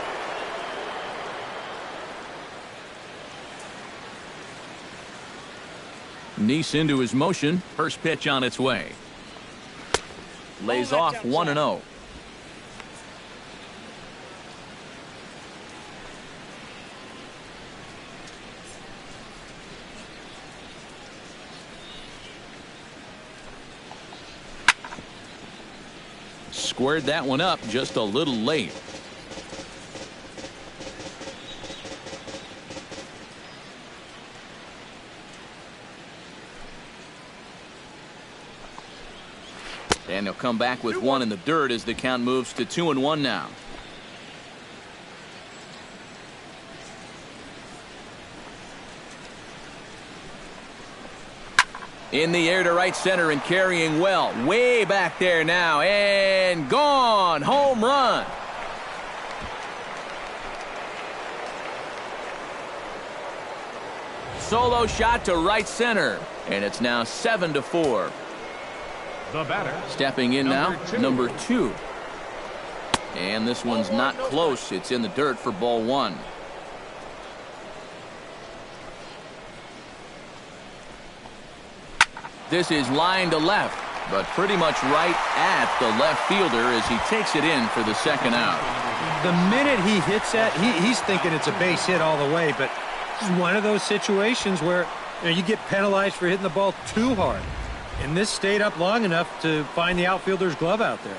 Neese into his motion. First pitch on its way. Lays off 1-0. Squared that one up just a little late. And he'll come back with one in the dirt as the count moves to 2-1 now. In the air to right center and carrying well. Way back there now. And gone. Home run. Solo shot to right center. And it's now 7-4. The batter. Stepping in now, number 2. And this one's not close. It's in the dirt for ball 1. This is line to left, but pretty much right at the left fielder as he takes it in for the second out. The minute he hits that, he's thinking it's a base hit all the way, but it's one of those situations where you get penalized for hitting the ball too hard. And this stayed up long enough to find the outfielder's glove out there.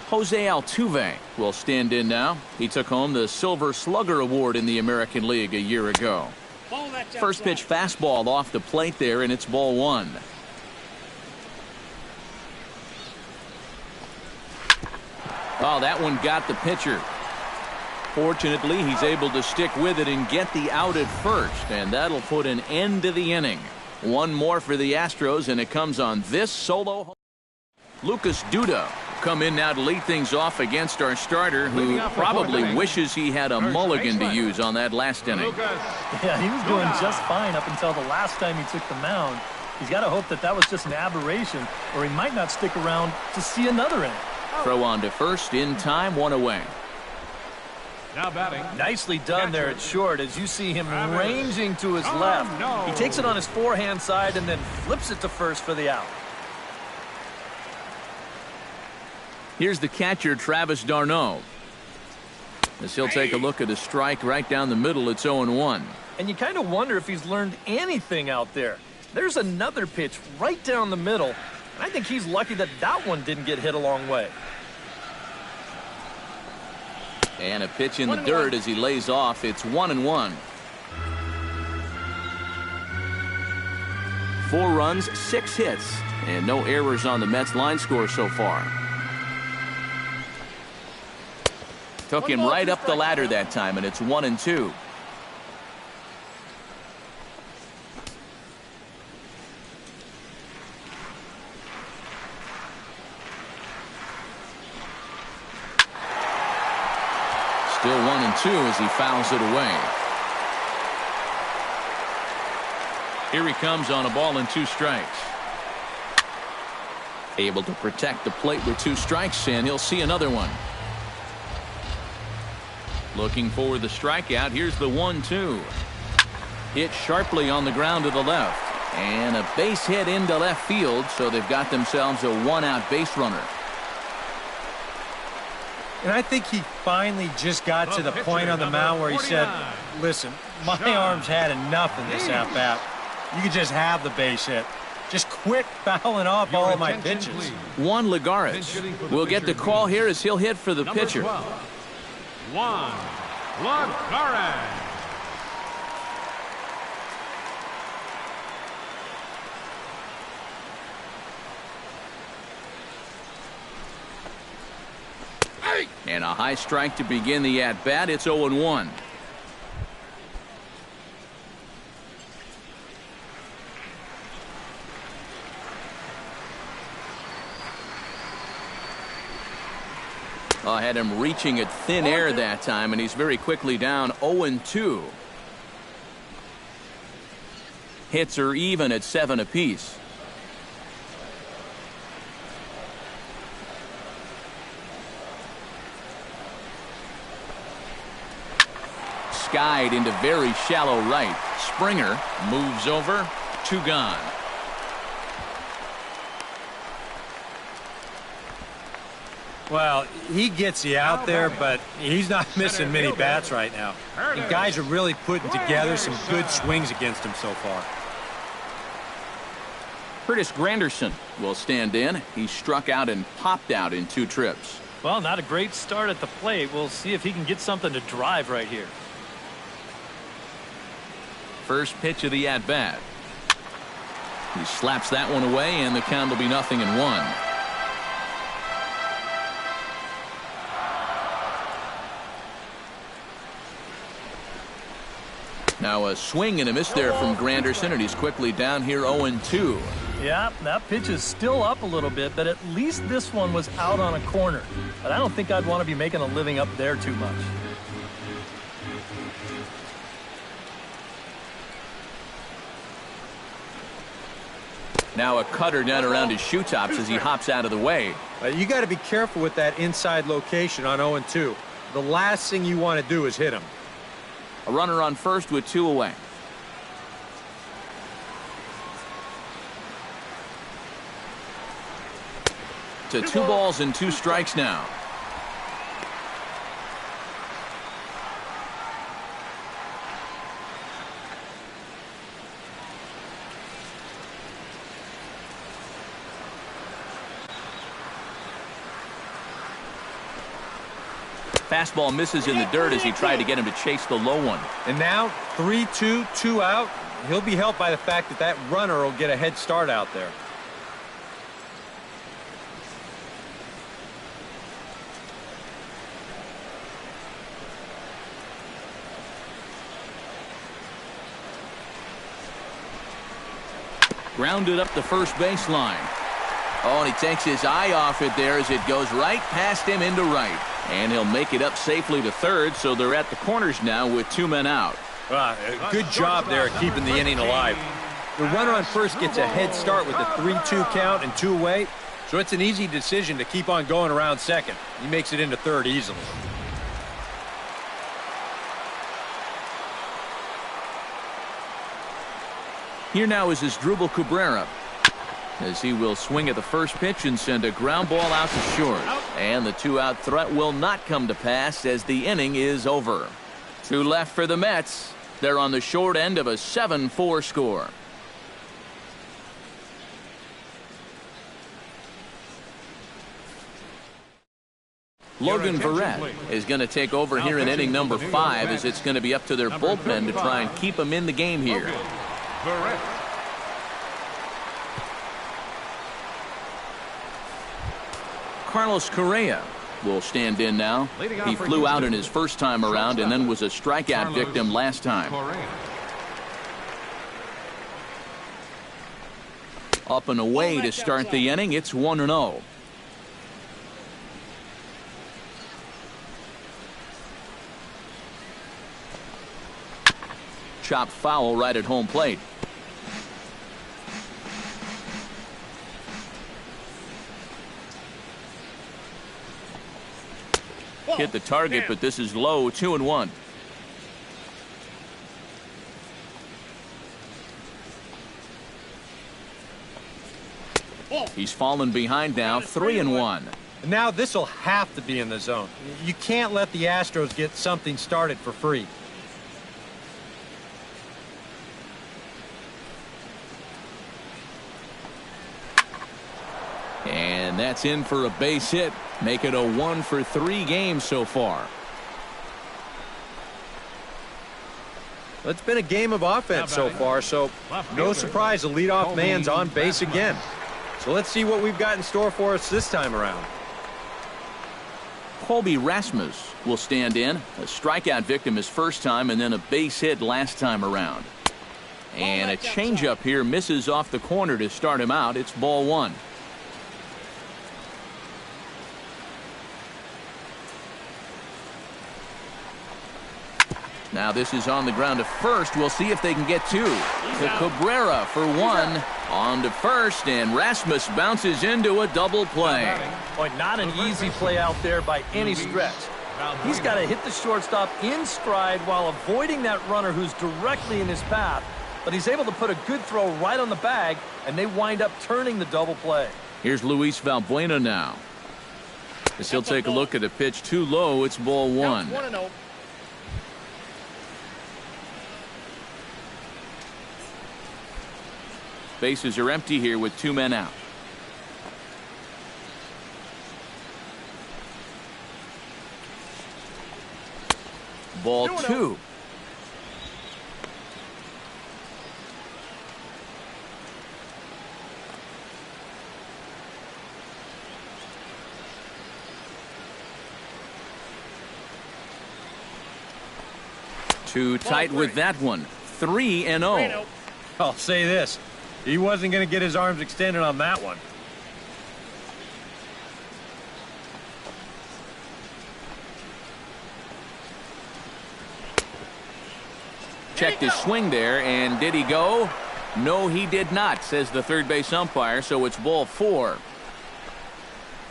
Jose Altuve will stand in now. He took home the Silver Slugger Award in the American League a year ago. First pitch fastball off the plate there, and it's ball 1. Oh, that one got the pitcher. Fortunately, he's able to stick with it and get the out at first, and that'll put an end to the inning. One more for the Astros, and it comes on this solo. Lucas Duda come in now to lead things off against our starter, who probably wishes he had a mulligan to use on that last inning. Yeah, he was doing just fine up until the last time he took the mound. He's got to hope that that was just an aberration, or he might not stick around to see another inning. Throw on to first in time, 1 away. Now batting. Nicely done there at short as you see him ranging to his left. He takes it on his forehand side and then flips it to first for the out. Here's the catcher, Travis d'Arnaud. As he'll take a look at a strike right down the middle, it's 0-1. And you kind of wonder if he's learned anything out there. There's another pitch right down the middle. I think he's lucky that that one didn't get hit a long way. And a pitch in the dirt as he lays off. It's 1-1. 4 runs, 6 hits, and no errors on the Mets line score so far. Took him right up the ladder that time, and it's 1-2. Still 1-2 as he fouls it away. Here he comes on a ball and 2 strikes. Able to protect the plate with 2 strikes, and he'll see another one. Looking for the strikeout. Here's the 1-2. Hit sharply on the ground to the left. And a base hit into left field, so they've got themselves a 1-out base runner. And I think he finally just got to the point on the mound where he said, listen, my arm's had enough in this at-bat. You can just have the base hit. Just quit fouling off Your all of my attention, pitches. please. Juan Pinch Lagares hitting for the will get the pitcher, call please. here as he'll hit for the Number pitcher. 12, Juan Lagares. And a high strike to begin the at-bat. It's 0-1. I had him reaching at thin air that time, and he's very quickly down 0-2. Hits are even at 7 apiece. Skied into very shallow right. Springer moves over. 2 gone. Well, he gets you out there, but he's not missing many bats right now. The guys are really putting together some good swings against him so far. Curtis Granderson will stand in. He struck out and popped out in 2 trips. Well, not a great start at the plate. We'll see if he can get something to drive right here. First pitch of the at-bat. He slaps that one away, and the count will be 0-1. Now a swing and a miss there from Granderson, and he's quickly down here 0-2. Yeah, that pitch is still up a little bit, but at least this one was out on a corner. But I don't think I'd want to be making a living up there too much. Now a cutter down around his shoe tops as he hops out of the way. You got to be careful with that inside location on 0-2. The last thing you want to do is hit him. A runner on first with 2 away. To 2 balls and 2 strikes now. Fastball misses in the dirt as he tried to get him to chase the low one. And now 3-2, 2 out. He'll be helped by the fact that that runner will get a head start out there. Grounded up the first baseline. Oh, and he takes his eye off it there as it goes right past him into right. And he'll make it up safely to third, so they're at the corners now with 2 men out. Good job there at keeping the inning alive. The runner on first gets a head start with a 3-2 count and 2 away, so it's an easy decision to keep on going around second. He makes it into third easily. Here now is Asdrubal Cabrera, as he will swing at the first pitch and send a ground ball out to short. And the 2-out threat will not come to pass as the inning is over. 2 left for the Mets. They're on the short end of a 7-4 score. Logan Verrett is going to take over here in inning number 5, as it's going to be up to their bullpen to try and keep him in the game here. Carlos Correa will stand in now. He flew out in his first time around and then was a strikeout victim last time. Up and away to start the inning. It's 1-0. Chopped foul right at home plate. Hit the target, but this is low. 2-1. He's fallen behind now. 3-1. Now this will have to be in the zone. You can't let the Astros get something started for free. That's in for a base hit. Make it a 1-for-3 game so far. It's been a game of offense so far, so no surprise the leadoff man's on base again. So let's see what we've got in store for us this time around. Colby Rasmus will stand in. A strikeout victim his first time and then a base hit last time around. And a changeup here misses off the corner to start him out. It's ball one. Now this is on the ground to first. We'll see if they can get two. To Cabrera for one. On to first, and Rasmus bounces into a double play. Boy, not an easy play out there by any stretch. He's got to hit the shortstop in stride while avoiding that runner who's directly in his path. But he's able to put a good throw right on the bag, and they wind up turning the double play. Here's Luis Valbuena now. As he'll take a look at a pitch too low, it's ball one. 1-0. Bases are empty here with two men out. Ball two. Too tight with that one. 3-0. I'll say this. He wasn't going to get his arms extended on that one. Checked his swing there, and did he go? No, he did not, says the third base umpire, so it's ball four.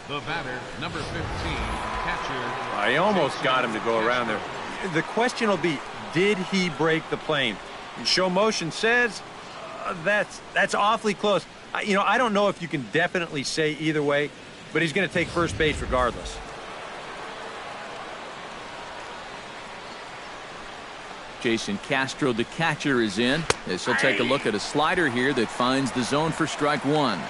The batter, number 15, catcher. I almost got him to go around there. The question will be, did he break the plane? Show motion says that's awfully close. I don't know if you can definitely say either way, but he's going to take first base regardless. Jason Castro, the catcher, is in. As he'll take a look at a slider here that finds the zone for strike one.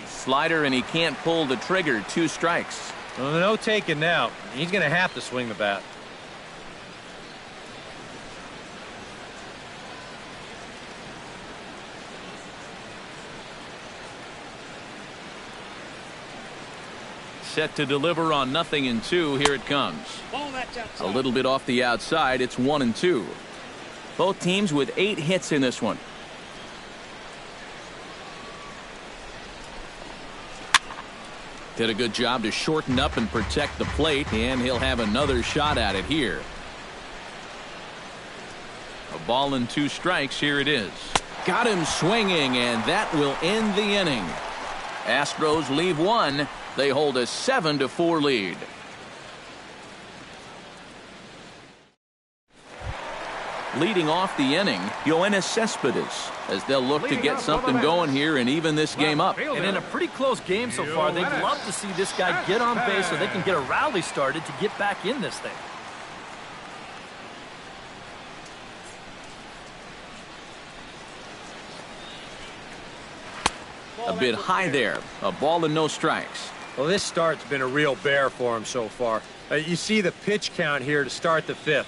Slider, and he can't pull the trigger. 2 strikes. Well, no taking now. He's going to have to swing the bat. Set to deliver on 0-2. Here it comes. A little bit off the outside. It's 1-2. Both teams with 8 hits in this one. Did a good job to shorten up and protect the plate, and he'll have another shot at it here. A ball and 2 strikes. Here it is. Got him swinging, and that will end the inning. Astros leave one. They hold a 7-4 lead. Leading off the inning, Yoenis Cespedes, as they'll look to get something going here and even this game up. And in a pretty close game so far, they'd love to see this guy get on base so they can get a rally started to get back in this thing. A bit high there. A ball and no strikes. Well, this start's been a real bear for him so far. You see the pitch count here to start the 5th.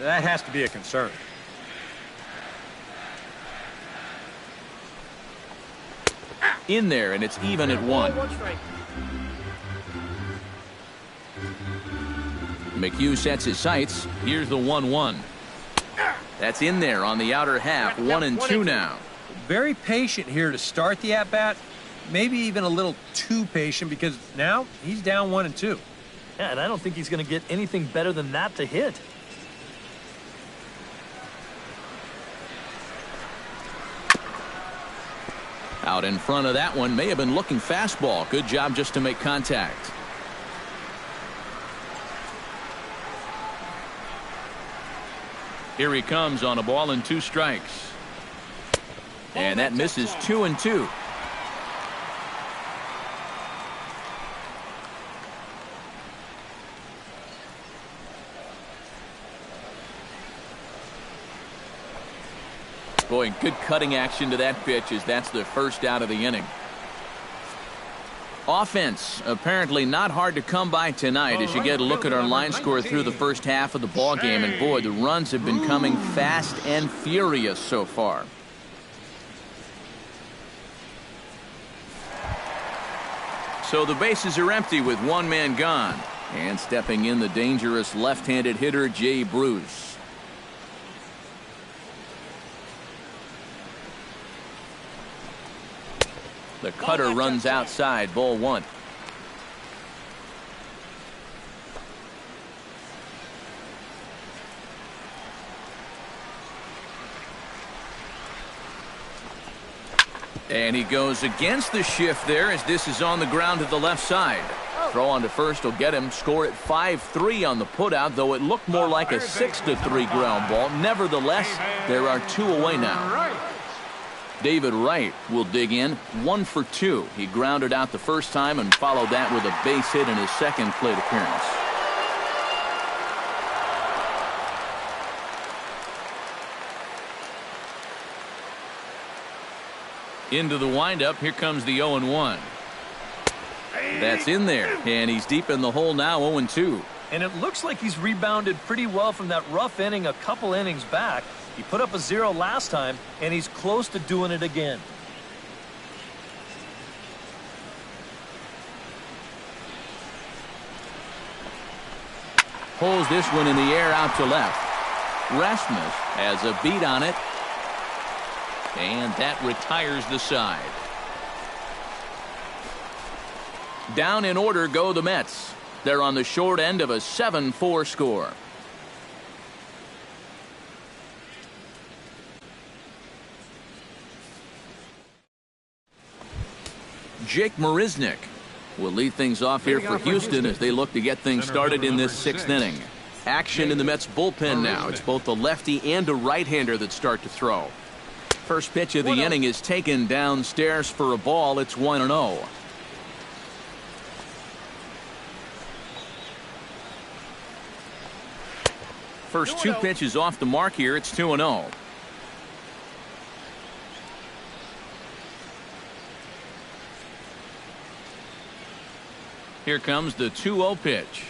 That has to be a concern. In there, and it's even at 1. McHugh sets his sights. Here's the 1-1. That's in there on the outer half. 1-2 now. Very patient here to start the at-bat. Maybe even a little too patient because now he's down 1-2. Yeah, and I don't think he's going to get anything better than that to hit. Out in front of that one. May have been looking fastball. Good job just to make contact. Here he comes on a ball and 2 strikes. And that misses. 2-2. Boy, good cutting action to that pitch as that's the first out of the inning. Offense apparently not hard to come by tonight as you get a look at our line score through the first half of the ball game. And boy, the runs have been coming fast and furious so far. So the bases are empty with one man gone. And stepping in the dangerous left-handed hitter, Jay Bruce. The cutter runs outside, ball one. And he goes against the shift there as this is on the ground to the left side. Throw on to first will get him. Score at 5-3 on the putout, though it looked more like a 6-3 ground ball. Nevertheless, there are two away now. David Wright will dig in, 1 for 2. He grounded out the first time and followed that with a base hit in his second plate appearance. Into the windup, here comes the 0-1. That's in there, and he's deep in the hole now, 0-2. And it looks like he's rebounded pretty well from that rough inning a couple innings back. He put up a 0 last time, and he's close to doing it again. Pulls this one in the air out to left. Rasmus has a beat on it. And that retires the side. Down in order go the Mets. They're on the short end of a 7-4 score. Jake Marisnick will lead things off here for Houston as they look to get things started in this 6th inning. Action in the Mets bullpen now. It's both a lefty and a right-hander that start to throw. First pitch of the inning is taken downstairs for a ball. It's 1-0. First 2 pitches off the mark here. It's 2-0. Here comes the 2-0 pitch.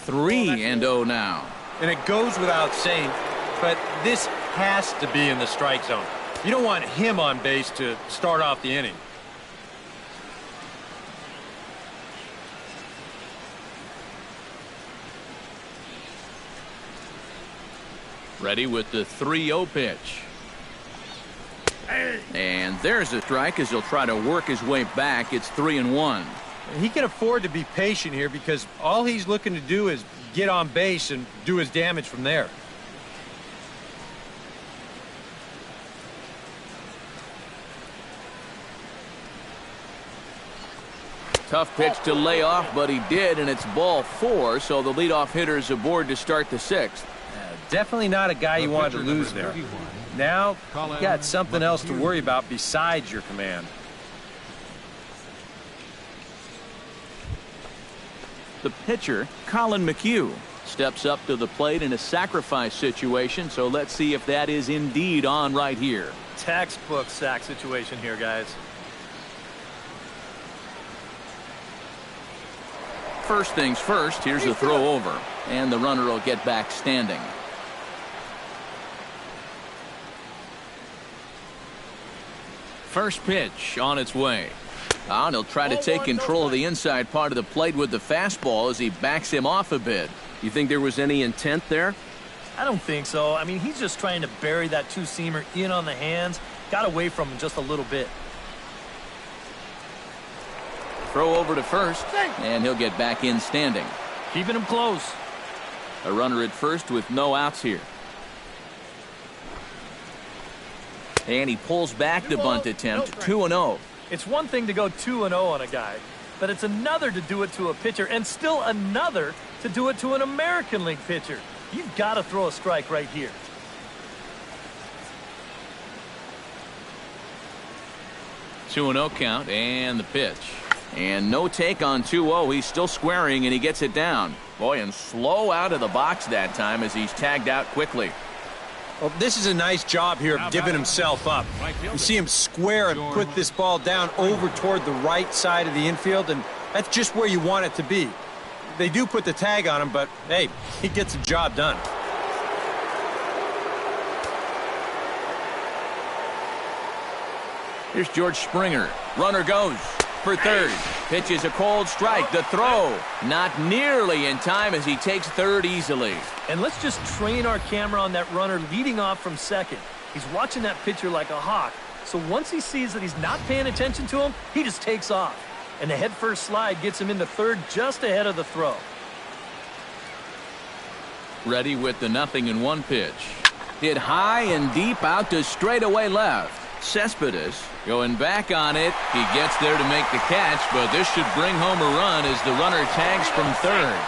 3-0 now. And it goes without saying, but this has to be in the strike zone. You don't want him on base to start off the inning. Ready with the 3-0 pitch. And there's a strike as he'll try to work his way back. It's 3-1. He can afford to be patient here because all he's looking to do is get on base and do his damage from there. Tough pitch to lay off, but he did, and it's ball 4, so the leadoff hitter is aboard to start the 6th. Definitely not a guy you wanted to lose there. Now, you got something else to worry about besides your command. The pitcher, Colin McHugh, steps up to the plate in a sacrifice situation, so let's see if that is indeed on right here. Textbook sack situation here, guys. First things first, here's the throw over, and the runner will get back standing. First pitch on its way. And he'll try to take control of the inside part of the plate with the fastball as he backs him off a bit. You think there was any intent there? I don't think so. I mean, he's just trying to bury that two-seamer in on the hands. Got away from him just a little bit. Throw over to first, and he'll get back in standing. Keeping him close. A runner at first with no outs here. And he pulls back the bunt attempt, 2-0. It's one thing to go 2-0 on a guy, but it's another to do it to a pitcher, and still another to do it to an American League pitcher. You've got to throw a strike right here. Two 2-0 count, and the pitch. And no take on 2-0. He's still squaring, and he gets it down. Boy, and slow out of the box that time as he's tagged out quickly. Well, this is a nice job here of giving himself up. You see him square and put this ball down over toward the right side of the infield, and that's just where you want it to be. They do put the tag on him, but, hey, he gets the job done. Here's George Springer. Runner goes for third. Pitch is a cold strike. The throw not nearly in time as he takes third easily. And let's just train our camera on that runner leading off from second. He's watching that pitcher like a hawk. So once he sees that he's not paying attention to him, he just takes off. And the head-first slide gets him into third just ahead of the throw. Ready with the 0-1 pitch. Hit high and deep out to straightaway left. Cespedes going back on it. He gets there to make the catch, but this should bring home a run as the runner tags from third.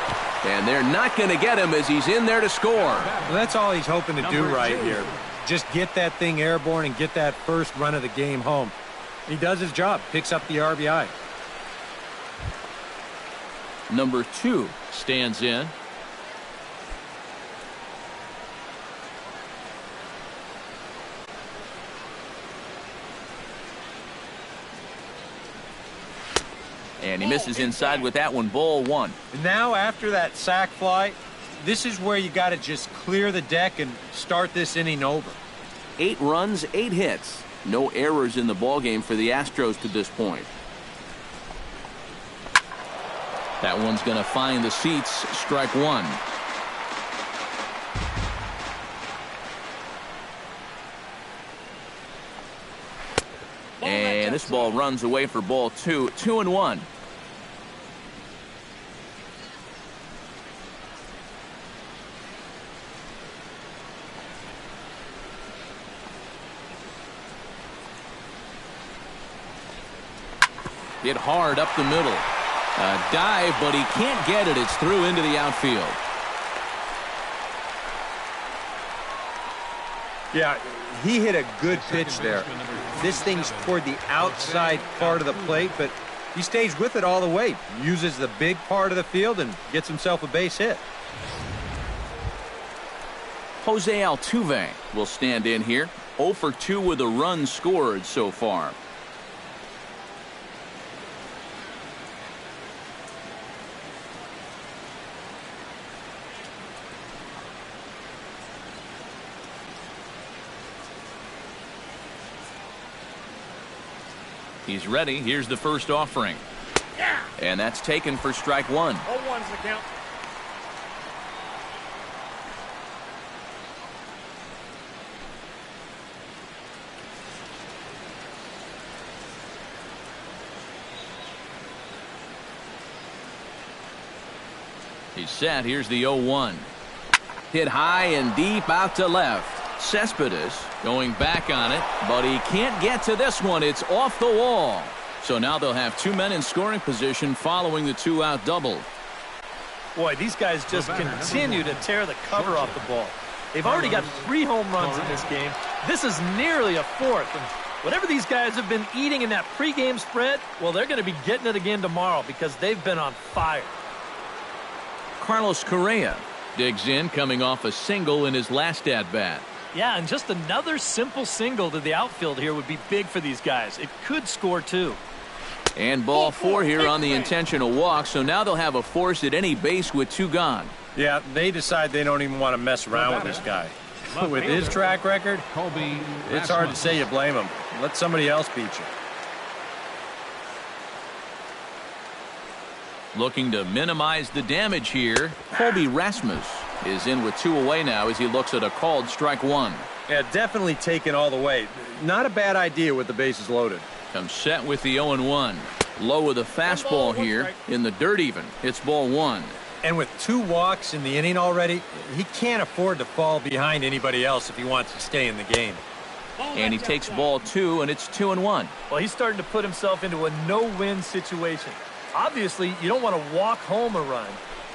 And they're not going to get him as he's in there to score. Well, that's all he's hoping to do right here. Just get that thing airborne and get that first run of the game home. He does his job, picks up the RBI. Number 2 stands in. And he misses inside with that one, ball 1. And now after that sac fly, this is where you got to just clear the deck and start this inning over. 8 runs, 8 hits. No errors in the ballgame for the Astros to this point. That one's going to find the seats, strike 1. And this ball runs away for ball 2, 2-1. Hit hard up the middle. A dive, but he can't get it. It's through into the outfield. Yeah, he hit a good pitch there. This thing's toward the outside part of the plate, but he stays with it all the way. Uses the big part of the field and gets himself a base hit. Jose Altuve will stand in here. 0 for 2 with a run scored so far. He's ready. Here's the first offering. And that's taken for strike 1. 0-1's the count. He's set. Here's the 0-1. Hit high and deep out to left. Cespedes going back on it, but he can't get to this one. It's off the wall. So now they'll have 2 men in scoring position following the 2-out double. Boy, these guys just continue to tear the cover off the ball. They've already got 3 home runs in this game. This is nearly a 4th. And whatever these guys have been eating in that pregame spread, well, they're going to be getting it again tomorrow because they've been on fire. Carlos Correa digs in, coming off a single in his last at-bat. Yeah, and just another simple single to the outfield here would be big for these guys. It could score 2. And ball 4 here on the intentional walk, so now they'll have a force at any base with 2 gone. Yeah, they decide they don't even want to mess around with this guy. With his track record, it's hard to say you blame him. Let somebody else beat you. Looking to minimize the damage here, Colby Rasmus is in with 2 away now as he looks at a called strike 1. Yeah, definitely taken all the way. Not a bad idea with the bases loaded. Comes set with the 0-1. Low with a fastball here in the dirt even. It's ball 1. And with 2 walks in the inning already, he can't afford to fall behind anybody else if he wants to stay in the game. And he takes ball 2, and it's 2-1. Well, he's starting to put himself into a no-win situation. Obviously, you don't want to walk home a run,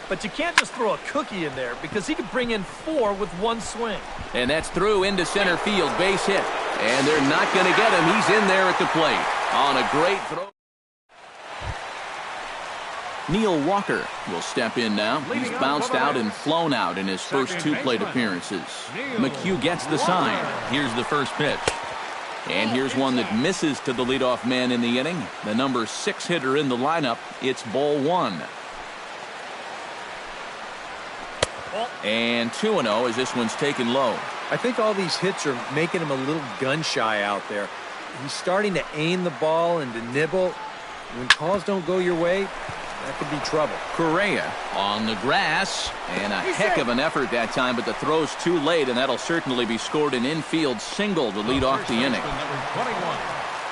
but you can't just throw a cookie in there because he could bring in 4 with 1 swing. And that's through into center field, base hit. And they're not going to get him. He's in there at the plate on a great throw. Neil Walker will step in now. He's bounced out and flown out in his first 2 plate appearances. McHugh gets the sign. Here's the first pitch. And here's one that misses to the leadoff man in the inning. The number 6 hitter in the lineup. It's ball 1. And 2-0 as this one's taken low. I think all these hits are making him a little gun-shy out there. He's starting to aim the ball and to nibble. When calls don't go your way, that could be trouble. Correa on the grass, and a heck of an effort that time, but the throw's too late, and that'll certainly be scored an infield single to lead off the inning.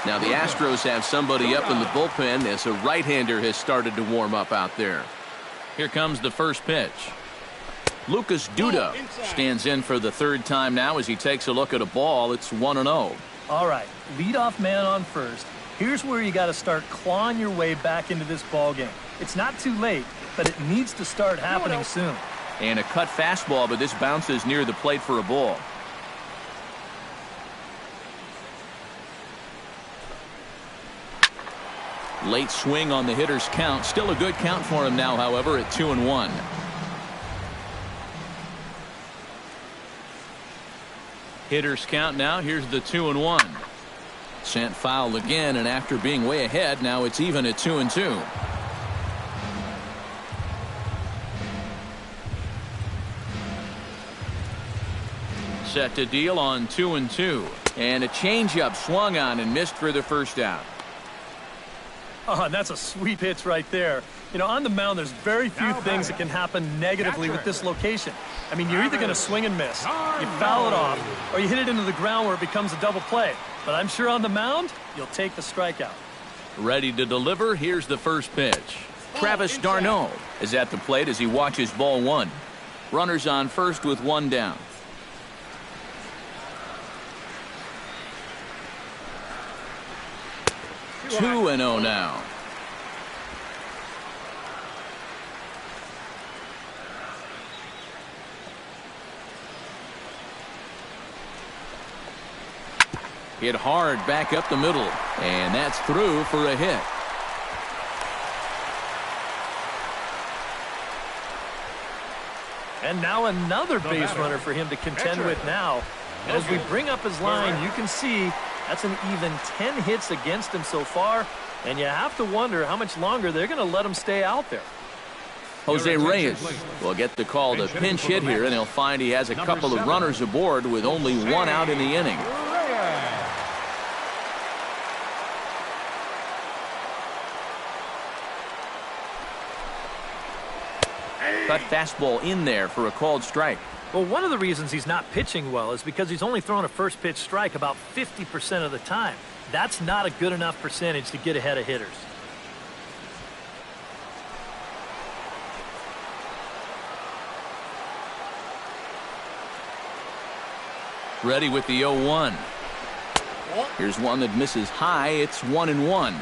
Now the Astros have somebody up in the bullpen as a right-hander has started to warm up out there. Here comes the first pitch. Lucas Duda stands in for the 3rd time now as he takes a look at a ball. It's 1-0. All right, leadoff man on first. Here's where you got to start clawing your way back into this ball game. It's not too late, but it needs to start happening soon. And a cut fastball, but this bounces near the plate for a ball. Late swing on the hitter's count. Still a good count for him now, however, at 2-1. Hitter's count now. Here's the 2-1. Sent foul again, and after being way ahead, now it's even at 2-2. Set to deal on 2-2. And a changeup swung on and missed for the first out. Oh, and that's a sweep hit right there. You know, on the mound, there's very few things that can happen negatively with this location. I mean, you're either going to swing and miss, you foul it off, or you hit it into the ground where it becomes a double play. But I'm sure on the mound, you'll take the strikeout. Ready to deliver. Here's the first pitch. Travis d'Arnaud is at the plate as he watches ball 1. Runners on first with 1 down. Two and 0 now. Hit hard back up the middle, and that's through for a hit. And now another base runner for him to contend with now. And as we bring up his line, you can see that's an even 10 hits against him so far, and you have to wonder how much longer they're going to let him stay out there. Jose Reyes will get the call to pinch hit here, and he'll find he has a couple of runners aboard with only 1 out in the inning. Cut fastball in there for a called strike. Well, one of the reasons he's not pitching well is because he's only throwing a first pitch strike about 50% of the time. That's not a good enough percentage to get ahead of hitters. Ready with the 0-1. Here's one that misses high. It's 1-1.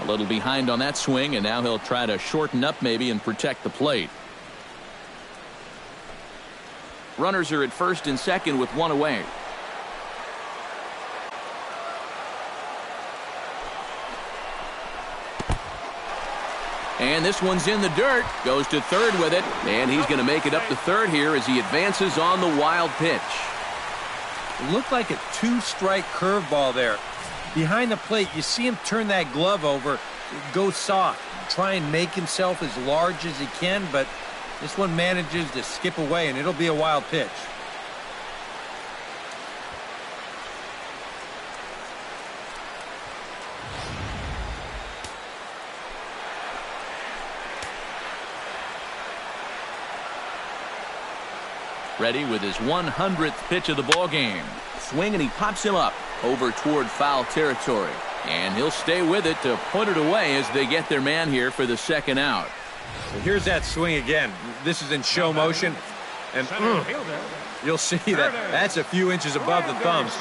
A little behind on that swing, and now he'll try to shorten up maybe and protect the plate. Runners are at first and second with 1 away. And this one's in the dirt. Goes to third with it, and he's going to make it up to third here as he advances on the wild pitch. It looked like a 2-strike curveball there. Behind the plate, you see him turn that glove over, go soft, try and make himself as large as he can, but this one manages to skip away, and it'll be a wild pitch. Ready with his 100th pitch of the ball game. Swing, and he pops him up over toward foul territory. And he'll stay with it to put it away as they get their man here for the second out. Here's that swing again. This is in show motion. And you'll see that that's a few inches above the thumbs.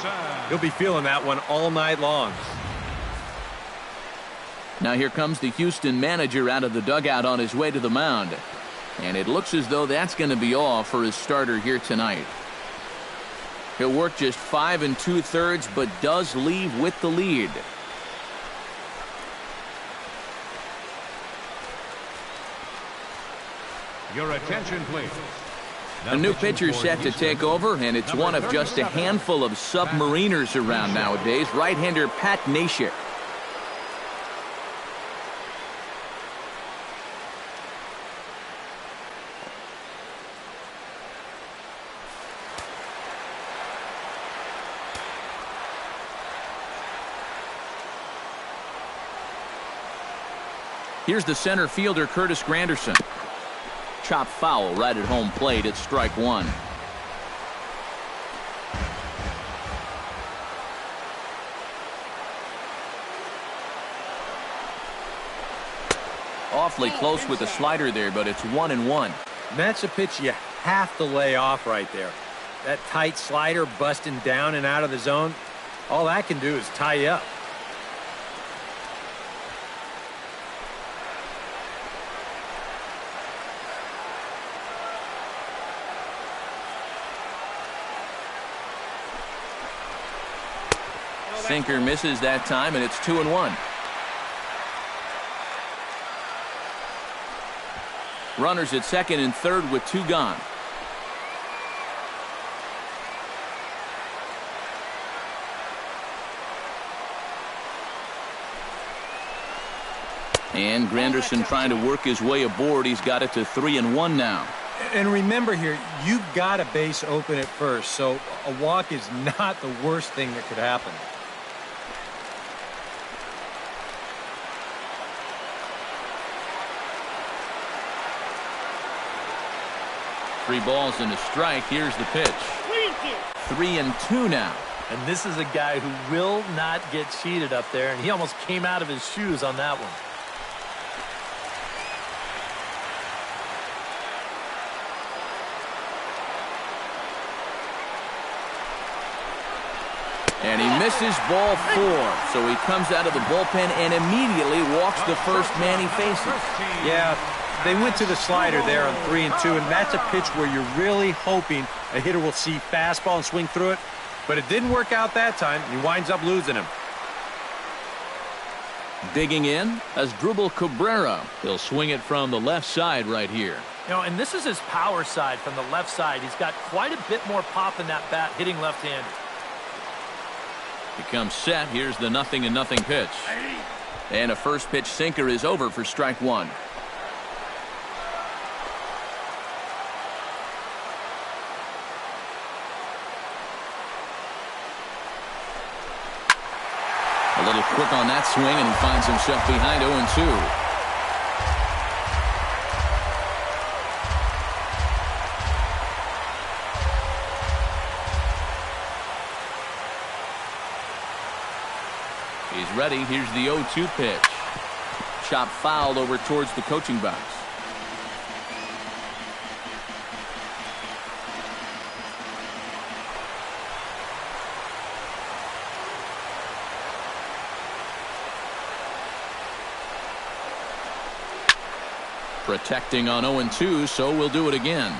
He'll be feeling that one all night long. Now here comes the Houston manager out of the dugout on his way to the mound. And it looks as though that's going to be all for his starter here tonight. He'll work just 5 2/3, but does leave with the lead. Your attention, please. A new pitcher set to take over, and it's one of just a handful of submariners around nowadays. Right-hander Pat Neshek. Here's the center fielder, Curtis Granderson. Chop foul right at home plate. It's strike one. Awfully close with the slider there, but it's 1-1. That's a pitch you have to lay off right there. That tight slider busting down and out of the zone, all that can do is tie you up. Sinker misses that time, and it's 2-1. Runners at second and third with 2 gone. And Granderson trying to work his way aboard. He's got it to 3-1 now. And remember here, you've got a base open at first, so a walk is not the worst thing that could happen. Three balls and a strike. Here's the pitch. 3-2 now. And this is a guy who will not get cheated up there, and he almost came out of his shoes on that one. And he misses ball 4. So he comes out of the bullpen and immediately walks the first man he faces. Yeah, they went to the slider there on 3-2, and that's a pitch where you're really hoping a hitter will see fastball and swing through it. But it didn't work out that time. He winds up losing him. Digging in as Dribble Cabrera. He'll swing it from the left side right here. You know, and this is his power side from the left side. He's got quite a bit more pop in that bat hitting left-handed. He comes set. Here's the 0-0 pitch. And a first pitch sinker is over for strike one. A little quick on that swing, and he finds himself behind 0-2. He's ready. Here's the 0-2 pitch. Chop fouled over towards the coaching box. Protecting on 0-2, so we'll do it again.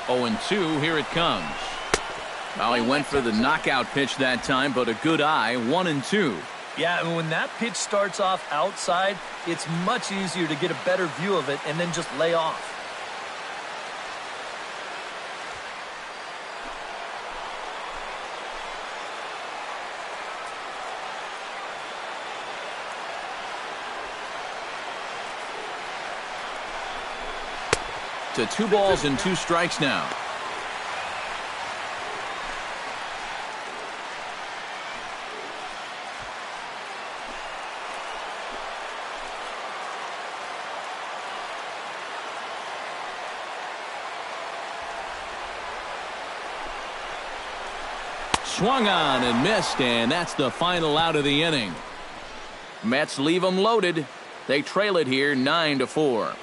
Oh, and 2, here it comes. Well, he went for the knockout pitch that time, but a good eye, 1-2. Yeah, and when that pitch starts off outside, it's much easier to get a better view of it and then just lay off. To 2 balls and 2 strikes now. Swung on and missed, and that's the final out of the inning. Mets leave them loaded. They trail it here 9-4.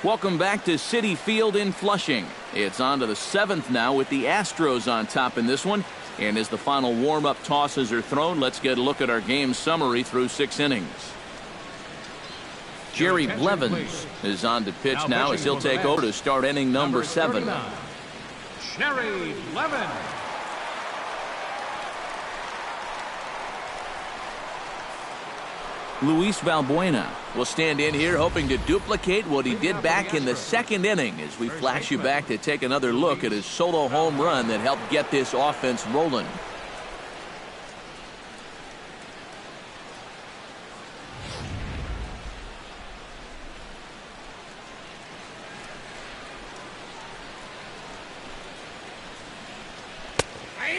Welcome back to Citi Field in Flushing. It's on to the 7th now with the Astros on top in this one. And as the final warm-up tosses are thrown, let's get a look at our game summary through 6 innings. Jerry Blevins is on to pitch now as he'll take over to start inning number 7. Jerry Blevins. Luis Valbuena will stand in here hoping to duplicate what he did back in the 2nd inning as we flash you back to take another look at his solo home run that helped get this offense rolling.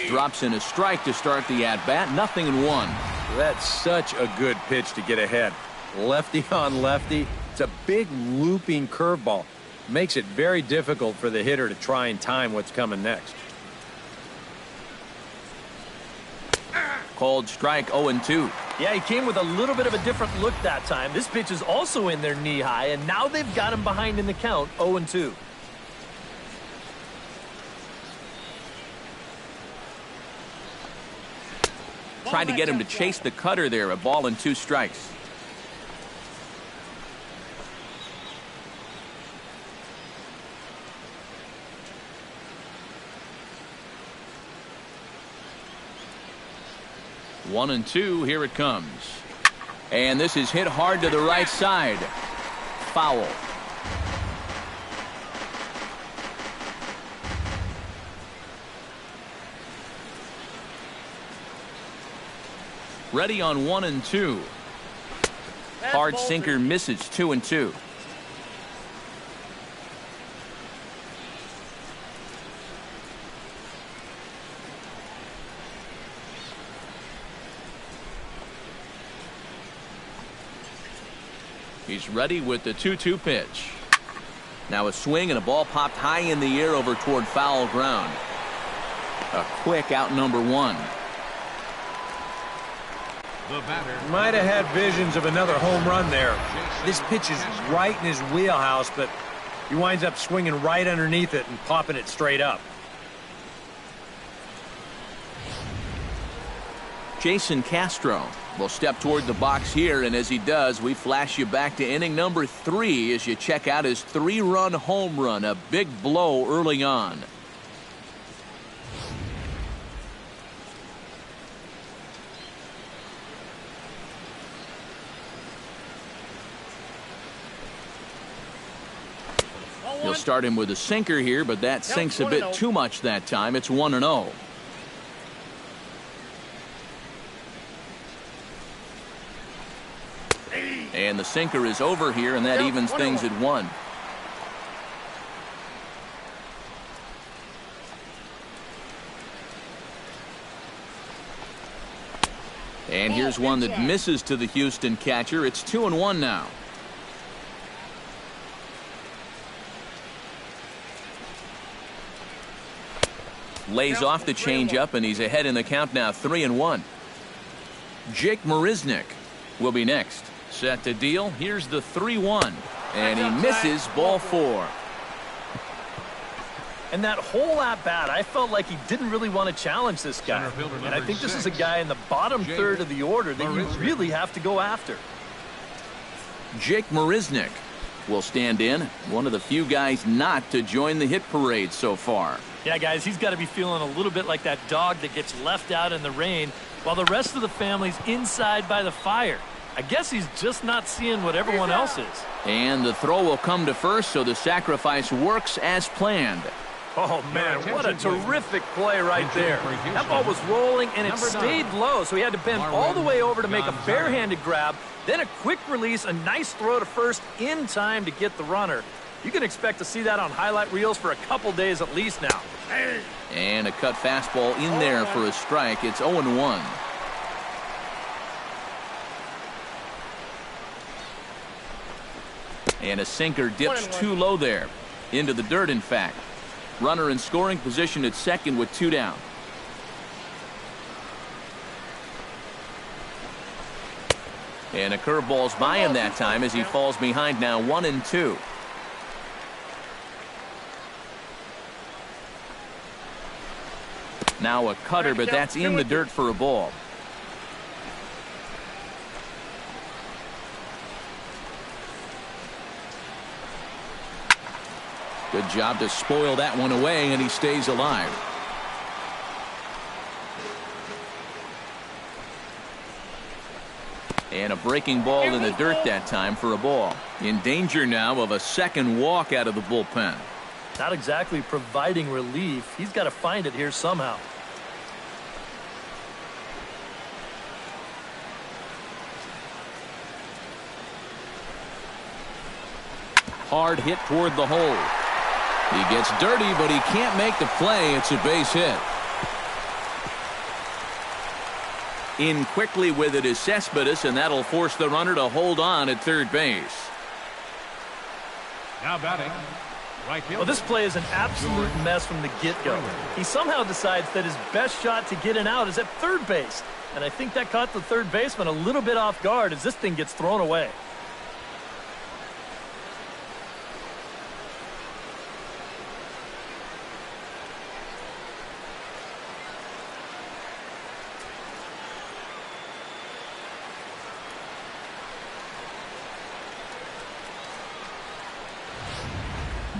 Drops in a strike to start the at-bat. 0-1. That's such a good pitch to get ahead. Lefty on lefty. It's a big looping curveball. Makes it very difficult for the hitter to try and time what's coming next. Called strike 0-2. Yeah, he came with a little bit of a different look that time. This pitch is also in there knee high, and now they've got him behind in the count, 0-2. Tried to get him to chase the cutter there. A ball and 2 strikes. One and 2. Here it comes. And this is hit hard to the right side. Foul. Ready on 1 and 2. Hard sinker misses. 2-2. He's ready with the 2-2 pitch. Now a swing and a ball popped high in the air over toward foul ground. A quick out number 1. Might have had visions of another home run there. This pitch is right in his wheelhouse, but he winds up swinging right underneath it and popping it straight up. Jason Castro will step toward the box here, and as he does, we flash you back to inning number 3 as you check out his 3-run home run, a big blow early on. He'll start him with a sinker here, but that sinks a bit too much that time. It's 1-0. And the sinker is over here, and that evens things at 1. And here's one that misses to the Houston catcher. It's 2-1 now. Lays off the changeup, and he's ahead in the count now, 3-1. Jake Marisnick will be next. Set to deal. Here's the 3-1. And he misses, ball 4. And that whole at-bat, I felt like he didn't really want to challenge this guy. And I think this is a guy in the bottom third of the order that you really have to go after. Jake Marisnick will stand in. One of the few guys not to join the hit parade so far. Yeah, guys, he's got to be feeling a little bit like that dog that gets left out in the rain while the rest of the family's inside by the fire. I guess he's just not seeing what everyone else is. And the throw will come to first, so the sacrifice works as planned. Oh, man, what a terrific play right there. That ball was rolling, and it stayed low, so he had to bend all the way over to make a barehanded grab, then a quick release, a nice throw to first in time to get the runner. You can expect to see that on highlight reels for a couple days at least now. And a cut fastball in there for a strike. It's 0-1. And a sinker dips too low there. Into the dirt, in fact. Runner in scoring position at second with 2 down. And a curveball's by him that time as he falls behind now 1-2. Now a cutter, but that's in the dirt for a ball. Good job to spoil that one away, and he stays alive. And a breaking ball in the dirt that time for a ball. In danger now of a second walk out of the bullpen. Not exactly providing relief. He's got to find it here somehow. Hard hit toward the hole. He gets dirty, but he can't make the play. It's a base hit. In quickly with it is Cespedes, and that'll force the runner to hold on at third base. Now batting, right fielder. Well, this play is an absolute mess from the get-go. He somehow decides that his best shot to get an out is at third base. And I think that caught the third baseman a little bit off guard as this thing gets thrown away.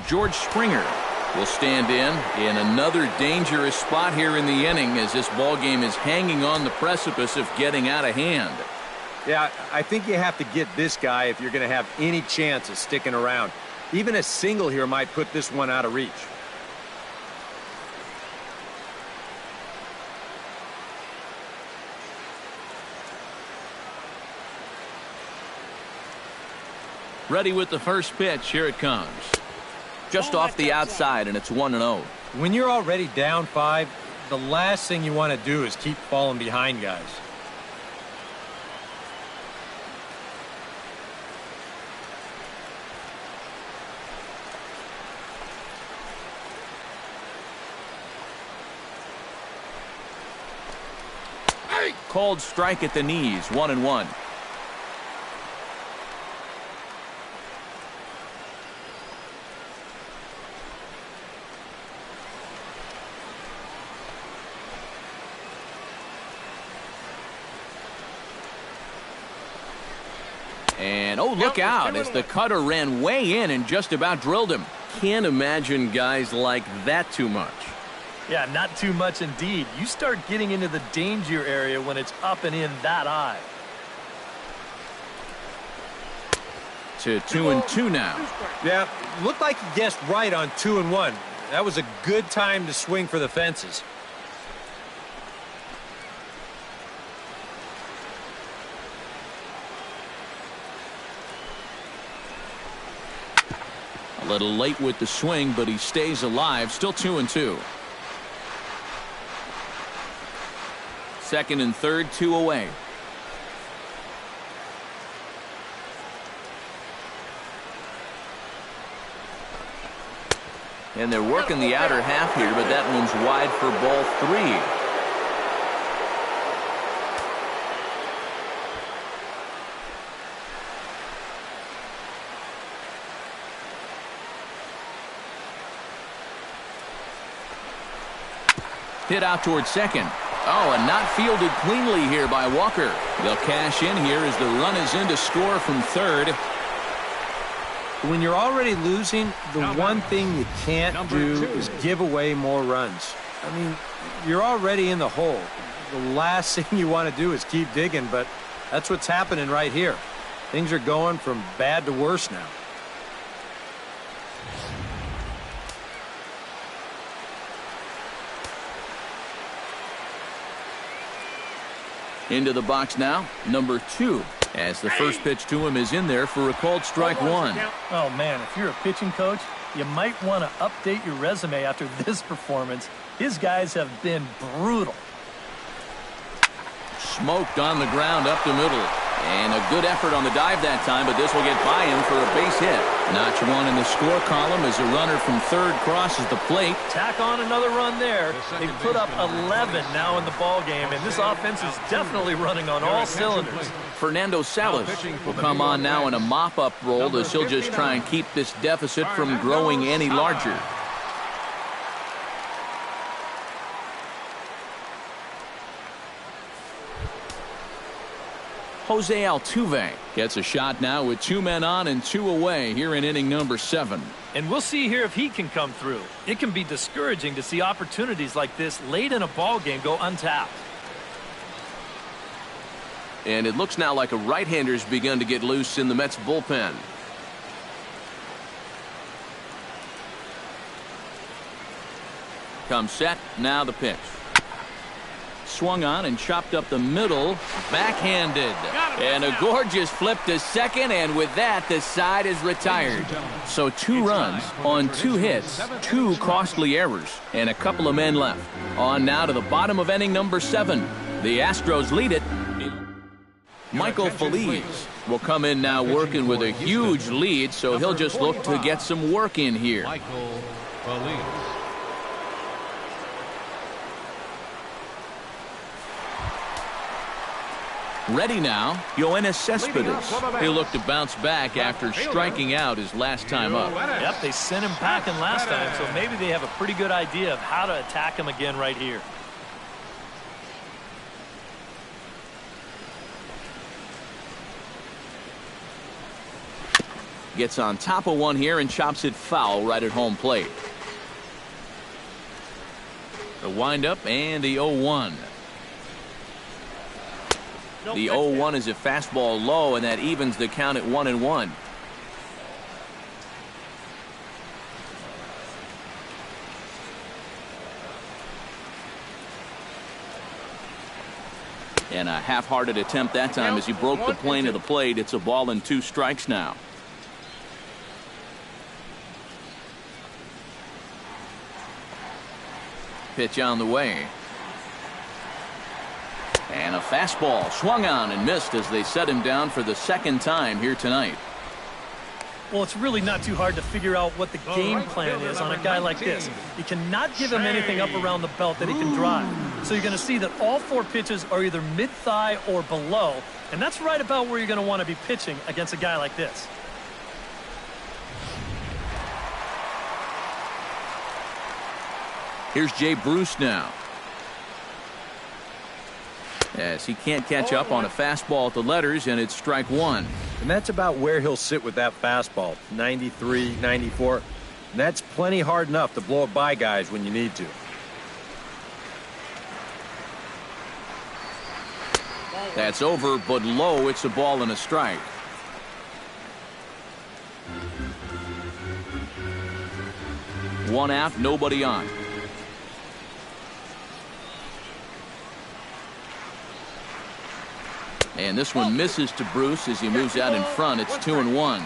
George Springer will stand in another dangerous spot here in the inning as this ball game is hanging on the precipice of getting out of hand. Yeah, I think you have to get this guy if you're going to have any chance of sticking around. Even a single here might put this one out of reach. Ready with the first pitch. Here it comes. Just off the outside, and it's 1-0. When you're already down 5, the last thing you want to do is keep falling behind guys. Called strike at the knees, 1-1. And, oh, look out as the cutter ran way in and just about drilled him. Can't imagine guys like that too much. Yeah, not too much indeed. You start getting into the danger area when it's up and in that high. To 2-2 now. Yeah, looked like he guessed right on 2-1. That was a good time to swing for the fences. A little late with the swing, but he stays alive. Still 2-2. Second and third, 2 away. And they're working the outer half here, but that one's wide for ball 3. Hit out towards second. Oh, and not fielded cleanly here by Walker. They'll cash in here as the run is in to score from third. When you're already losing, the one thing you can't do is give away more runs. I mean, you're already in the hole. The last thing you want to do is keep digging, but that's what's happening right here. Things are going from bad to worse now. Into the box now, number 2. As the first pitch to him is in there for a called strike 1. Oh, man, if you're a pitching coach, you might want to update your resume after this performance. His guys have been brutal. Smoked on the ground up the middle. And a good effort on the dive that time, but this will get by him for a base hit. Notch 1 in the score column as a runner from third crosses the plate. Tack on another run there. They've put up 11 now in the ball game, and this offense is definitely running on all cylinders. Fernando Salas will come on now in a mop-up role as he'll just try and keep this deficit from growing any larger. Jose Altuve gets a shot now with 2 men on and 2 away here in inning number 7. And we'll see here if he can come through. It can be discouraging to see opportunities like this late in a ball game go untapped. And it looks now like a right-hander's begun to get loose in the Mets bullpen. Comes set, now the pitch. Swung on and chopped up the middle, backhanded. And a gorgeous flip to second, and with that, the side is retired. So 2 runs on 2 hits, 2 costly errors, and a couple of men left. On now to the bottom of inning number 7. The Astros lead it. Michael Feliz will come in now working with a huge lead, so he'll just look to get some work in here. Michael Feliz. Ready now, Yoenis Cespedes. He'll look to bounce back after striking out his last time up. Yep, they sent him packing last time, so maybe they have a pretty good idea of how to attack him again right here. Gets on top of one here and chops it foul right at home plate. The windup and the 0-1. The 0-1 is a fastball low, and that evens the count at 1-1. And a half-hearted attempt that time as he broke the plane of the plate. It's a ball and 2 strikes now. Pitch on the way. And a fastball swung on and missed as they set him down for the 2nd time here tonight. Well, it's really not too hard to figure out what the game plan is on a guy like this. You cannot give him anything up around the belt that he can drive. So you're going to see that all 4 pitches are either mid-thigh or below, and that's right about where you're going to want to be pitching against a guy like this. Here's Jay Bruce now. Yes, he can't catch up on a fastball at the letters, and it's strike 1. And that's about where he'll sit with that fastball, 93, 94. And that's plenty hard enough to blow it by guys when you need to. That's over, but low. It's a ball and a strike. One out, nobody on. And this one misses to Bruce as he moves out in front. It's 2-1.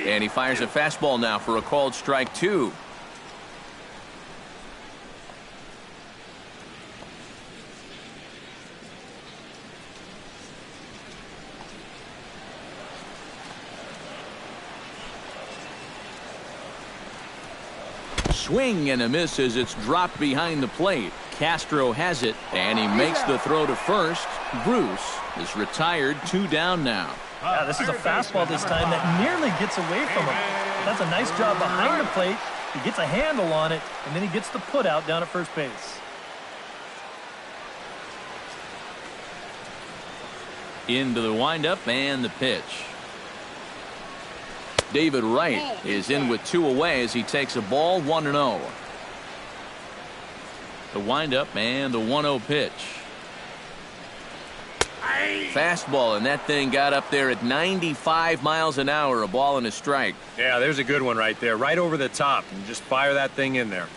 And he fires a fastball now for a called strike 2. Swing and a miss as it's dropped behind the plate. Castro has it, and he makes the throw to first. Bruce is retired, 2 down now. Yeah, this is a fastball this time that nearly gets away from him. That's a nice job behind the plate. He gets a handle on it, and then he gets the put out down at first base. Into the windup and the pitch. David Wright is in with 2 away as he takes a ball, 1-0. The windup and the 1-0 pitch. Fastball, and that thing got up there at 95 miles an hour, a ball and a strike. Yeah, there's a good one right there, right over the top, and just fire that thing in there.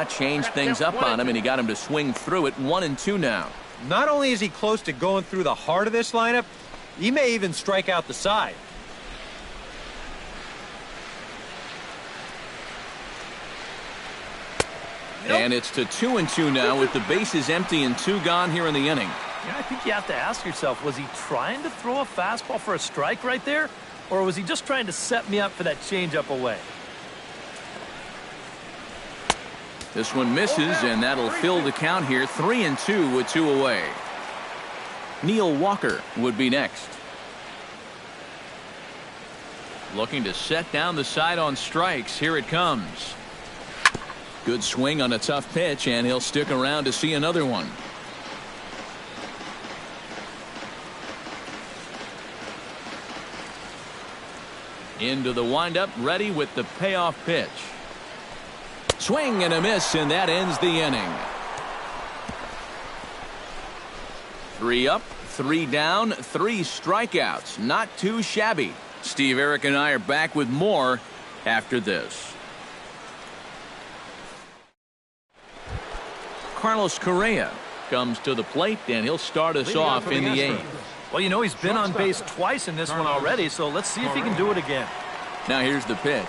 Changed things up on him, and he got him to swing through it. 1-2 now. Not only is he close to going through the heart of this lineup, he may even strike out the side. And it's to 2-2 now with the bases empty and 2 gone here in the inning. Yeah, I think you have to ask yourself, was he trying to throw a fastball for a strike right there? Or was he just trying to set me up for that changeup away? This one misses, and that'll fill the count here. 3-2 with 2 away. Neil Walker would be next. Looking to set down the side on strikes. Here it comes. Good swing on a tough pitch, and he'll stick around to see another one. Into the windup, ready with the payoff pitch. Swing and a miss, and that ends the inning. 3 up, 3 down, 3 strikeouts. Not too shabby. Steve, Eric, and I are back with more after this. Carlos Correa comes to the plate, and he'll start us off in the 8th. Well, you know, he's been on base twice in this one already, so let's see if he can do it again. Now here's the pitch.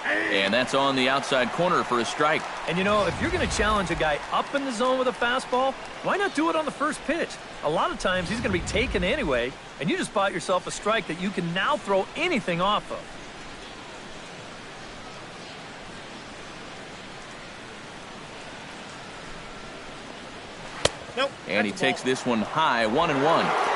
And that's on the outside corner for a strike. And, you know, if you're going to challenge a guy up in the zone with a fastball, why not do it on the first pitch? A lot of times he's going to be taken anyway, and you just bought yourself a strike that you can now throw anything off of. Nope. And he takes this one high, 1-1.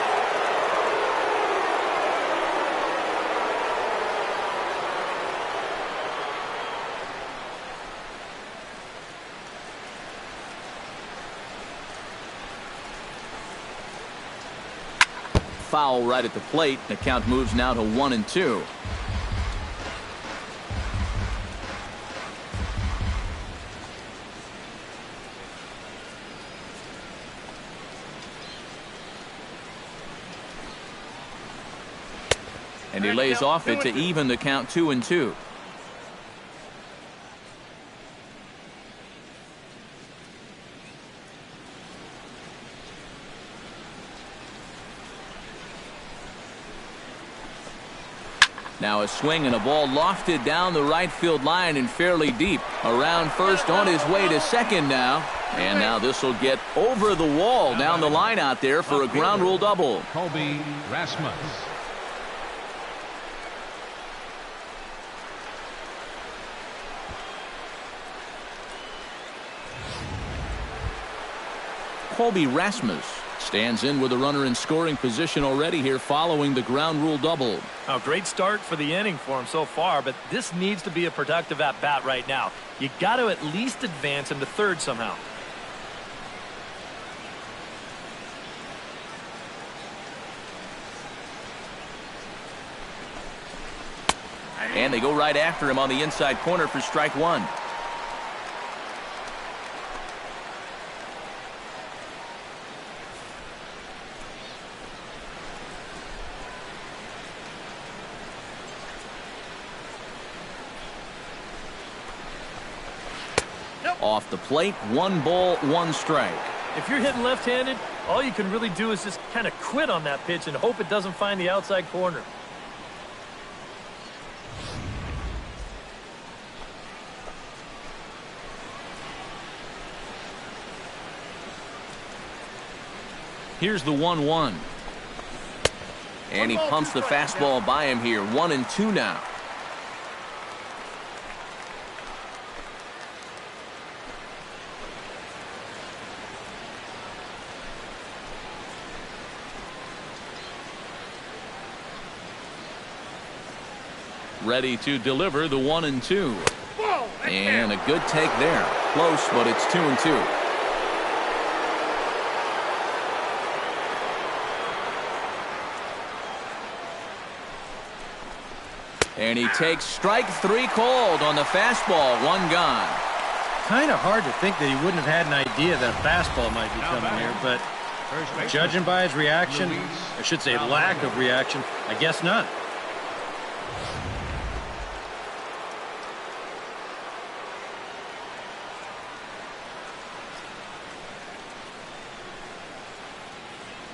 Foul right at the plate. The count moves now to 1-2. And he lays off it to even the count 2-2. Now a swing and a ball lofted down the right field line and fairly deep. Around first, on his way to second now. And now this will get over the wall down the line out there for a ground rule double. Colby Rasmus. Colby Rasmus stands in with a runner in scoring position already here following the ground rule double. A great start for the inning for him so far, but this needs to be a productive at-bat right now. You got to at least advance into third somehow. And they go right after him on the inside corner for strike 1. Off the plate, 1 ball, 1 strike. If you're hitting left-handed, all you can really do is just kind of quit on that pitch and hope it doesn't find the outside corner. Here's the 1-1. And he pumps the fastball by him here. 1-2 now. Ready to deliver the 1-2. And a good take there. Close, but it's 2-2. And he takes strike 3 called on the fastball. 1 gone. Kind of hard to think that he wouldn't have had an idea that a fastball might be coming here, but judging by his reaction, I should say lack of reaction, I guess not.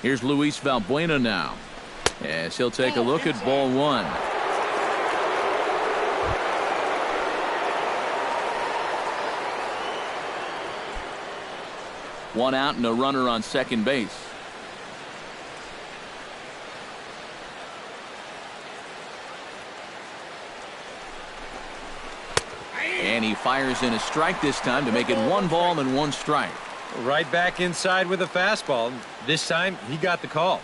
Here's Luis Valbuena now, as he'll take a look at ball 1. One out and a runner on second base. And he he fires in a strike this time to make it 1 ball and 1 strike. Right back inside with a fastball. This time, he got the call.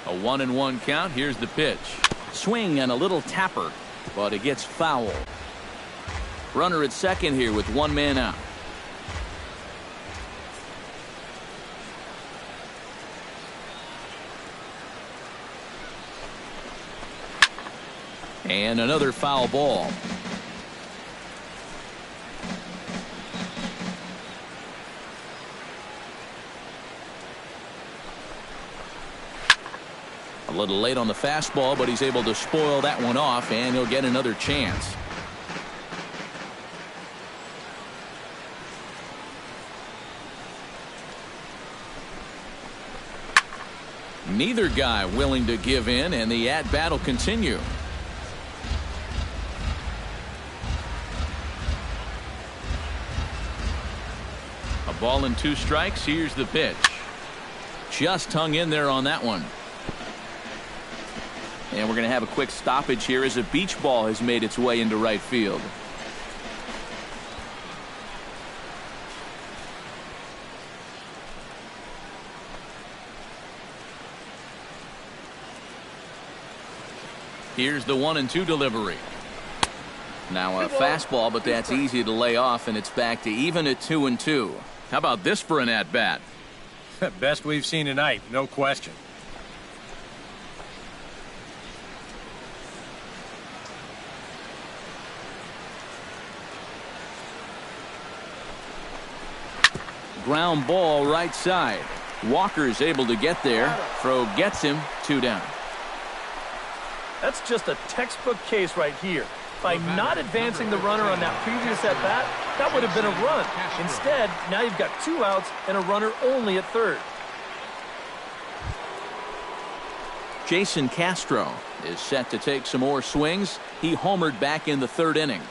A 1-1 count. Here's the pitch. Swing and a little tapper, but it gets foul. Runner at second here with 1 man out. And another foul ball. A little late on the fastball, but he's able to spoil that one off, and he'll get another chance. Neither guy willing to give in, and the at-bat will continue. A ball and 2 strikes. Here's the pitch. Just hung in there on that one. And we're going to have a quick stoppage here as a beach ball has made its way into right field. Here's the 1-2 delivery. Now a fastball, but that's easy to lay off, and it's back to even at 2-2. How about this for an at-bat? Best we've seen tonight, no question. Ground ball right side. Walker's able to get there. Throw gets him. 2 down. That's just a textbook case right here. By not advancing the runner on that previous at-bat, that would have been a run. Instead, now you've got 2 outs and a runner only at third. Jason Castro is set to take some more swings. He homered back in the 3rd inning.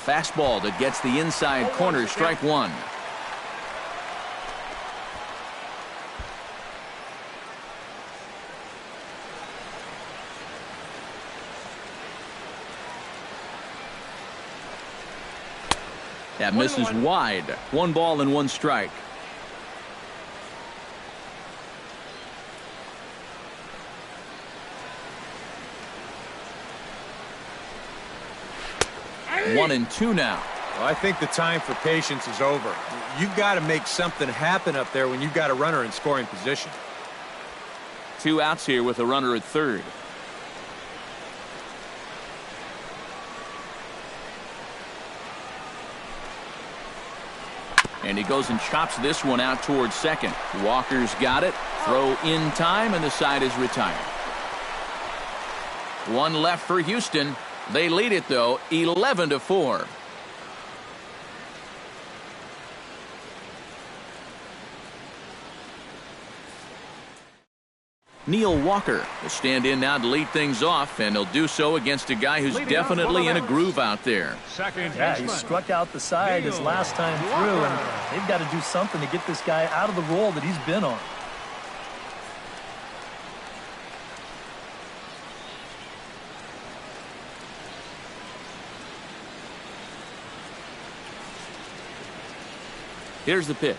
Fastball that gets the inside corner. Strike 1. That misses wide. 1 ball and 1 strike. Hey. 1-2 now. Well, I think the time for patience is over. You've got to make something happen up there when you've got a runner in scoring position. 2 outs here with a runner at third. And he goes and chops this one out towards second. Walker's got it. Throw in time, and the side is retired. 1 left for Houston. They lead it, though, 11-4. Neil Walker will stand in now to lead things off, and he'll do so against a guy who's definitely in a groove out there. Yeah, he struck out the side his last time through, and they've got to do something to get this guy out of the role that he's been on. Here's the pitch.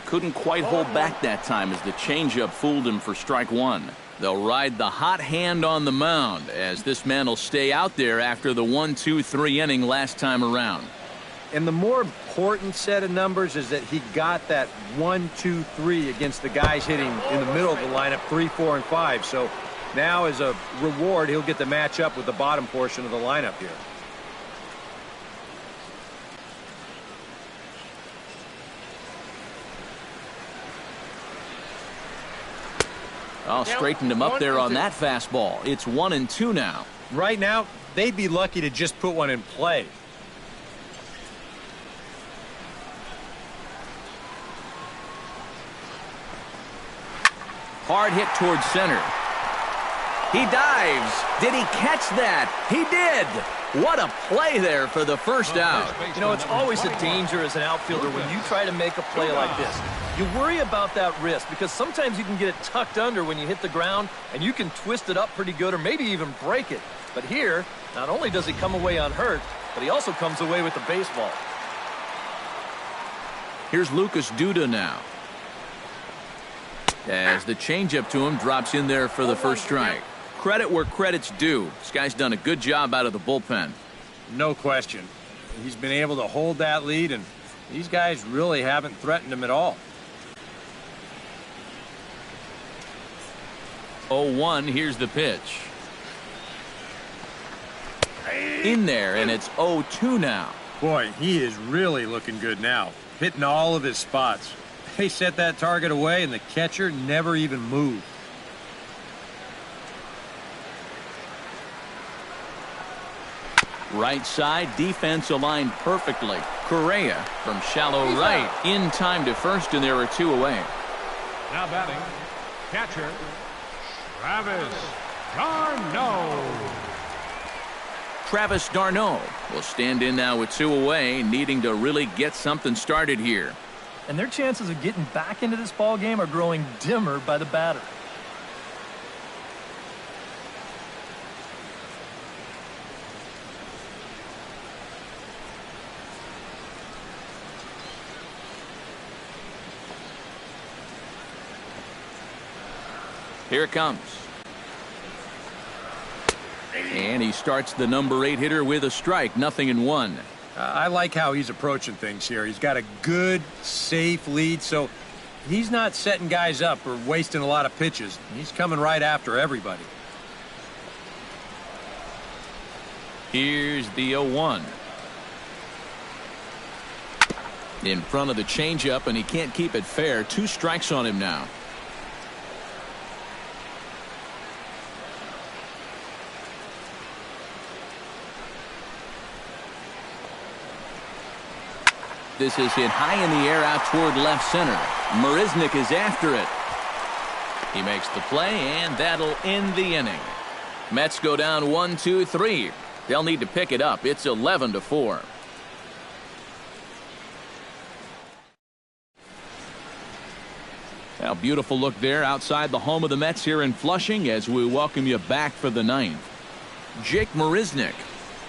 Couldn't quite hold back that time as the changeup fooled him for strike 1. They'll ride the hot hand on the mound as this man will stay out there after the 1-2-3 inning last time around. And the more important set of numbers is that he got that 1-2-3 against the guys hitting in the middle of the lineup 3, 4, and 5. So now as a reward, he'll get the matchup with the bottom portion of the lineup here. Straightened him up there on that fastball. It's 1-2 now. Right now, they'd be lucky to just put one in play. Hard hit towards center. He dives. Did he catch that? He did. What a play there for the first out. You know, it's always a danger as an outfielder when you try to make a play like this. You worry about that wrist because sometimes you can get it tucked under when you hit the ground, and you can twist it up pretty good or maybe even break it. But here, not only does he come away unhurt, but he also comes away with the baseball. Here's Lucas Duda now. As the changeup to him drops in there for the first strike. Credit where credit's due. This guy's done a good job out of the bullpen. No question. He's been able to hold that lead, and these guys really haven't threatened him at all. 0-1, here's the pitch. In there, and it's 0-2 now. Boy, he is really looking good now, hitting all of his spots. They set that target away, and the catcher never even moved. Right side, defense aligned perfectly. Correa from shallow right, in time to first, and there are two away. Now batting, catcher, Travis d'Arnaud. Travis d'Arnaud will stand in now with two away, needing to really get something started here. And their chances of getting back into this ball game are growing dimmer by the batter. Here it comes. And he starts the number 8 hitter with a strike, 0-1. I like how he's approaching things here. He's got a good, safe lead, so he's not setting guys up or wasting a lot of pitches. He's coming right after everybody. Here's the 0-1. In front of the changeup, and he can't keep it fair. 2 strikes on him now. This is hit high in the air out toward left center. Marisnick is after it. He makes the play, and that'll end the inning. Mets go down 1-2-3. They'll need to pick it up. It's 11-4. Now, beautiful look there outside the home of the Mets here in Flushing as we welcome you back for the 9th. Jake Marisnick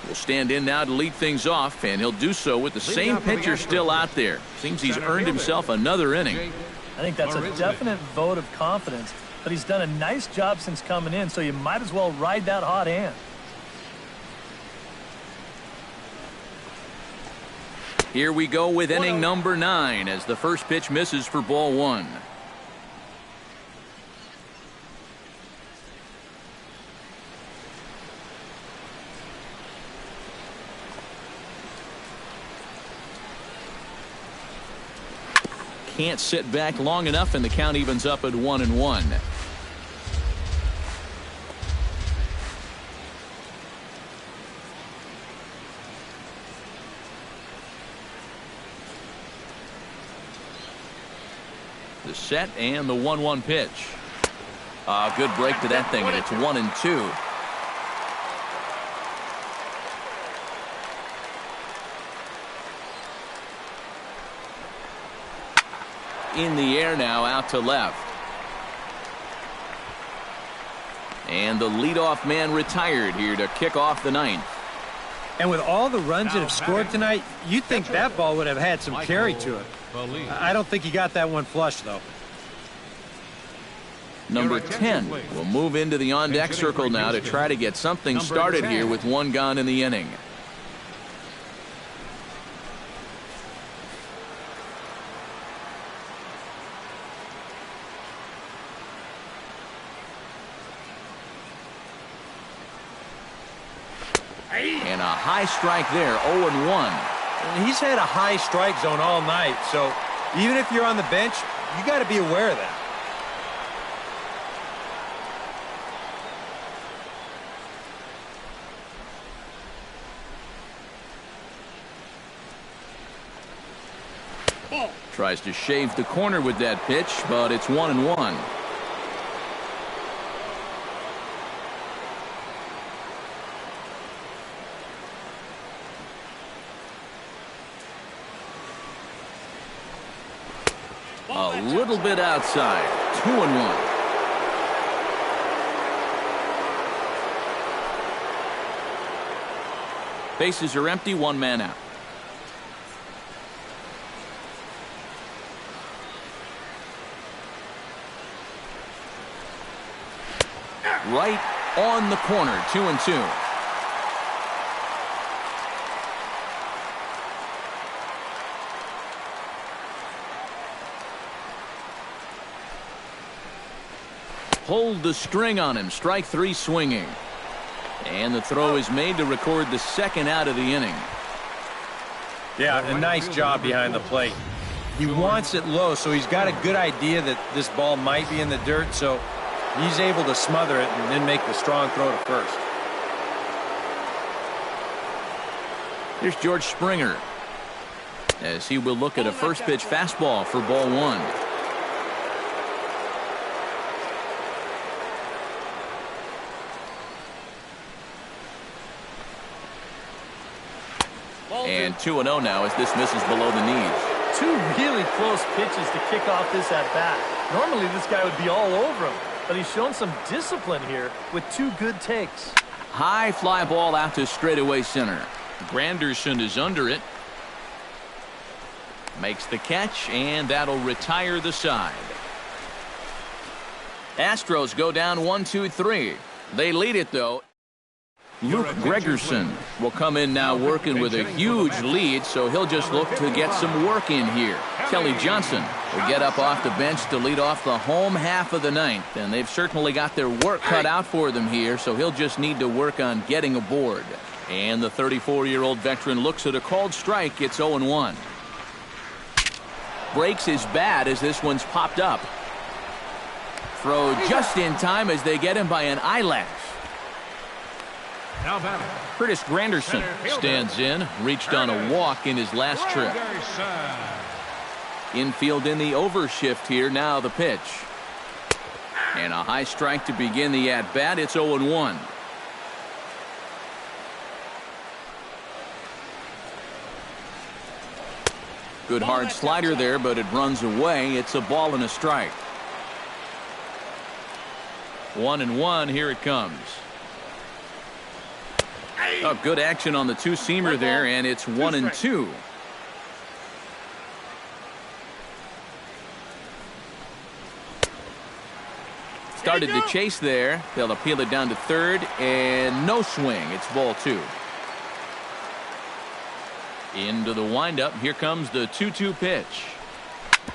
will stand in now to lead things off, and he'll do so with the same pitcher still out there. Seems he's earned himself another inning. I think that's a definite vote of confidence, but he's done a nice job since coming in, so you might as well ride that hot hand. Here we go with inning number 9 as the first pitch misses for ball 1. Can't sit back long enough, and the count evens up at 1-1. The set and the 1-1 pitch. Good break to that thing, and it's 1-2. In the air now, out to left. And the leadoff man retired here to kick off the 9th. And with all the runs that have scored tonight, you'd think that ball would have had some carry to it. I don't think he got that one flush, though. Number 10 will move into the on-deck circle now to try to get something started here with 1 gone in the inning. And a high strike there, 0-1. He's had a high strike zone all night, so even if you're on the bench, you got to be aware of that. Tries to shave the corner with that pitch, but it's 1-1. A little bit outside. 2-1. Bases are empty, one man out. Right on the corner, 2-2. Pulled the string on him, strike 3 swinging. And the throw is made to record the second out of the inning. Yeah, a nice job behind the plate. He wants it low, so he's got a good idea that this ball might be in the dirt, so he's able to smother it and then make the strong throw to first. Here's George Springer, as he will look at a first pitch fastball for ball 1. And 2-0 now as this misses below the knees. 2 really close pitches to kick off this at-bat. Normally this guy would be all over him, but he's shown some discipline here with 2 good takes. High fly ball out to straightaway center. Granderson is under it. Makes the catch, and that'll retire the side. Astros go down 1-2-3. They lead it, though. Luke Gregerson will come in now working with a huge lead, so he'll just look to get some work in here. Kelly Johnson will get up off the bench to lead off the home half of the ninth, and they've certainly got their work cut out for them here, so he'll just need to work on getting aboard. And the 34-year-old veteran looks at a called strike. It's 0-1. Breaks his bat as this one's popped up. Throw just in time as they get him by an eyelash. Now batting. Curtis Granderson stands in, reached on a walk in his last trip. Infield in the overshift here. Now the pitch. And a high strike to begin the at-bat. It's 0-1. Good hard slider there, but it runs away. It's a ball and a strike. 1-1. Here it comes. Oh, good action on the two-seamer there, and it's 1-2. Started to chase there. They'll appeal it down to third, and no swing. It's ball 2. Into the windup. Here comes the 2-2 pitch.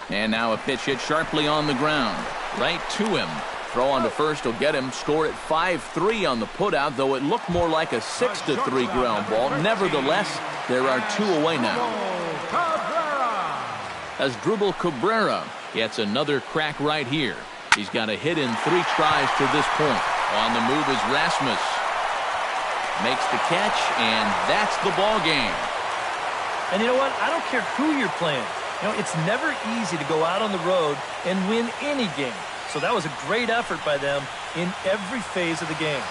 And now a pitch hit sharply on the ground. Right to him. Throw on to first will get him. Score at 5-3 on the putout, though it looked more like a 6-3 ground ball. Nevertheless, there are 2 away now. As Drupal Cabrera gets another crack right here. He's got a hit in 3 tries to this point. On the move is Rasmus. Makes the catch, and that's the ball game. And you know what? I don't care who you're playing. You know, it's never easy to go out on the road and win any game. So that was a great effort by them in every phase of the game.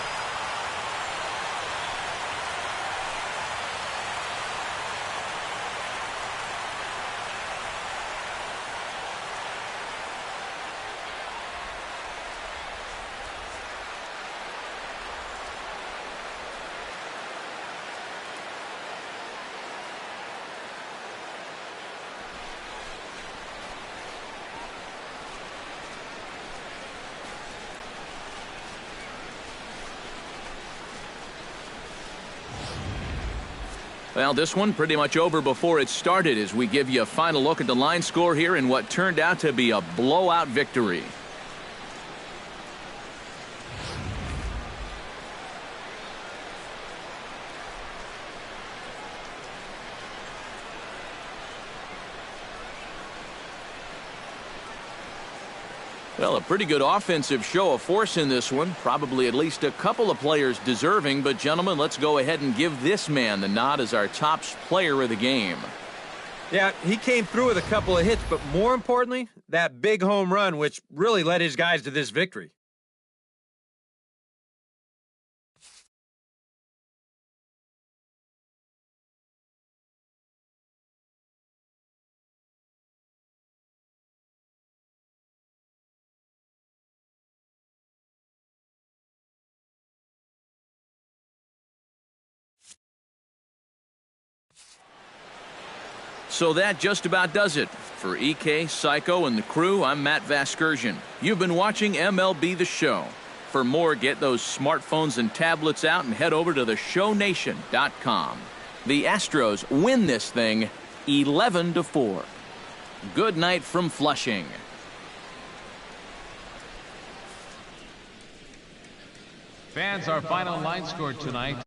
Well, this one pretty much over before it started as we give you a final look at the line score here in what turned out to be a blowout victory. Well, a pretty good offensive show of force in this one. Probably at least a couple of players deserving. But, gentlemen, let's go ahead and give this man the nod as our top player of the game. Yeah, he came through with a couple of hits, but more importantly, that big home run, which really led his guys to this victory. So that just about does it. For EK, Psycho, and the crew, I'm Matt Vasgersian. You've been watching MLB The Show. For more, get those smartphones and tablets out and head over to theshownation.com. The Astros win this thing 11-4. Good night from Flushing. Fans, our final line score tonight.